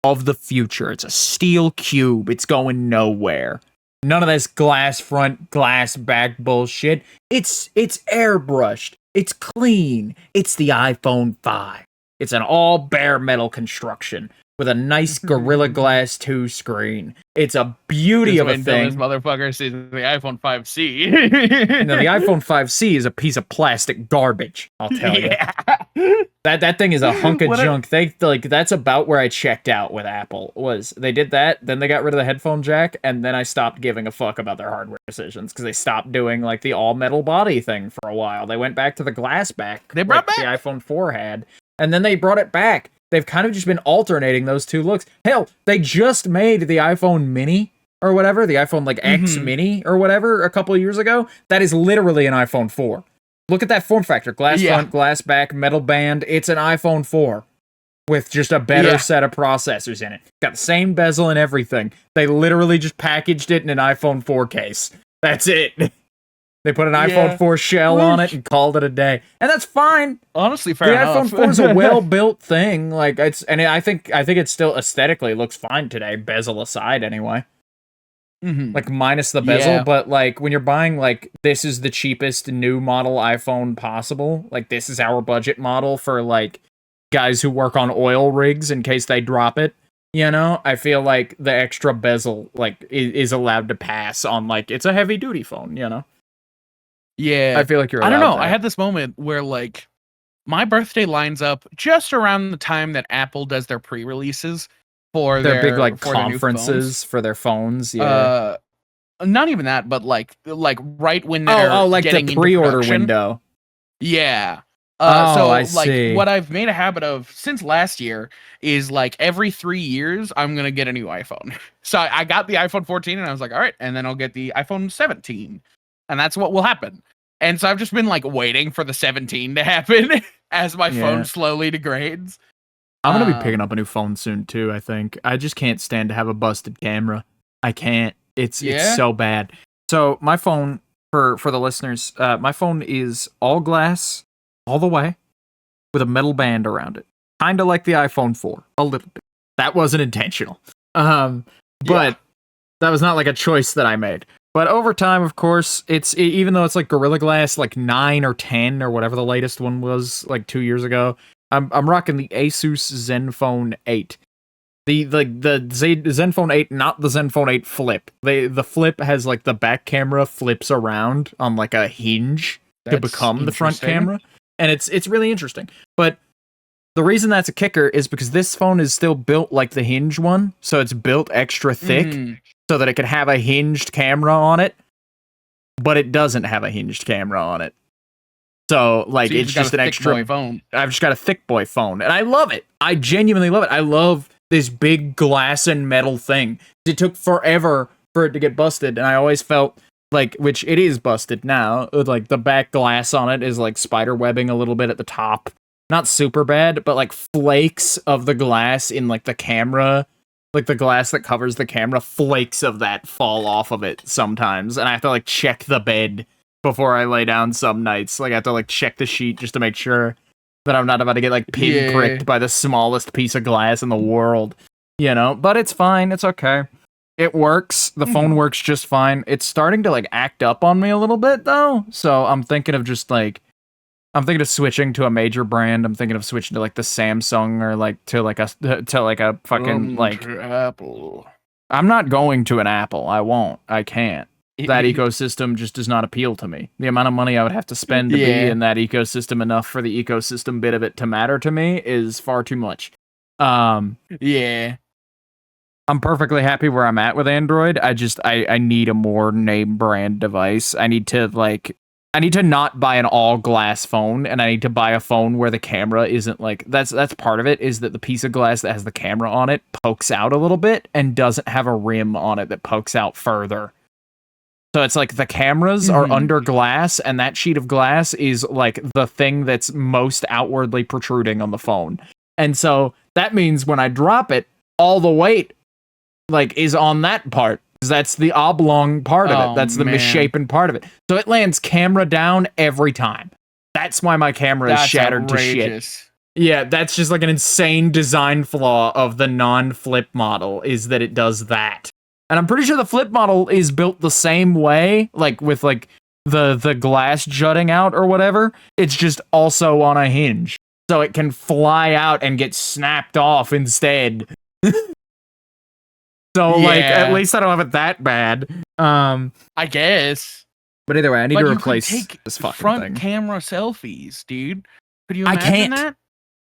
[SPEAKER 2] of the future. It's a steel cube. It's going nowhere. None of this glass front, glass back bullshit. It's airbrushed. It's clean. It's the iPhone 5. It's an all bare metal construction with a nice Gorilla Glass 2 screen. It's a beauty of a thing.
[SPEAKER 1] This motherfucker sees the iPhone 5C.
[SPEAKER 2] No, the iPhone 5C is a piece of plastic garbage, I'll tell you. That thing is a hunk of junk. That's about where I checked out with Apple. They did that, then they got rid of the headphone jack, and then I stopped giving a fuck about their hardware decisions because they stopped doing the all metal body thing for a while. They went back to the glass back.
[SPEAKER 1] They brought back
[SPEAKER 2] the iPhone 4 had, and then they brought it back. They've kind of just been alternating those two looks. Hell, they just made the iPhone Mini or whatever, the iPhone X Mini or whatever a couple of years ago. That is literally an iPhone 4. Look at that form factor. Glass front, glass back, metal band. It's an iPhone 4 with just a better set of processors in it. Got the same bezel and everything. They literally just packaged it in an iPhone 4 case. That's it. They put an
[SPEAKER 1] Yeah.
[SPEAKER 2] iPhone 4 shell on it and called it a day, and that's fine.
[SPEAKER 1] Honestly,
[SPEAKER 2] The
[SPEAKER 1] fair enough.
[SPEAKER 2] iPhone 4 is a well-built thing. Like I think it still aesthetically looks fine today, bezel aside, anyway.
[SPEAKER 1] Mhm.
[SPEAKER 2] Like minus the bezel,
[SPEAKER 1] Yeah.
[SPEAKER 2] but like when you're buying like this is the cheapest new model iPhone possible. Like this is our budget model for like guys who work on oil rigs in case they drop it. You know, I feel like the extra bezel like is allowed to pass on like it's a heavy duty phone. You know.
[SPEAKER 1] Yeah.
[SPEAKER 2] I feel like you're
[SPEAKER 1] I don't
[SPEAKER 2] allowed
[SPEAKER 1] know. I
[SPEAKER 2] that.
[SPEAKER 1] had this moment where like my birthday lines up just around the time that Apple does their pre-releases for
[SPEAKER 2] Their big like
[SPEAKER 1] for their new phones.
[SPEAKER 2] conferences for their phones. Yeah.
[SPEAKER 1] Not even that, but like right when they're
[SPEAKER 2] like
[SPEAKER 1] getting
[SPEAKER 2] the
[SPEAKER 1] into
[SPEAKER 2] pre-order
[SPEAKER 1] production.
[SPEAKER 2] window.
[SPEAKER 1] Yeah.
[SPEAKER 2] Oh, I
[SPEAKER 1] like
[SPEAKER 2] see.
[SPEAKER 1] what I've made a habit of since last year is like every 3 years I'm gonna get a new iPhone. So I got the iPhone 14 and I was like, all right, and then I'll get the iPhone 17, and that's what will happen. And so I've just been like waiting for the 17 to happen as my phone slowly degrades.
[SPEAKER 2] I'm gonna be picking up a new phone soon too. I think I just can't stand to have a busted camera. I can't. It's so bad. So my phone for the listeners, my phone is all glass all the way with a metal band around it, kind of like the iPhone 4, a little bit. That wasn't intentional, but that was not like a choice that I made. But over time, of course, even though it's like Gorilla Glass, like 9 or 10 or whatever the latest one was, like 2 years ago. I'm rocking the Asus Zenfone 8. The Zenfone 8, not the Zenfone 8 Flip. The Flip has like the back camera flips around on like a hinge to become the front camera, and it's really interesting. But the reason that's a kicker is because this phone is still built like the hinge one, so it's built extra thick so that it can have a hinged camera on it, but it doesn't have a hinged camera on it. So like it's just an extra
[SPEAKER 1] phone.
[SPEAKER 2] I've just got a thick boy phone, and I love it. I genuinely love it. I love this big glass and metal thing. It took forever for it to get busted, and I always felt like, which it is busted now, like the back glass on it is like spider webbing a little bit at the top. Not super bad, but like flakes of the glass in like the camera, like the glass that covers the camera, flakes of that fall off of it sometimes, and I have to like check the bed before I lay down some nights. Like I have to like check the sheet just to make sure that I'm not about to get like pin pricked by the smallest piece of glass in the world, you know? But it's fine. It's okay. It works. The phone works just fine. It's starting to like act up on me a little bit though. So I'm thinking of switching to a major brand. I'm thinking of switching to like the Samsung or like to like a fucking like
[SPEAKER 1] Apple.
[SPEAKER 2] I'm not going to an Apple. I won't. I can't. That ecosystem just does not appeal to me. The amount of money I would have to spend to be in that ecosystem enough for the ecosystem bit of it to matter to me is far too much. I'm perfectly happy where I'm at with Android. I need a more name brand device. I need to not buy an all glass phone, and I need to buy a phone where the camera isn't like that's part of it, is that the piece of glass that has the camera on it pokes out a little bit and doesn't have a rim on it that pokes out further. So it's like the cameras are under glass, and that sheet of glass is like the thing that's most outwardly protruding on the phone. And so that means when I drop it, all the weight like is on that part. That's the oblong part of it. That's the misshapen part of it. So it lands camera down every time. That's why my camera is shattered to shit. Yeah, that's just like an insane design flaw of the non-flip model, is that it does that. And I'm pretty sure the flip model is built the same way, like with like the glass jutting out or whatever. It's just also on a hinge, so it can fly out and get snapped off instead. So like at least I don't have it that bad.
[SPEAKER 1] I guess.
[SPEAKER 2] But either way, I need to replace
[SPEAKER 1] take
[SPEAKER 2] this fucking
[SPEAKER 1] front
[SPEAKER 2] thing.
[SPEAKER 1] camera selfies, dude. Could you imagine that?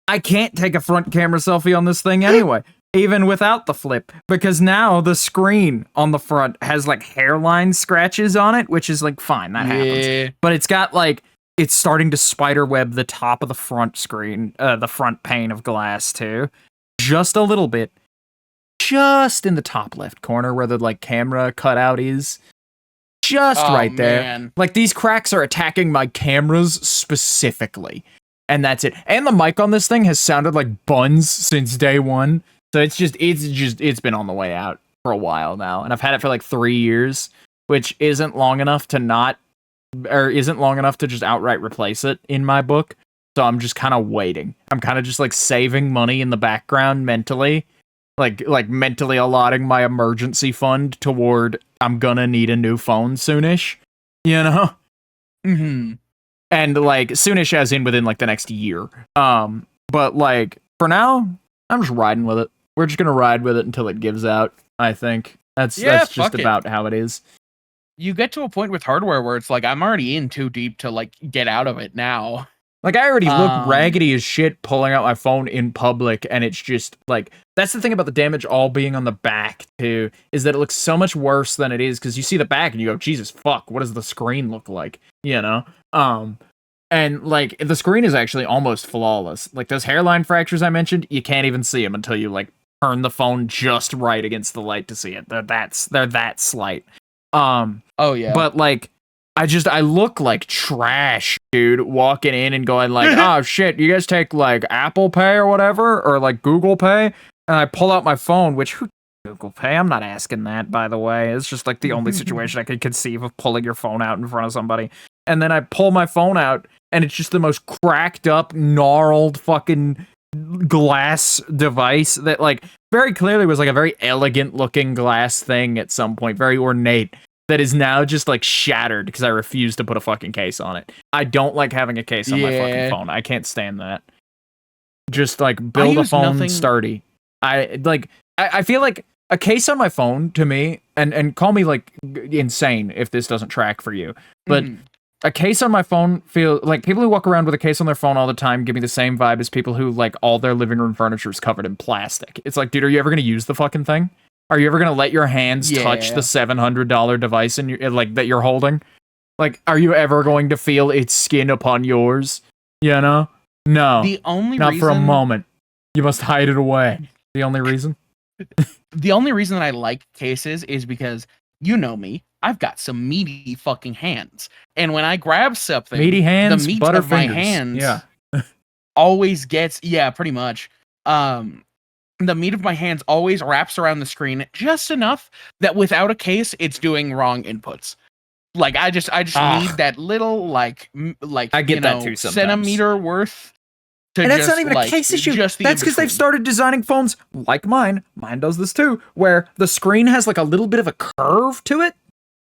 [SPEAKER 2] I can't take a front camera selfie on this thing anyway. Even without the flip, because now the screen on the front has like hairline scratches on it, which is like fine, that happens. But it's got like, it's starting to spider web the top of the front screen, the front pane of glass too, just a little bit, just in the top left corner where the like camera cutout is, just right there.
[SPEAKER 1] Man.
[SPEAKER 2] Like these cracks are attacking my cameras specifically, and that's it. And the mic on this thing has sounded like buns since day one. So it's been on the way out for a while now, and I've had it for like 3 years, which isn't long enough to not or isn't long enough to just outright replace it in my book. So I'm just kind of waiting. I'm kind of just like saving money in the background mentally, like mentally allotting my emergency fund toward I'm gonna need a new phone soonish, you know?
[SPEAKER 1] Mm-hmm.
[SPEAKER 2] And like soonish as in within like the next year. But like for now, I'm just riding with it. We're just gonna ride with it until it gives out, I think. That's just about how it is.
[SPEAKER 1] You get to a point with hardware where it's like I'm already in too deep to like get out of it now.
[SPEAKER 2] Like, I already look raggedy as shit pulling out my phone in public, and it's just, like, that's the thing about the damage all being on the back, too, is that it looks so much worse than it is, because you see the back and you go, Jesus, fuck, what does the screen look like? You know? And, like, the screen is actually almost flawless. Like, those hairline fractures I mentioned, you can't even see them until you, like, turn the phone just right against the light to see it. They're that slight.
[SPEAKER 1] Oh, yeah.
[SPEAKER 2] But, like, I look like trash, dude, walking in and going like, oh shit, you guys take like Apple Pay or whatever, or like Google Pay? And I pull out my phone, which, who Google Pay? I'm not asking that, by the way. It's just like the only situation I could conceive of pulling your phone out in front of somebody. And then I pull my phone out, and it's just the most cracked up, gnarled fucking glass device that like very clearly was like a very elegant looking glass thing at some point, very ornate. That is now just like shattered because I refuse to put a fucking case on it. I don't like having a case on my fucking phone. I can't stand that. Just like build a phone sturdy. I feel like a case on my phone to me, and call me like insane if this doesn't track for you, but a case on my phone feel like people who walk around with a case on their phone all the time give me the same vibe as people who like all their living room furniture is covered in plastic. It's like, dude, are you ever going to use the fucking thing? Are you ever gonna let your hands touch the $700 device in your, like that you're holding? Like, are you ever going to feel its skin upon yours? You know? No.
[SPEAKER 1] The only
[SPEAKER 2] not
[SPEAKER 1] reason,
[SPEAKER 2] for a moment. You must hide it away. The only reason.
[SPEAKER 1] The only reason that I like cases is because you know me. I've got some meaty fucking hands, and when I grab something,
[SPEAKER 2] meaty hands,
[SPEAKER 1] the meat
[SPEAKER 2] butter
[SPEAKER 1] of my
[SPEAKER 2] fingers.
[SPEAKER 1] hands, always gets pretty much. The meat of my hands always wraps around the screen just enough that without a case, it's doing wrong inputs. Like I just need that little like
[SPEAKER 2] I get that too sometimes.
[SPEAKER 1] Centimeter worth.
[SPEAKER 2] And that's not even a case issue. That's because they've started designing phones like mine. Mine does this too, where the screen has like a little bit of a curve to it.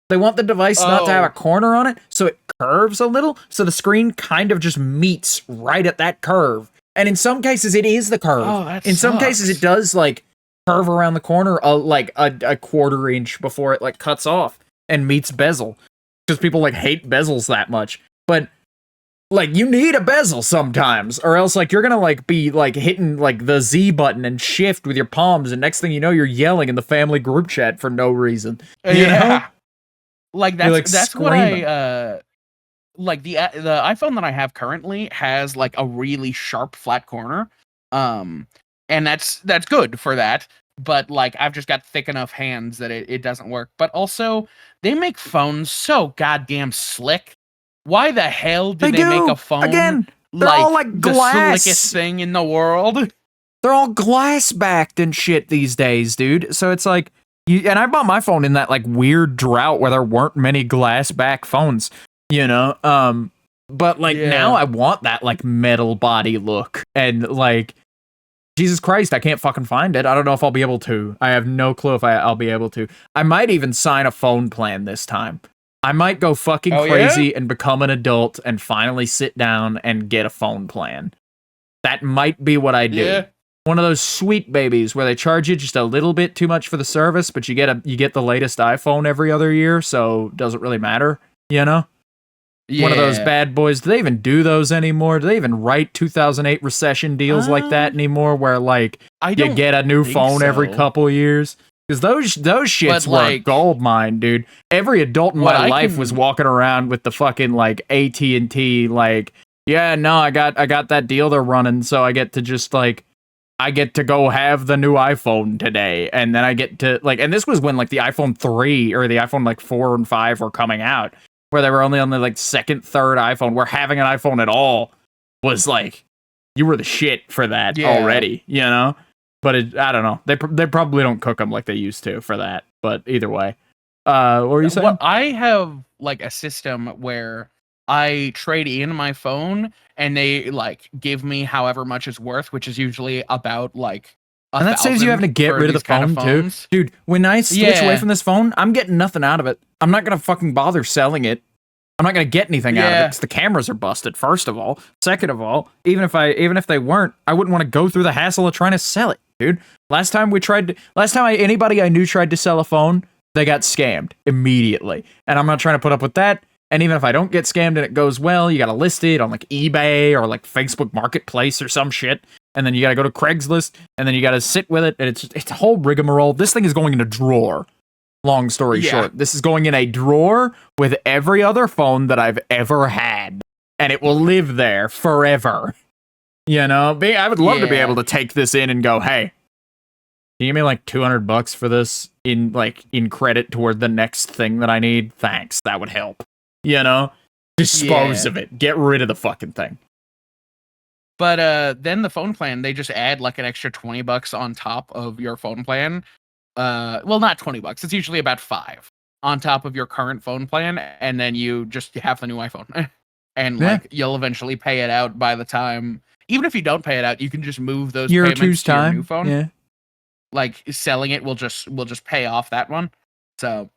[SPEAKER 2] They want the device not to have a corner on it, so it curves a little. So the screen kind of just meets right at that curve. And in some cases, it is the curve. In some cases, it does like curve around the corner, like a quarter inch before it like cuts off and meets bezel. Because people like hate bezels that much. But like you need a bezel sometimes, or else like you're gonna like be like hitting like the Z button and shift with your palms, and next thing you know, you're yelling in the family group chat for no reason. You know?
[SPEAKER 1] Like that's what I like the iPhone that I have currently has like a really sharp flat corner. And that's good for that. But like I've just got thick enough hands that it doesn't work. But also they make phones so goddamn slick. Why the hell did they make a phone
[SPEAKER 2] again? They're all like glass.
[SPEAKER 1] The slickest thing in the world?
[SPEAKER 2] They're all glass backed and shit these days, dude. So it's like and I bought my phone in that like weird drought where there weren't many glass back phones. You know, but like now I want that like metal body look, and like Jesus Christ, I can't fucking find it. I don't know if I'll be able to. I have no clue if I'll be able to. I might even sign a phone plan this time. I might go fucking crazy and become an adult and finally sit down and get a phone plan. That might be what I do. Yeah. One of those sweet babies where they charge you just a little bit too much for the service, but you get the latest iPhone every other year, so it doesn't really matter, you know? Yeah. One of those bad boys. Do they even do those anymore? Do they even write 2008 recession deals like that anymore where like you get a new phone every couple years? Because those shits were a gold mine, dude. Every adult in my life was walking around with the fucking like AT&T like, yeah, no, I got that deal they're running, so I get to just like I get to go have the new iPhone today, and then I get to like, and this was when like the iPhone 3 or the iPhone like 4 and 5 were coming out. Where they were only on the like second, third iPhone, where having an iPhone at all was like you were the shit for that already, you know. But I don't know. They probably don't cook them like they used to for that. But either way, what were you saying?
[SPEAKER 1] What I have like a system where I trade in my phone and they like give me however much it's worth, which is usually about like
[SPEAKER 2] And that saves you having to get rid of the phone too. Dude, when I switch away from this phone, I'm getting nothing out of it. I'm not going to fucking bother selling it. I'm not going to get anything out of it because the cameras are busted, first of all. Second of all, even if they weren't, I wouldn't want to go through the hassle of trying to sell it, dude. Last time anybody I knew tried to sell a phone, they got scammed immediately. And I'm not trying to put up with that. And even if I don't get scammed and it goes well, you got to list it on like eBay or like Facebook Marketplace or some shit. And then you got to go to Craigslist and then you got to sit with it. And it's a whole rigmarole. This thing is going in a drawer. Long story short, this is going in a drawer with every other phone that I've ever had. And it will live there forever. You know, I would love to be able to take this in and go, hey, can you give me like $200 for this in credit toward the next thing that I need? Thanks. That would help. You know, dispose of it. Get rid of the fucking thing.
[SPEAKER 1] But then the phone plan, they just add like an extra $20 on top of your phone plan. Well, not $20. It's usually about $5 on top of your current phone plan, and then you just have the new iPhone. And like you'll eventually pay it out by the time. Even if you don't pay it out, you can just move those payments to your new phone.
[SPEAKER 2] Yeah.
[SPEAKER 1] Like selling it will just pay off that one. So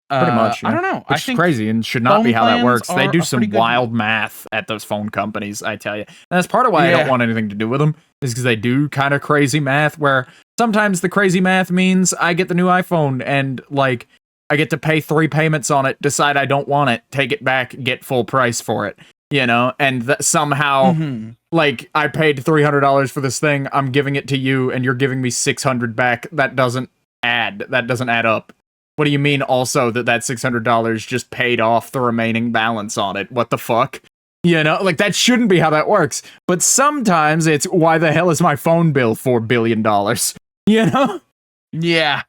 [SPEAKER 2] pretty much.
[SPEAKER 1] I don't know.
[SPEAKER 2] Which
[SPEAKER 1] I think
[SPEAKER 2] is crazy and should not be how that works. They do some wild
[SPEAKER 1] good
[SPEAKER 2] math at those phone companies, I tell you. And that's part of why I don't want anything to do with them, is because they do kind of crazy math where sometimes the crazy math means I get the new iPhone and like I get to pay 3 payments on it, decide I don't want it, take it back, get full price for it, you know? And somehow like I paid $300 for this thing, I'm giving it to you and you're giving me $600 back. That doesn't add up. What do you mean also that $600 just paid off the remaining balance on it? What the fuck? You know, like that shouldn't be how that works. But sometimes it's, why the hell is my phone bill $4 billion? You know?
[SPEAKER 1] Yeah.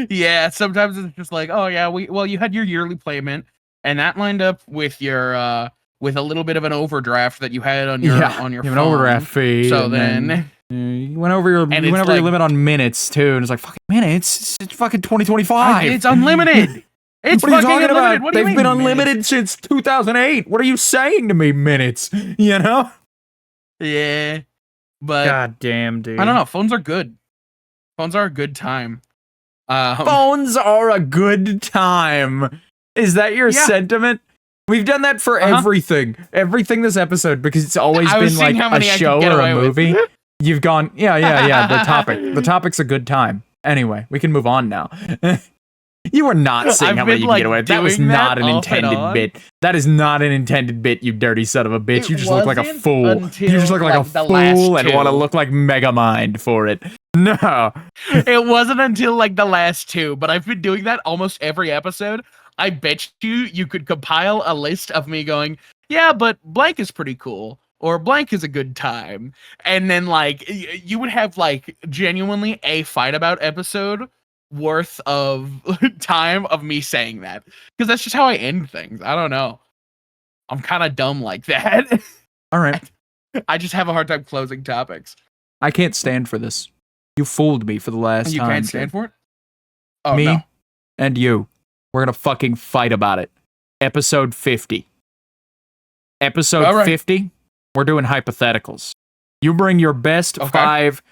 [SPEAKER 1] Yeah. Sometimes it's just like, oh yeah, you had your yearly payment and that lined up with your, with a little bit of an overdraft that you had on your phone.
[SPEAKER 2] An overdraft fee.
[SPEAKER 1] So then
[SPEAKER 2] you went over your limit on minutes too, and it's like, fucking minutes. It's fucking 2025.
[SPEAKER 1] It's unlimited. It's
[SPEAKER 2] what are you talking
[SPEAKER 1] unlimited.
[SPEAKER 2] about?
[SPEAKER 1] What do you
[SPEAKER 2] They've
[SPEAKER 1] mean,
[SPEAKER 2] been unlimited since 2008. What are you saying to me, minutes? You know?
[SPEAKER 1] Yeah, but
[SPEAKER 2] god damn, dude.
[SPEAKER 1] I don't know. Phones are good. Phones are a good time.
[SPEAKER 2] Phones are a good time. Is that your sentiment? We've done that for everything this episode, because it's always been like a show or a movie. You've gone, the topic's a good time. Anyway, we can move on now. You are not saying how many you can get away with. That was not an intended bit. That is not an intended bit, you dirty son of a bitch. You just look like a fool. You just look like a fool and want to look like Megamind for it. No.
[SPEAKER 1] It wasn't until like the last 2, but I've been doing that almost every episode. I bet you could compile a list of me going, yeah, but blank is pretty cool, or blank is a good time. And then like you would have like genuinely a fight about episode worth of time of me saying that, because that's just how I end things. I don't know. I'm kind of dumb like that.
[SPEAKER 2] All right.
[SPEAKER 1] I just have a hard time closing topics.
[SPEAKER 2] I can't stand for this. You fooled me for the last time.
[SPEAKER 1] You can't stand for it? Oh,
[SPEAKER 2] me
[SPEAKER 1] no.
[SPEAKER 2] And you. We're going to fucking fight about it. Episode 50. Episode 50, we're doing hypotheticals. You bring your best 5,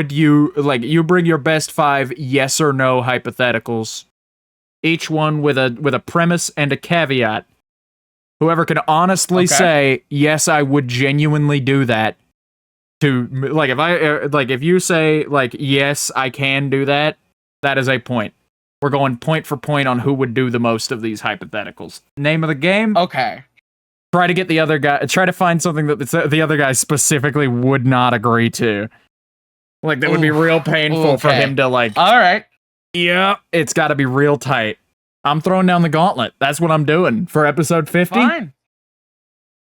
[SPEAKER 2] you bring your best 5 yes or no hypotheticals. Each one with a premise and a caveat. Whoever can honestly say, yes, I would genuinely do that. If you say, like, yes, I can do that, that is a point. We're going point for point on who would do the most of these hypotheticals. Name of the game?
[SPEAKER 1] Okay.
[SPEAKER 2] Try to get the other guy. Try to find something that the other guy specifically would not agree to. Like, that would be real painful for him to, like...
[SPEAKER 1] All right.
[SPEAKER 2] Yeah, it's got to be real tight. I'm throwing down the gauntlet. That's what I'm doing for episode 50.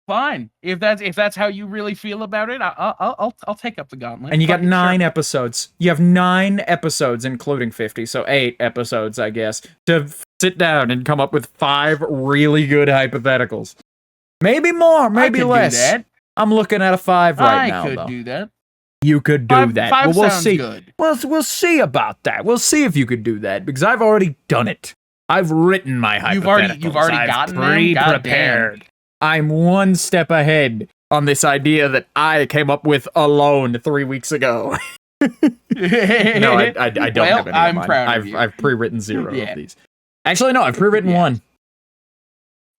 [SPEAKER 1] Fine. If that's how you really feel about it, I'll take up the gauntlet.
[SPEAKER 2] And you got 9 episodes. You have 9 episodes, including 50, so 8 episodes, I guess, to sit down and come up with 5 really good hypotheticals. Maybe more, maybe less. Do that. I'm looking at a 5 right now.
[SPEAKER 1] I could do that.
[SPEAKER 2] You could do that.
[SPEAKER 1] 5
[SPEAKER 2] we'll
[SPEAKER 1] sounds
[SPEAKER 2] see.
[SPEAKER 1] Good.
[SPEAKER 2] Well, we'll see about that. We'll see if you could do that, because I've already done it. I've written my hypotheticals.
[SPEAKER 1] You've already
[SPEAKER 2] I've
[SPEAKER 1] gotten them?
[SPEAKER 2] pre-prepared. I'm one step ahead on this idea that I came up with alone 3 weeks ago. No, I don't have any
[SPEAKER 1] I'm
[SPEAKER 2] of mine.
[SPEAKER 1] proud of you.
[SPEAKER 2] I've pre-written 0 of these. Actually, no, I've pre-written 1.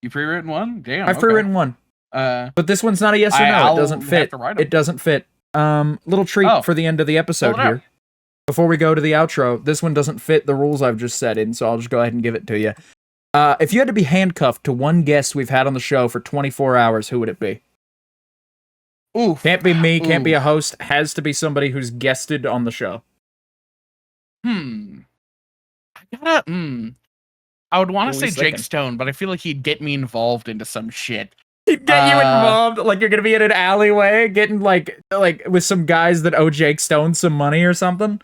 [SPEAKER 1] You pre-written 1? Damn.
[SPEAKER 2] I've pre-written 1. But this one's not a yes or no. It doesn't fit. It doesn't fit. Little treat for the end of the episode here. Before we go to the outro, this one doesn't fit the rules I've just set in, so I'll just go ahead and give it to you. If you had to be handcuffed to one guest we've had on the show for 24 hours, who would it be?
[SPEAKER 1] Oof.
[SPEAKER 2] Can't be me, can't be a host, has to be somebody who's guested on the show.
[SPEAKER 1] I would want to say Jake Stone, but I feel like he'd get me involved into some shit.
[SPEAKER 2] He'd get you involved, like you're gonna be in an alleyway getting like with some guys that owe Jake Stone some money or something.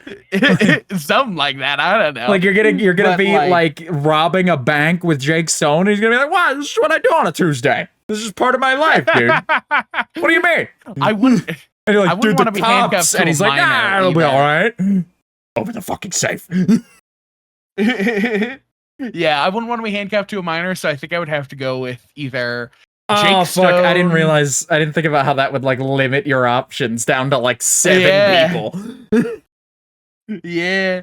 [SPEAKER 1] Something like that. I don't know.
[SPEAKER 2] Like you're gonna be like robbing a bank with Jake Stone. And he's gonna be like, "What? This is what I do on a Tuesday. This is part of my life, dude." What do you mean?
[SPEAKER 1] I wouldn't.
[SPEAKER 2] And you're like,
[SPEAKER 1] I wouldn't want to be handcuffed to
[SPEAKER 2] and he's
[SPEAKER 1] a
[SPEAKER 2] like,
[SPEAKER 1] minor
[SPEAKER 2] it'll be
[SPEAKER 1] either.
[SPEAKER 2] all right. Open the fucking safe.
[SPEAKER 1] Yeah, I wouldn't want to be handcuffed to a minor, so I think I would have to go with either
[SPEAKER 2] Oh
[SPEAKER 1] Jake
[SPEAKER 2] fuck!
[SPEAKER 1] Stone.
[SPEAKER 2] I didn't think about how that would like limit your options down to like 7 people.
[SPEAKER 1] Yeah.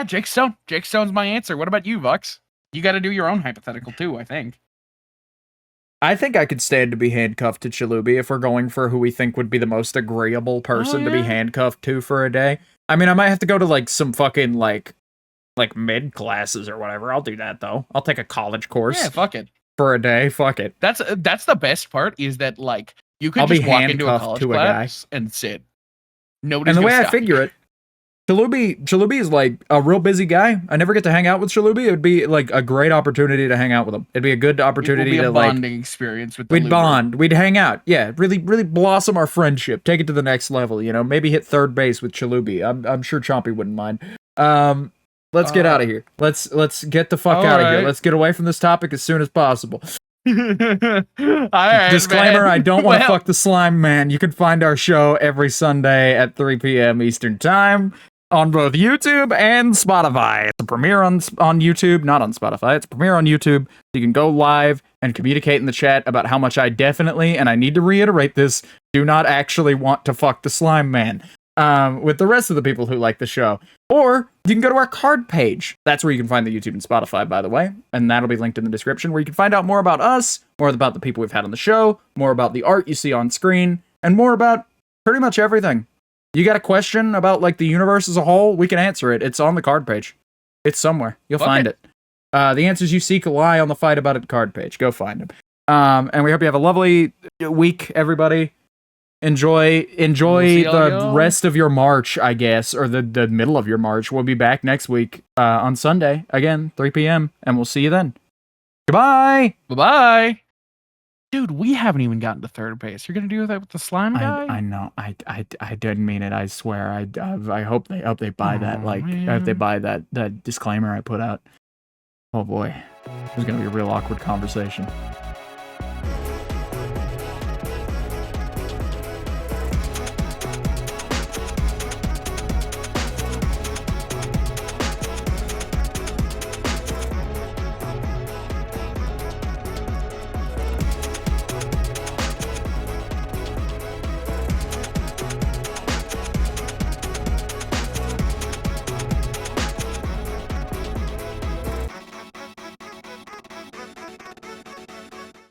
[SPEAKER 1] Jake Stone. Jake Stone's my answer. What about you, Vox? You got to do your own hypothetical too, I think.
[SPEAKER 2] I think I could stand to be handcuffed to Chalubi if we're going for who we think would be the most agreeable person to be handcuffed to for a day. I mean, I might have to go to like some fucking like mid classes or whatever. I'll do that though. I'll take a college course.
[SPEAKER 1] Yeah, fuck it.
[SPEAKER 2] For a day, fuck it.
[SPEAKER 1] That's the best part is that like you could
[SPEAKER 2] I'll
[SPEAKER 1] just
[SPEAKER 2] be
[SPEAKER 1] walk into a
[SPEAKER 2] handcuffed
[SPEAKER 1] college
[SPEAKER 2] to a
[SPEAKER 1] class and sit. Nobody's
[SPEAKER 2] And the way
[SPEAKER 1] gonna
[SPEAKER 2] I
[SPEAKER 1] stop
[SPEAKER 2] figure
[SPEAKER 1] you.
[SPEAKER 2] it, Chalubi is like a real busy guy. I never get to hang out with Chalubi. It would be like a great opportunity to hang out with him. It'd be a good opportunity
[SPEAKER 1] it
[SPEAKER 2] to
[SPEAKER 1] will be a bonding experience with the
[SPEAKER 2] we'd
[SPEAKER 1] Luger.
[SPEAKER 2] bond, we'd hang out. Yeah, really blossom our friendship. Take it to the next level, you know. Maybe hit third base with Chalubi. I'm sure Chompy wouldn't mind. Let's get out of here. Let's get the fuck out of here. Let's get away from this topic as soon as possible.
[SPEAKER 1] All right,
[SPEAKER 2] Disclaimer,
[SPEAKER 1] man.
[SPEAKER 2] I don't want to fuck the slime man. You can find our show every Sunday at 3 p.m. Eastern Time on both YouTube and Spotify. It's a premiere on YouTube, not on Spotify. It's a premiere on YouTube. You can go live and communicate in the chat about how much I definitely, and I need to reiterate this, do not actually want to fuck the slime man with the rest of the people who like the show. Or you can go to our card page. That's where you can find the YouTube and Spotify, by the way. And that'll be linked in the description, where you can find out more about us, more about the people we've had on the show, more about the art you see on screen, and more about pretty much everything. You got a question about like the universe as a whole? We can answer it. It's on the card page. It's somewhere. You'll find it. The answers you seek lie on the Fight About It card page. Go find them. And we hope you have a lovely week, everybody. Enjoy the rest of your March, I guess, or the middle of your March. We'll be back next week on Sunday, again, 3 p.m., and we'll see you then. Goodbye!
[SPEAKER 1] Bye-bye! Dude, we haven't even gotten to third base. You're gonna do that with the slime guy?
[SPEAKER 2] I know. I didn't mean it. I swear. I hope they buy that. Like, I hope they buy that disclaimer I put out. Oh boy, this is gonna be a real awkward conversation.